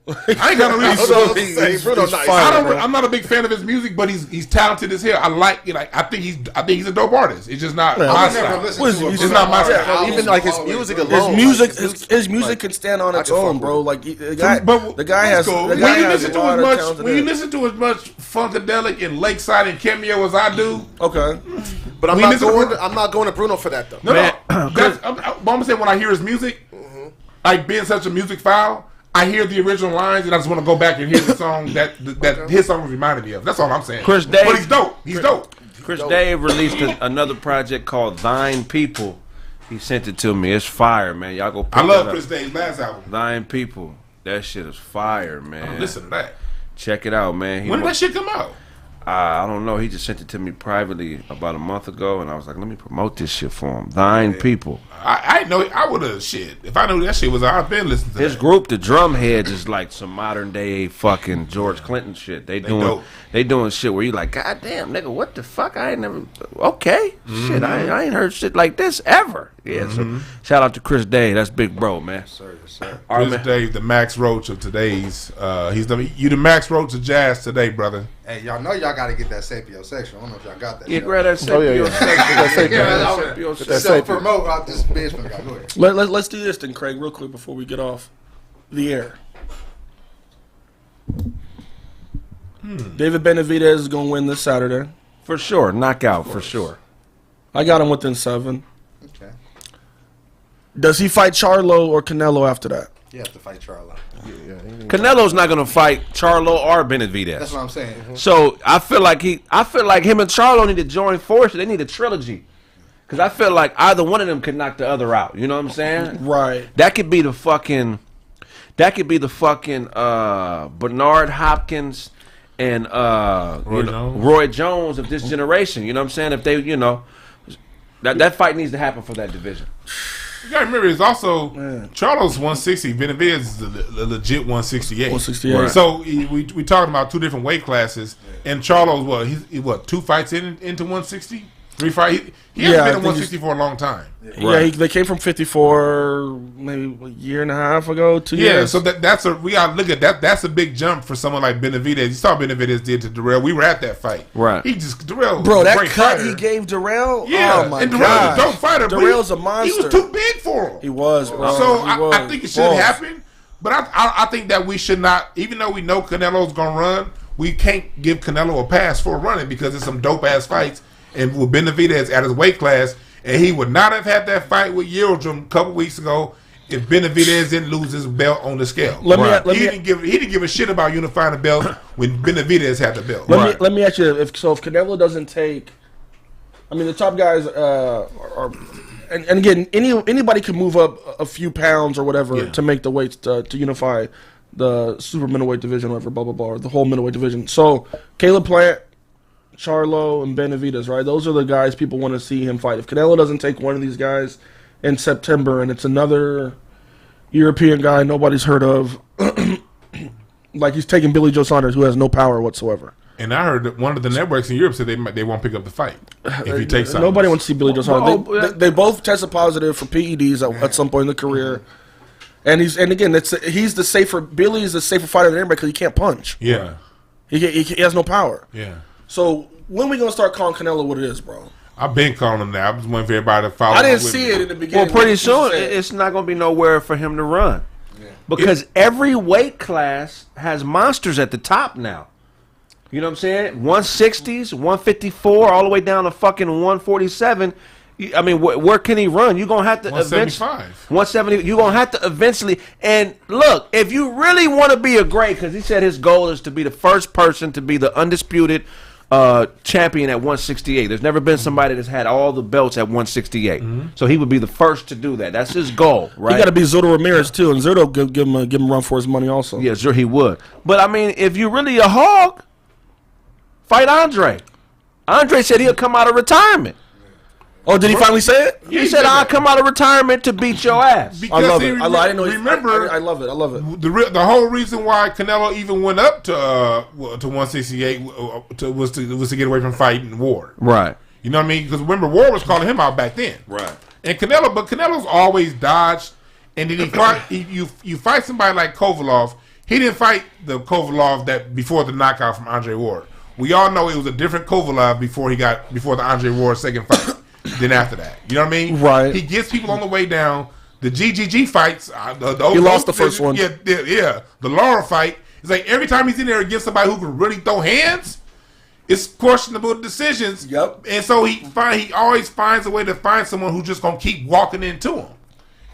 I ain't got no reason. Bruno nice. I'm not a big fan of his music, but he's talented as hell. I like it. I think he's a dope artist. It's just not my style. It's not my style. Even like his music alone. His music can stand on its own, bro. Like the guy has a lot of talent. When you listen to as much Funkadelic and Lakeside and Cameo as I do, okay. But I'm not going to Bruno for that though. No. I'm saying when I hear his music, like being such a music file, I hear the original lines and I just want to go back and hear the song that his song reminded me of. That's all I'm saying. Chris Dave, but he's dope. He's dope. Chris Dave released another project called Thine People. He sent it to me. It's fire, man. Y'all go. I love Chris Dave's last album. Thine People. That shit is fire, man. Listen to that. Check it out, man. When did that shit come out? I don't know. He just sent it to me privately about a month ago, and I was like, let me promote this shit for him. Thine People. I know. I would have shit. If I knew that shit was out, I've been listening to his that. group, the Drumheads, is like some modern day fucking George Clinton shit. They doing shit where you like, God damn, nigga, what the fuck? I ain't never. Okay, shit, I ain't heard shit like this ever. Yeah, so shout out to Chris Dave. That's big bro, man. Sir. Chris Dave, the Max Roach of today's. He's the Max Roach of jazz today, brother. Hey, y'all know y'all got to get that sapiosexual. I don't know if y'all got that. Yeah, grab that sapiosexual. So promote out this bitch. Go ahead. Let's do this then, Kraig, real quick before we get off the air. David Benavidez is going to win this Saturday. For sure. Knockout, for sure. I got him within 7. Okay. Does he fight Charlo or Canelo after that? You have to fight Charlo. Canelo's not gonna fight Charlo or Benavidez. That's what I'm saying. So I feel like him and Charlo need to join forces. They need a trilogy. Because I feel like either one of them could knock the other out. You know what I'm saying? Right. That could be the fucking Bernard Hopkins and Roy Jones of this generation. You know what I'm saying? If they, that fight needs to happen for that division. You gotta remember, it's also Charlo's 160. Benavidez is the legit 168. 168. Right. So we talking about two different weight classes, and Charlo's he's 2 fights into 160. 3 fights. He hasn't been in 160 for a long time. Yeah, they came from 54 maybe a year and a half ago, 2 years. Yeah, so we gotta look at that. That's a big jump for someone like Benavidez. You saw Benavidez did to Darrell. We were at that fight. Right. Darrell. Bro, that cut fighter. he gave Darrell. Yeah, oh my and Darrell's a dope fighter. Darrell's a monster. He was too big for him. He was, bro. So I think it should happen. But I think that we should not, even though we know Canelo's gonna run, we can't give Canelo a pass for running because it's some dope ass fights. And with Benavidez at his weight class, and he would not have had that fight with Yildirim a couple weeks ago if Benavidez didn't lose his belt on the scale. He didn't give a shit about unifying the belt when Benavidez had the belt. Let me ask you, if Canelo doesn't take, the top guys are, and again, anybody can move up a few pounds or whatever to make the weights to unify the super middleweight division, whatever, blah blah blah, or the whole middleweight division. So Caleb Plant, Charlo, and Benavidez, right? Those are the guys people want to see him fight. If Canelo doesn't take one of these guys in September and it's another European guy nobody's heard of, like he's taking Billy Joe Saunders, who has no power whatsoever. And I heard that one of the networks in Europe said they won't pick up the fight if he takes Saunders. Nobody wants to see Billy Joe Saunders. They both tested positive for PEDs at some point in the career. And he's the safer. Billy is the safer fighter than anybody because he can't punch. Yeah, he has no power. Yeah. So when we gonna start calling Canelo what it is, bro? I've been calling him that. I was waiting for everybody to follow. I didn't see it in the beginning. Well, pretty soon it's not gonna be nowhere for him to run, because every weight class has monsters at the top now. You know what I'm saying? 160s, 154, all the way down to fucking 147. I mean, where can he run? You're going to have to 175. 170. You're going to have to eventually. And look, if you really want to be a great, because he said his goal is to be the first person to be the undisputed champion at 168. There's never been somebody that's had all the belts at 168. So he would be the first to do that. That's his goal, right? He got to be Zurdo Ramirez, too, and Zurdo give him a run for his money also. Yeah, sure he would. But, I mean, if you're really a hog, fight Andre. Andre said he'll come out of retirement. Oh, did he finally say it? He said, I'll come out of retirement to beat your ass. Because I love it. I didn't know. Remember, I love it. I love it. The whole reason why Canelo even went up to 168 was to get away from fighting Ward. Right. You know what I mean? Because remember, Ward was calling him out back then. Right. And Canelo's always dodged. And then you fight somebody like Kovalov, He didn't fight the Kovalov that before the knockout from Andre Ward. We all know it was a different Kovalov before the Andre Ward second fight than after that. You know what I mean? Right. He gets people on the way down. The GGG fights, he lost the first one. Yeah. The Laura fight. It's like every time he's in there against somebody who can really throw hands, it's questionable decisions. Yep. And so he always finds a way to find someone who's just gonna keep walking into him,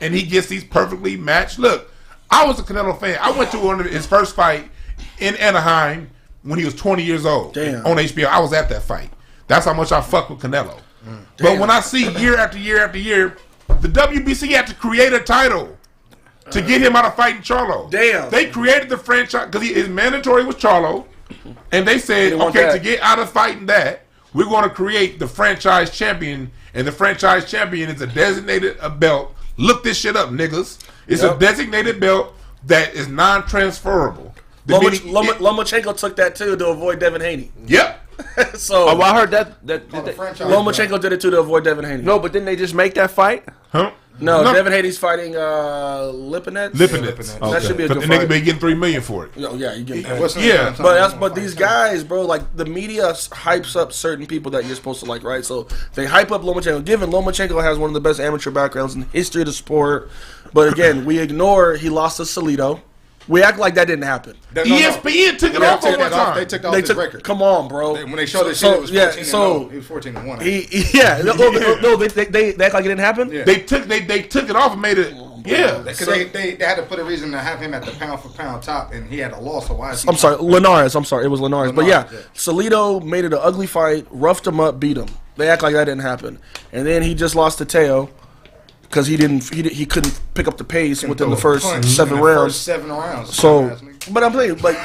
and he gets these perfectly matched. Look, I was a Canelo fan. I went to his first fight in Anaheim when he was 20 years old. Damn. On HBO. I was at that fight. That's how much I fuck with Canelo. But when I see year after year after year, the WBC had to create a title to get him out of fighting Charlo. Damn. They created the franchise because his mandatory was Charlo, and they said, okay, to get out of fighting that, we're going to create the franchise champion, and the franchise champion is a designated belt. Look this shit up, niggas. It's a designated belt that is non-transferable. Lomachenko took that too to avoid Devin Haney. Yep. So I heard that Lomachenko did it too to avoid Devin Haney. No, but didn't they just make that fight? Huh? No, Devin Haney's fighting Lipinets. Lipinets. That should be a good fight. fight. The nigga be getting $3 million for it. Oh, yeah, you get that. But these guys, bro, like the media hypes up certain people that you're supposed to like, right? So they hype up Lomachenko. Given Lomachenko has one of the best amateur backgrounds in the history of the sport, but again, we ignore he lost to Salido. We act like that didn't happen. ESPN took it off one time. They took off his record. Come on, bro. When they showed it, it was 14-0. He was 14-1. They act like it didn't happen. Yeah. They took it off and made it. Yeah, because they had to put a reason to have him at the pound for pound top, and he had a loss. So why is he? I'm sorry, Linares. It was Linares. But yeah, Salido made it an ugly fight, roughed him up, beat him. They act like that didn't happen, and then he just lost to Teo. Because he couldn't pick up the pace within the first 7 rounds. So, but I'm saying, but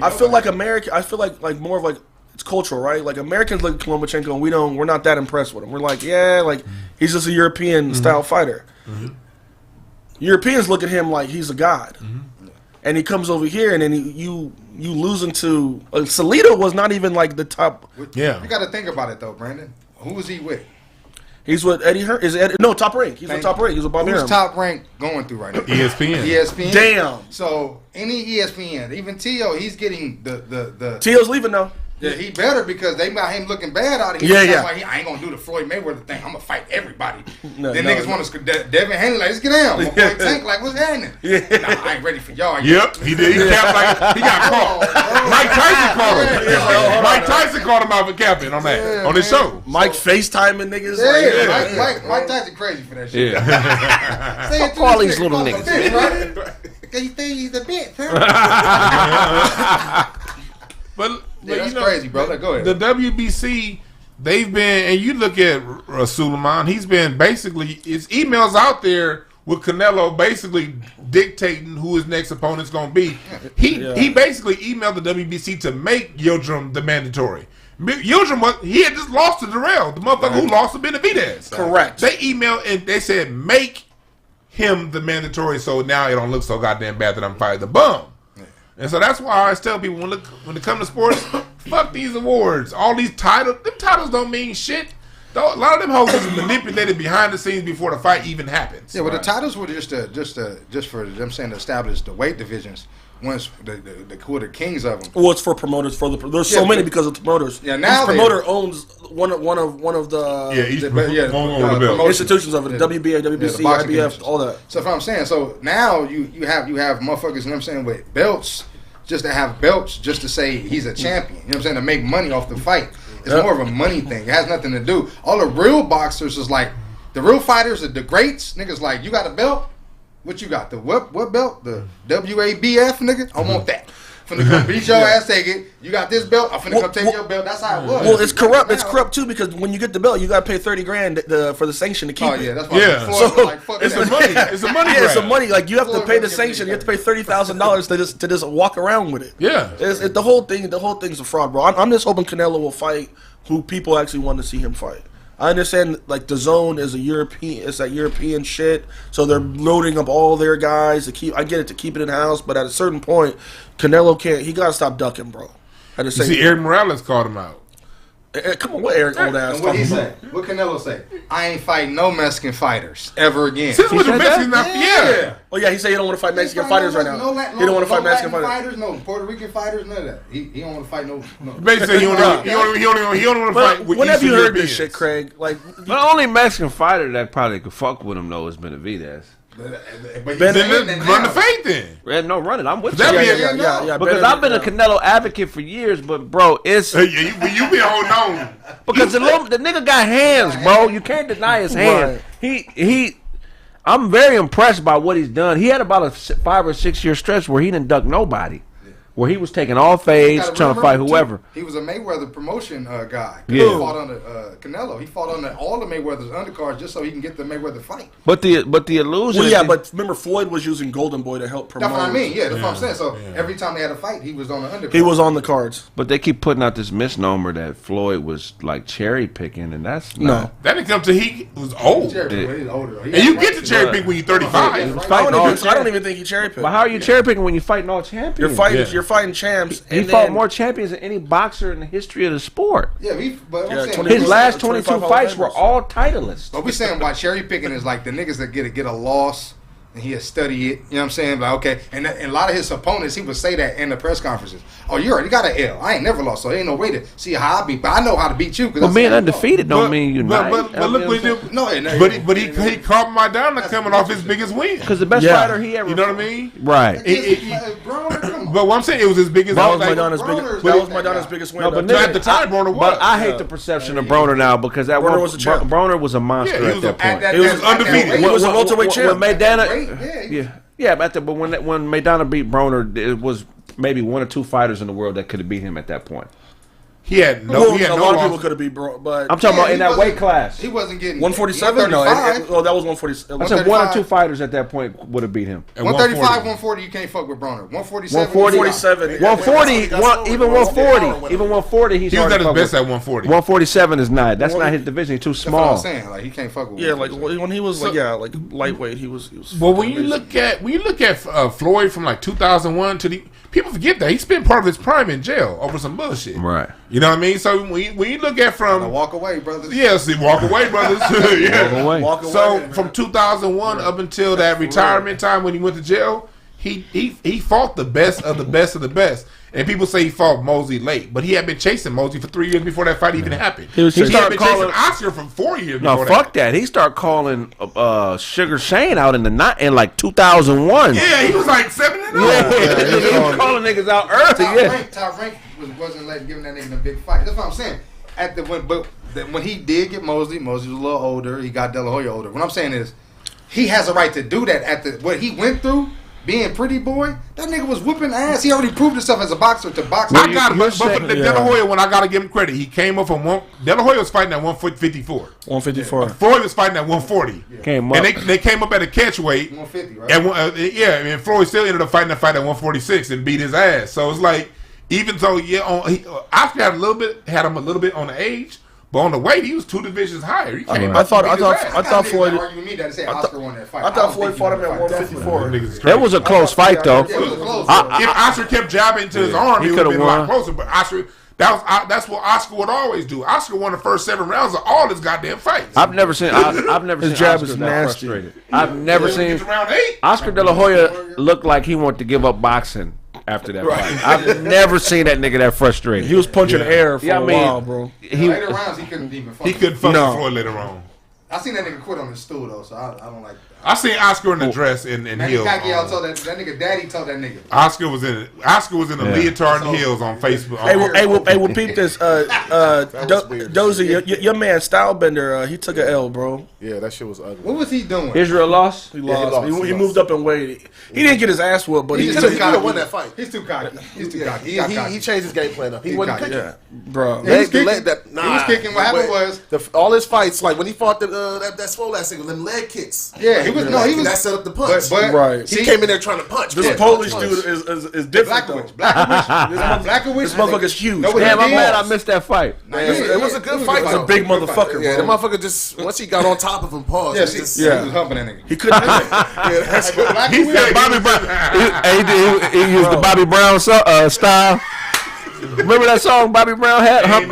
I feel like I feel like more of like it's cultural, right? Like Americans look at Lomachenko and we're not that impressed with him. We're like, yeah, like he's just a European style fighter. Europeans look at him like he's a god, and he comes over here and then you losing to Salido was not even like the top. Yeah, you got to think about it though, Brandon. Who was he with? He's with Eddie Hearn. No, Top Rank. He's with Top Rank. He's with Bobby Hearn. Who's Top Rank going through right now? ESPN. Damn. So any ESPN, even Teo, he's getting the Teo's leaving though. Yeah, he better because they got him looking bad out of here. Yeah. Like, I ain't gonna do the Floyd Mayweather thing. I'm gonna fight everybody. Niggas want to Devin Haney like, let's get down. My boy Tank like, what's happening? Nah, I ain't ready for y'all. Yep, he did. He capped like he got caught. Mike Tyson caught him. Mike Tyson caught him out for capping on that on his show. Mike FaceTiming niggas. Yeah, Mike Tyson crazy for that shit. Fuck all these little niggas. He think he's a bitch, But that's crazy, bro. Go ahead. The WBC, they've been, and you look at Suleiman, he's been basically, his emails out there with Canelo basically dictating who his next opponent's going to be. He basically emailed the WBC to make Yildirim the mandatory. Yildirim he had just lost to Darrell, the motherfucker who lost to Benavidez. Correct. They emailed and they said make him the mandatory, so now it don't look so goddamn bad that I'm fighting the bum. And so that's why I always tell people when it comes to sports, fuck these awards. All these titles, them titles don't mean shit. A lot of them hoes is manipulated behind the scenes before the fight even happens. Yeah, well, the titles were just for them saying to establish the weight divisions. Once the kings of them. Well, it's for promoters. There's so many because of the promoters. Yeah, now each promoter owns one of the institutions of it. WBA, WBC, IBF, all that. So if I'm saying, so now you have motherfuckers, you know what I'm saying, with belts, just to have belts, just to say he's a champion. You know what I'm saying, to make money off the fight. It's more of a money thing. It has nothing to do. All the real boxers is like the real fighters, the greats. Niggas like, you got a belt. What you got? The what belt? The WABF, nigga? I want that. Finna come beat your ass, take it. You got this belt? I'm finna come take your belt. That's how it was. Well, it's corrupt. It's corrupt too because when you get the belt, you gotta pay $30,000 for the sanction to keep it. Oh yeah, that's why. So like, fuck it's that. the money. It's the money. Yeah, it's the money. Like you have to pay the sanction. You have to pay $30,000 to just walk around with it. Yeah, the whole thing's a fraud, bro. I'm just hoping Canelo will fight who people actually want to see him fight. I understand, like, the zone is it's that European shit, so they're loading up all their guys to keep. I get it, to keep it in house, but at a certain point, Canelo can't. He gotta stop ducking, bro. You see, Eric Morales called him out. Come on, what Eric old ass? And what he say? What Canelo say? I ain't fighting no Mexican fighters ever again. Since when the Mexicans not? Yeah. Oh yeah, he said he don't want to fight Mexican fighters right now. He don't want to fight Mexican fighters. No Puerto Rican fighters. None of that. He don't want to fight no. Basically, he don't want to fight. When have you heard this shit, Kraig? Like the only Mexican fighter that probably could fuck with him though is Benavidez. But then run the fade then. No, run it. I'm with you. Yeah. Because I've been a Canelo advocate for years, but bro, it's you been holding on because the nigga got hands, bro. You can't deny his hands. He. I'm very impressed by what he's done. He had about a 5 or 6 year stretch where he didn't duck nobody. Where he was taking all fades, trying to fight whoever. He was a Mayweather promotion guy. Yeah. He fought under Canelo. He fought under all the Mayweather's undercards just so he can get the Mayweather fight. But the illusion. Well, yeah, but remember Floyd was using Golden Boy to help promote. That's what I mean. Yeah, that's what I'm saying. So every time they had a fight, he was on the undercard. He was on the cards. But they keep putting out this misnomer that Floyd was like cherry picking, and that's not. That didn't come to he was old. He's older. And you get to cherry pick when you're 35. I don't even think he cherry picked. But how are you cherry picking when you're fighting all champions? You're fighting champs. He fought more champions than any boxer in the history of the sport. Yeah, his last 22 fights were all titleists. But we saying why cherry picking is like the niggas that get a loss and he'll study it. You know what I'm saying? Like, okay. And a lot of his opponents, he would say that in the press conferences. Oh, you already got an L. I ain't never lost, so there ain't no way to see how I beat. But I know how to beat you. Well, being undefeated don't mean you're not. But look what he did. No, but he caught Maidana coming off his biggest win. Because the best fighter he ever. You know what I mean? Right. But what I'm saying, it was his biggest. That was Maidana's biggest win. No, but at the time, Broner was. But I hate the perception of Broner now because that Broner was a monster at that point. He was undefeated. He was a welterweight champ. But when Maidana beat Broner, it was maybe 1 or 2 fighters in the world that could have beat him at that point. He had no. A lot of people could have beat Broner, but I'm talking about in that weight class. He wasn't getting 147. No, that was 147. I said 1 or 2 fighters at that point would have beat him. 135, 140, you can't fuck with Broner. 147, 140, even 140. He's was at his best at 140. 147 is not. That's not his division. He's too small. That's what I'm saying. Like he can't fuck with. Yeah, like when he was like lightweight, he was. Well, when you look at Floyd from like 2001 to the. People forget that he spent part of his prime in jail over some bullshit. Right. You know what I mean? So when you look at from walk away, brothers. Yeah, see, walk away, brothers. Yeah. Walk away. So from 2001 up until that retirement time when he went to jail, he fought the best of the best of the best. And people say he fought Mosley late, but he had been chasing Mosley for 3 years before that fight even happened. He started chasing Oscar for 4 years. No, fuck that. He started calling Sugar Shane out in like 2001. Yeah, he was like 7-0. He was calling niggas out early. Top rank wasn't giving that nigga a big fight. That's what I'm saying. When he did get Mosley was a little older. He got De La Hoya older. What I'm saying is, he has a right to do that. What he went through. Being pretty boy, that nigga was whooping ass. He already proved himself as a boxer to box. But for De La Hoya, when I gotta give him credit, he came up from De La Hoya was fighting at 154. 154. Floyd was fighting at 140. Came up. And they came up at a catch weight. 150, right? And Floyd still ended up fighting that fight at 146 and beat his ass. So it's like, even though Oscar had him a little bit on the age. But on the weight, he was 2 divisions higher. He came I thought Floyd. I thought Floyd fought him at 154. That was a close fight, though. If Oscar kept jabbing into his arm, he would have been a lot closer. But Oscar, that's what Oscar would always do. Oscar won the first 7 rounds of all his goddamn fights. I've never seen his jab is nasty. I've never seen Oscar De La Hoya look like he wanted to give up boxing. After that fight. I've never seen that nigga that frustrated. He was punching air for a while, bro. Later rounds, he couldn't even fuck. He couldn't fuck with Floyd later on. I seen that nigga quit on his stool, though, so I don't like that. I seen Oscar in the dress and heels. That nigga daddy told that nigga. Oscar was in the leotard and heels on Facebook. Hey, we'll peep this. Dozie, your man Stylebender, he took an L, bro. Yeah, that shit was ugly. What was he doing? Israel lost? He lost. He moved up in weight. He didn't get his ass whooped, but he could have won that fight. He's too cocky. He changed his game plan up. He wasn't kicking. Yeah, bro. He was kicking. What happened was all his fights, like when he fought that swole ass nigga, them leg kicks. Yeah, he was that set up the punch. But right. He came in there trying to punch. This Polish dude is different though. Blackowicz. This motherfucker's huge. Damn, I'm glad I missed that fight. It was a good fight. It was a big motherfucker. Yeah, the motherfucker just once he got on top of him, paused. He was humping that nigga. He couldn't. He said Bobby Brown. He used the Bobby Brown style. Remember that song Bobby Brown had? Humping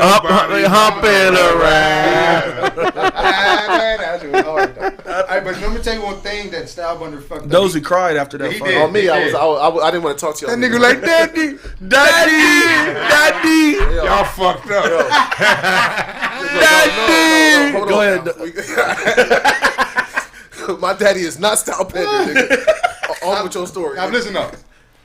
around. That shit was hard though. Hey, but let me tell you one thing that Style Bundle fucked up. Dozie cried after that. He fight. did. On me, I didn't want to talk to you. That nigga like daddy. Y'all fucked up. No, Go ahead. My daddy is not Style Bender, nigga. On with your story. Now listen up.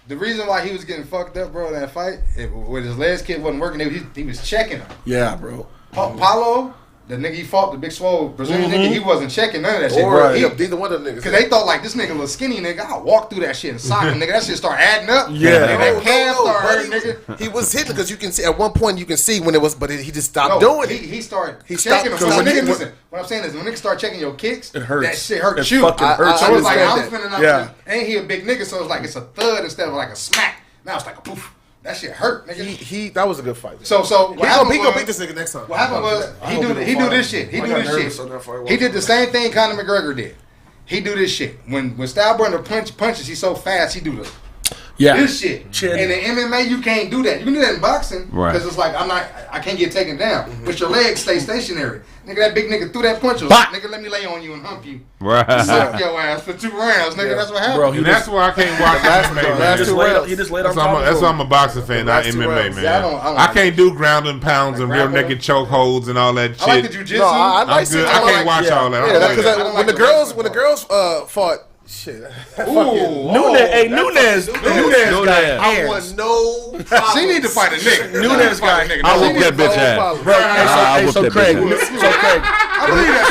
The reason why he was getting fucked up, bro, in that fight, with his last kid wasn't working, he was checking him. Yeah, bro. Paulo, the nigga he fought, the big swole Brazilian nigga, he wasn't checking none of that shit. Or either one of them niggas. Because they thought like this nigga little skinny nigga, I'll walk through that shit and sock him, nigga. That shit start adding up. Yeah. And that calf start hurting, nigga. He was hitting because you can see at one point you can see when it was, but he just stopped doing it. He started He checking stopped him. So because nigga, listen, what I'm saying is when niggas start checking your kicks, It hurts. that shit hurts It you. fucking hurts. So it's like I'm understand finna Yeah. and he a big nigga, so it's like it's a thud instead of like a smack. Now it's like a poof. That shit hurt, nigga. That was a good fight. So what happened he gonna was- beat this nigga next time. What happened was he do this shit. He do this shit. He did the same thing Conor McGregor did. He do this shit. When Stylebender punches, he's so fast. He do this shit. Chin. And in MMA, you can't do that. You can do that in boxing Right. because it's like I can't get taken down. But your legs stay stationary. Nigga, that big nigga threw that punch. Nigga, let me lay on you and hump you. Right. Suck your ass for 2 rounds, nigga. That's what happened. Bro, And that's why I can't watch MMA, man. He just laid on top That's of why him. I'm a boxing fan, not Last 2 MMA, rounds. man. Yeah, I don't I can't do ground and pounds and real naked chokeholds and all that shit. I like the jujitsu. No, I I'm might see. good. I can't watch all that. I don't like that. When the girls fought, shit. Nunez got I hands. want no problems. She need to fight a nigga. Nunez got nigga. I whoop that bitch ass. Bro, so Craig, I believe that.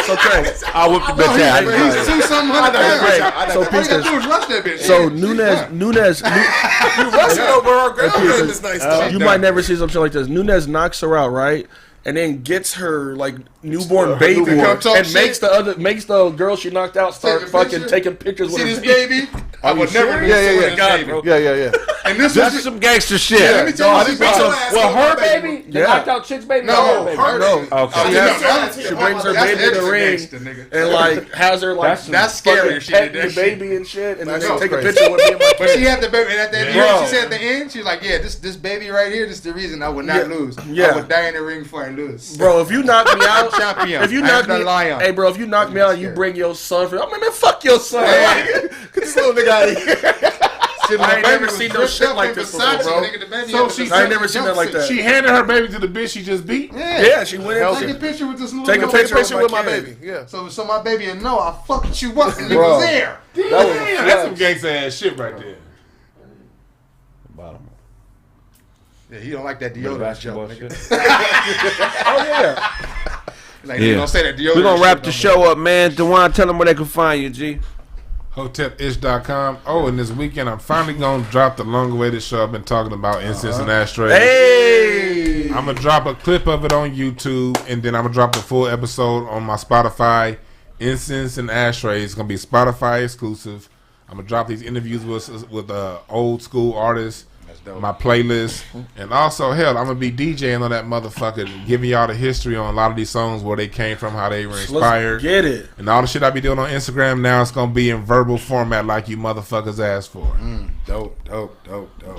so Craig, I whoop the bitch He's ass. 200 pounds. so All you gotta Peace. do is rush that bitch. So Nunez, You rushing over our girl game is nice though. you might never see some shit like this. Nunez knocks her out, right? And then gets her like newborn baby newborn. and makes the girl she knocked out start Take a fucking picture? taking pictures See with this her baby? I would never do Yeah, this with yeah, this baby. Yeah. And this That's was some gangster shit. let me tell you Well, her baby? The Yeah. knocked out chick's baby? No, Her baby. her No. baby. Okay. She brings her That's baby in the extra ring gangster, nigga. and like has her like That's scary fucking if she did petting that the shit. baby and shit, and then That's they take a crazy. picture with me and my But she had the baby, and at the end, Bro. she said at the end, she was like, "Yeah, this baby right here, this is the reason I would not lose. Yeah. I would die in the ring before I lose." Bro, if you knock me out, Champion. if you I'm knock the me, lion. hey, bro, if you knock me out, you bring your son for. I mean, man, fuck your son. Hey. Get this little nigga out of here. I ain't never seen no shit like this before, bro. I ain't never seen that like that. She handed her baby to the bitch she just beat? Yeah, she went in. Take a picture with this little Take a girl. picture with my kid. baby. Yeah. So my baby will know I fucked you up and you Bro. was there. Damn, that's some gangsta ass shit right there. Yeah, he don't like that deodorant joke, nigga. Oh yeah. Like, you don't say that deodorant We're going to wrap shit the no show up, man. DeJuan, tell them where they can find you, G. Hotepish.com. Oh, and this weekend I'm finally going to drop the long-awaited show I've been talking about, Incense and Ashtrays. Hey. I'm going to drop a clip of it on YouTube, and then I'm going to drop the full episode on my Spotify. Incense and Ashtrays. It's going to be Spotify exclusive. I'm going to drop these interviews with old school artists, my playlist, and also, hell, I'm going to be DJing on that motherfucker, giving y'all the history on a lot of these songs, where they came from, how they were inspired. Let's get it. And all the shit I be doing on Instagram now, it's going to be in verbal format like you motherfuckers asked for. Dope.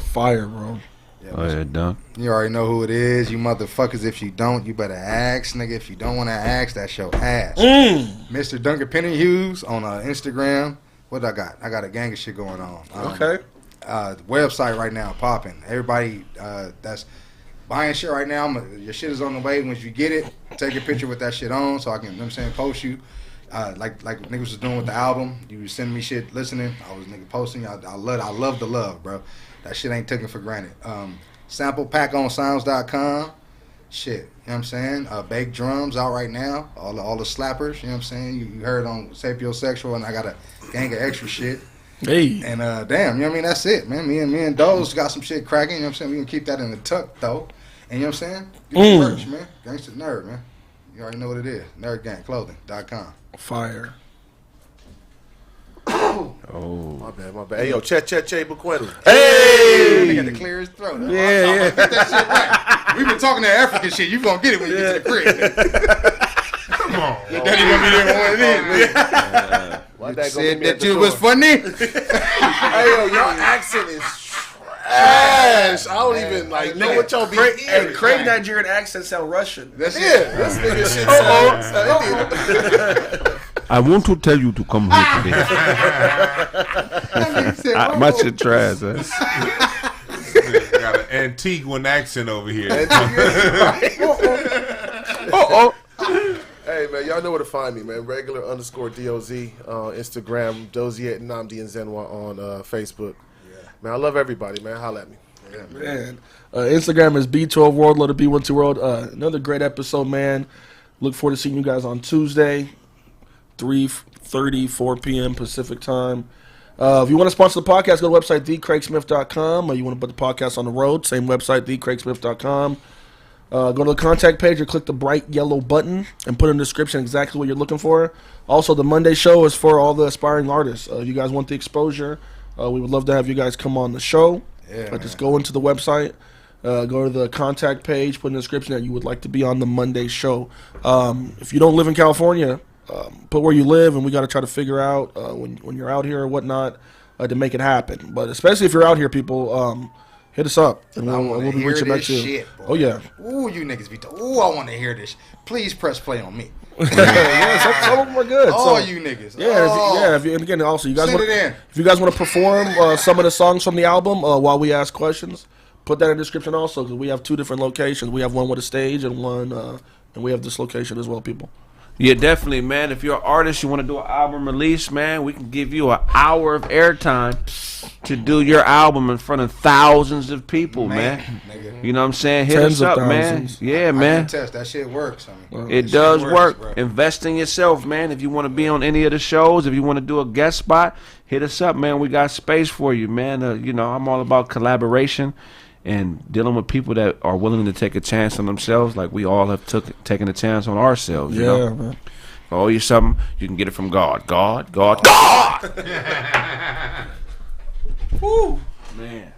Fire, bro. Yeah, Oh, yeah, done. you already know who it is, you motherfuckers. If you don't, you better ask, nigga. If you don't want to ask, that's your ass. Mr. Duncan Penny Hughes on Instagram. What I got? I got a gang of shit going on. Okay. The website right now popping. Everybody that's buying shit right now, your shit is on the way. Once you get it, take a picture with that shit on so I can, you know what I'm saying, post you. Like niggas was doing with the album. You was sending me shit listening. I was nigga posting. I love the love, bro. That shit ain't taken for granted. Sample pack on sounds.com. Shit, you know what I'm saying? Baked drums out right now. All the slappers, you know what I'm saying? You heard on Sapiosexual, and I got a gang of extra shit. Hey. And damn, you know what I mean? That's it, man. Me and Doze got some shit cracking, you know what I'm saying? We can keep that in the tuck, though. And you know what I'm saying? Get the merch, man. Gangsta Nerd, man. You already know what it is. NerdGangClothing.com. Fire. Oh. My bad. Hey, yo, Che Bukwenu. Hey! He got to clear his throat. Yeah. Get that shit right. We've been talking that African shit. You gonna get it when you get to the crib. Come on. Your daddy gonna be there when it is. You said that you was funny. Hey, yo, your accent is trash. I don't even like know what y'all be eating. Kraig Nigerian accent sound Russian. That's this nigga shit sounds. I want to tell you to come here today. My shit trash. Got an Antiguan accent over here. Hey man, y'all know where to find me, man. Regular _DOZ on Instagram, Dozie Nzenwa on Facebook. Man, I love everybody, man. Holla at me. Yeah, man. Instagram is B12 World, let it be 12 World. Another great episode, man. Look forward to seeing you guys on Tuesday, 3:30, 4 p.m. Pacific time. If you want to sponsor the podcast, go to the website, TheeKraigSmith.com. Or you want to put the podcast on the road, same website, TheeKraigSmith.com. Go to the contact page or click the bright yellow button and put in the description exactly what you're looking for. Also, the Monday show is for all the aspiring artists. If you guys want the exposure, we would love to have you guys come on the show. Just go into the website, go to the contact page, put in the description that you would like to be on the Monday show. If you don't live in California, put where you live, and we got to try to figure out when you're out here or whatnot to make it happen. But especially if you're out here, people, hit us up, and we'll be reaching back to you. Shit, oh, yeah. Ooh, you niggas be ooh, I want to hear this. Please press play on me. Yeah, some of them are good. All you niggas. And again, also, you guys Send it in. if you guys want to perform some of the songs from the album while we ask questions, put that in the description also, because we have 2 different locations. We have one with a stage and one, and we have this location as well, people. Yeah, definitely, man. If you're an artist, you want to do an album release, man, we can give you an hour of airtime to do your album in front of thousands of people, man. You know what I'm saying? Hit us up, man. Yeah, man. I can test that shit works. It does work. Invest in yourself, man. If you want to be on any of the shows, if you want to do a guest spot, hit us up, man. We got space for you, man. You know, I'm all about collaboration and dealing with people that are willing to take a chance on themselves, like we all have taken a chance on ourselves. You know? Man. If I owe you something, you can get it from God. God. Woo, man.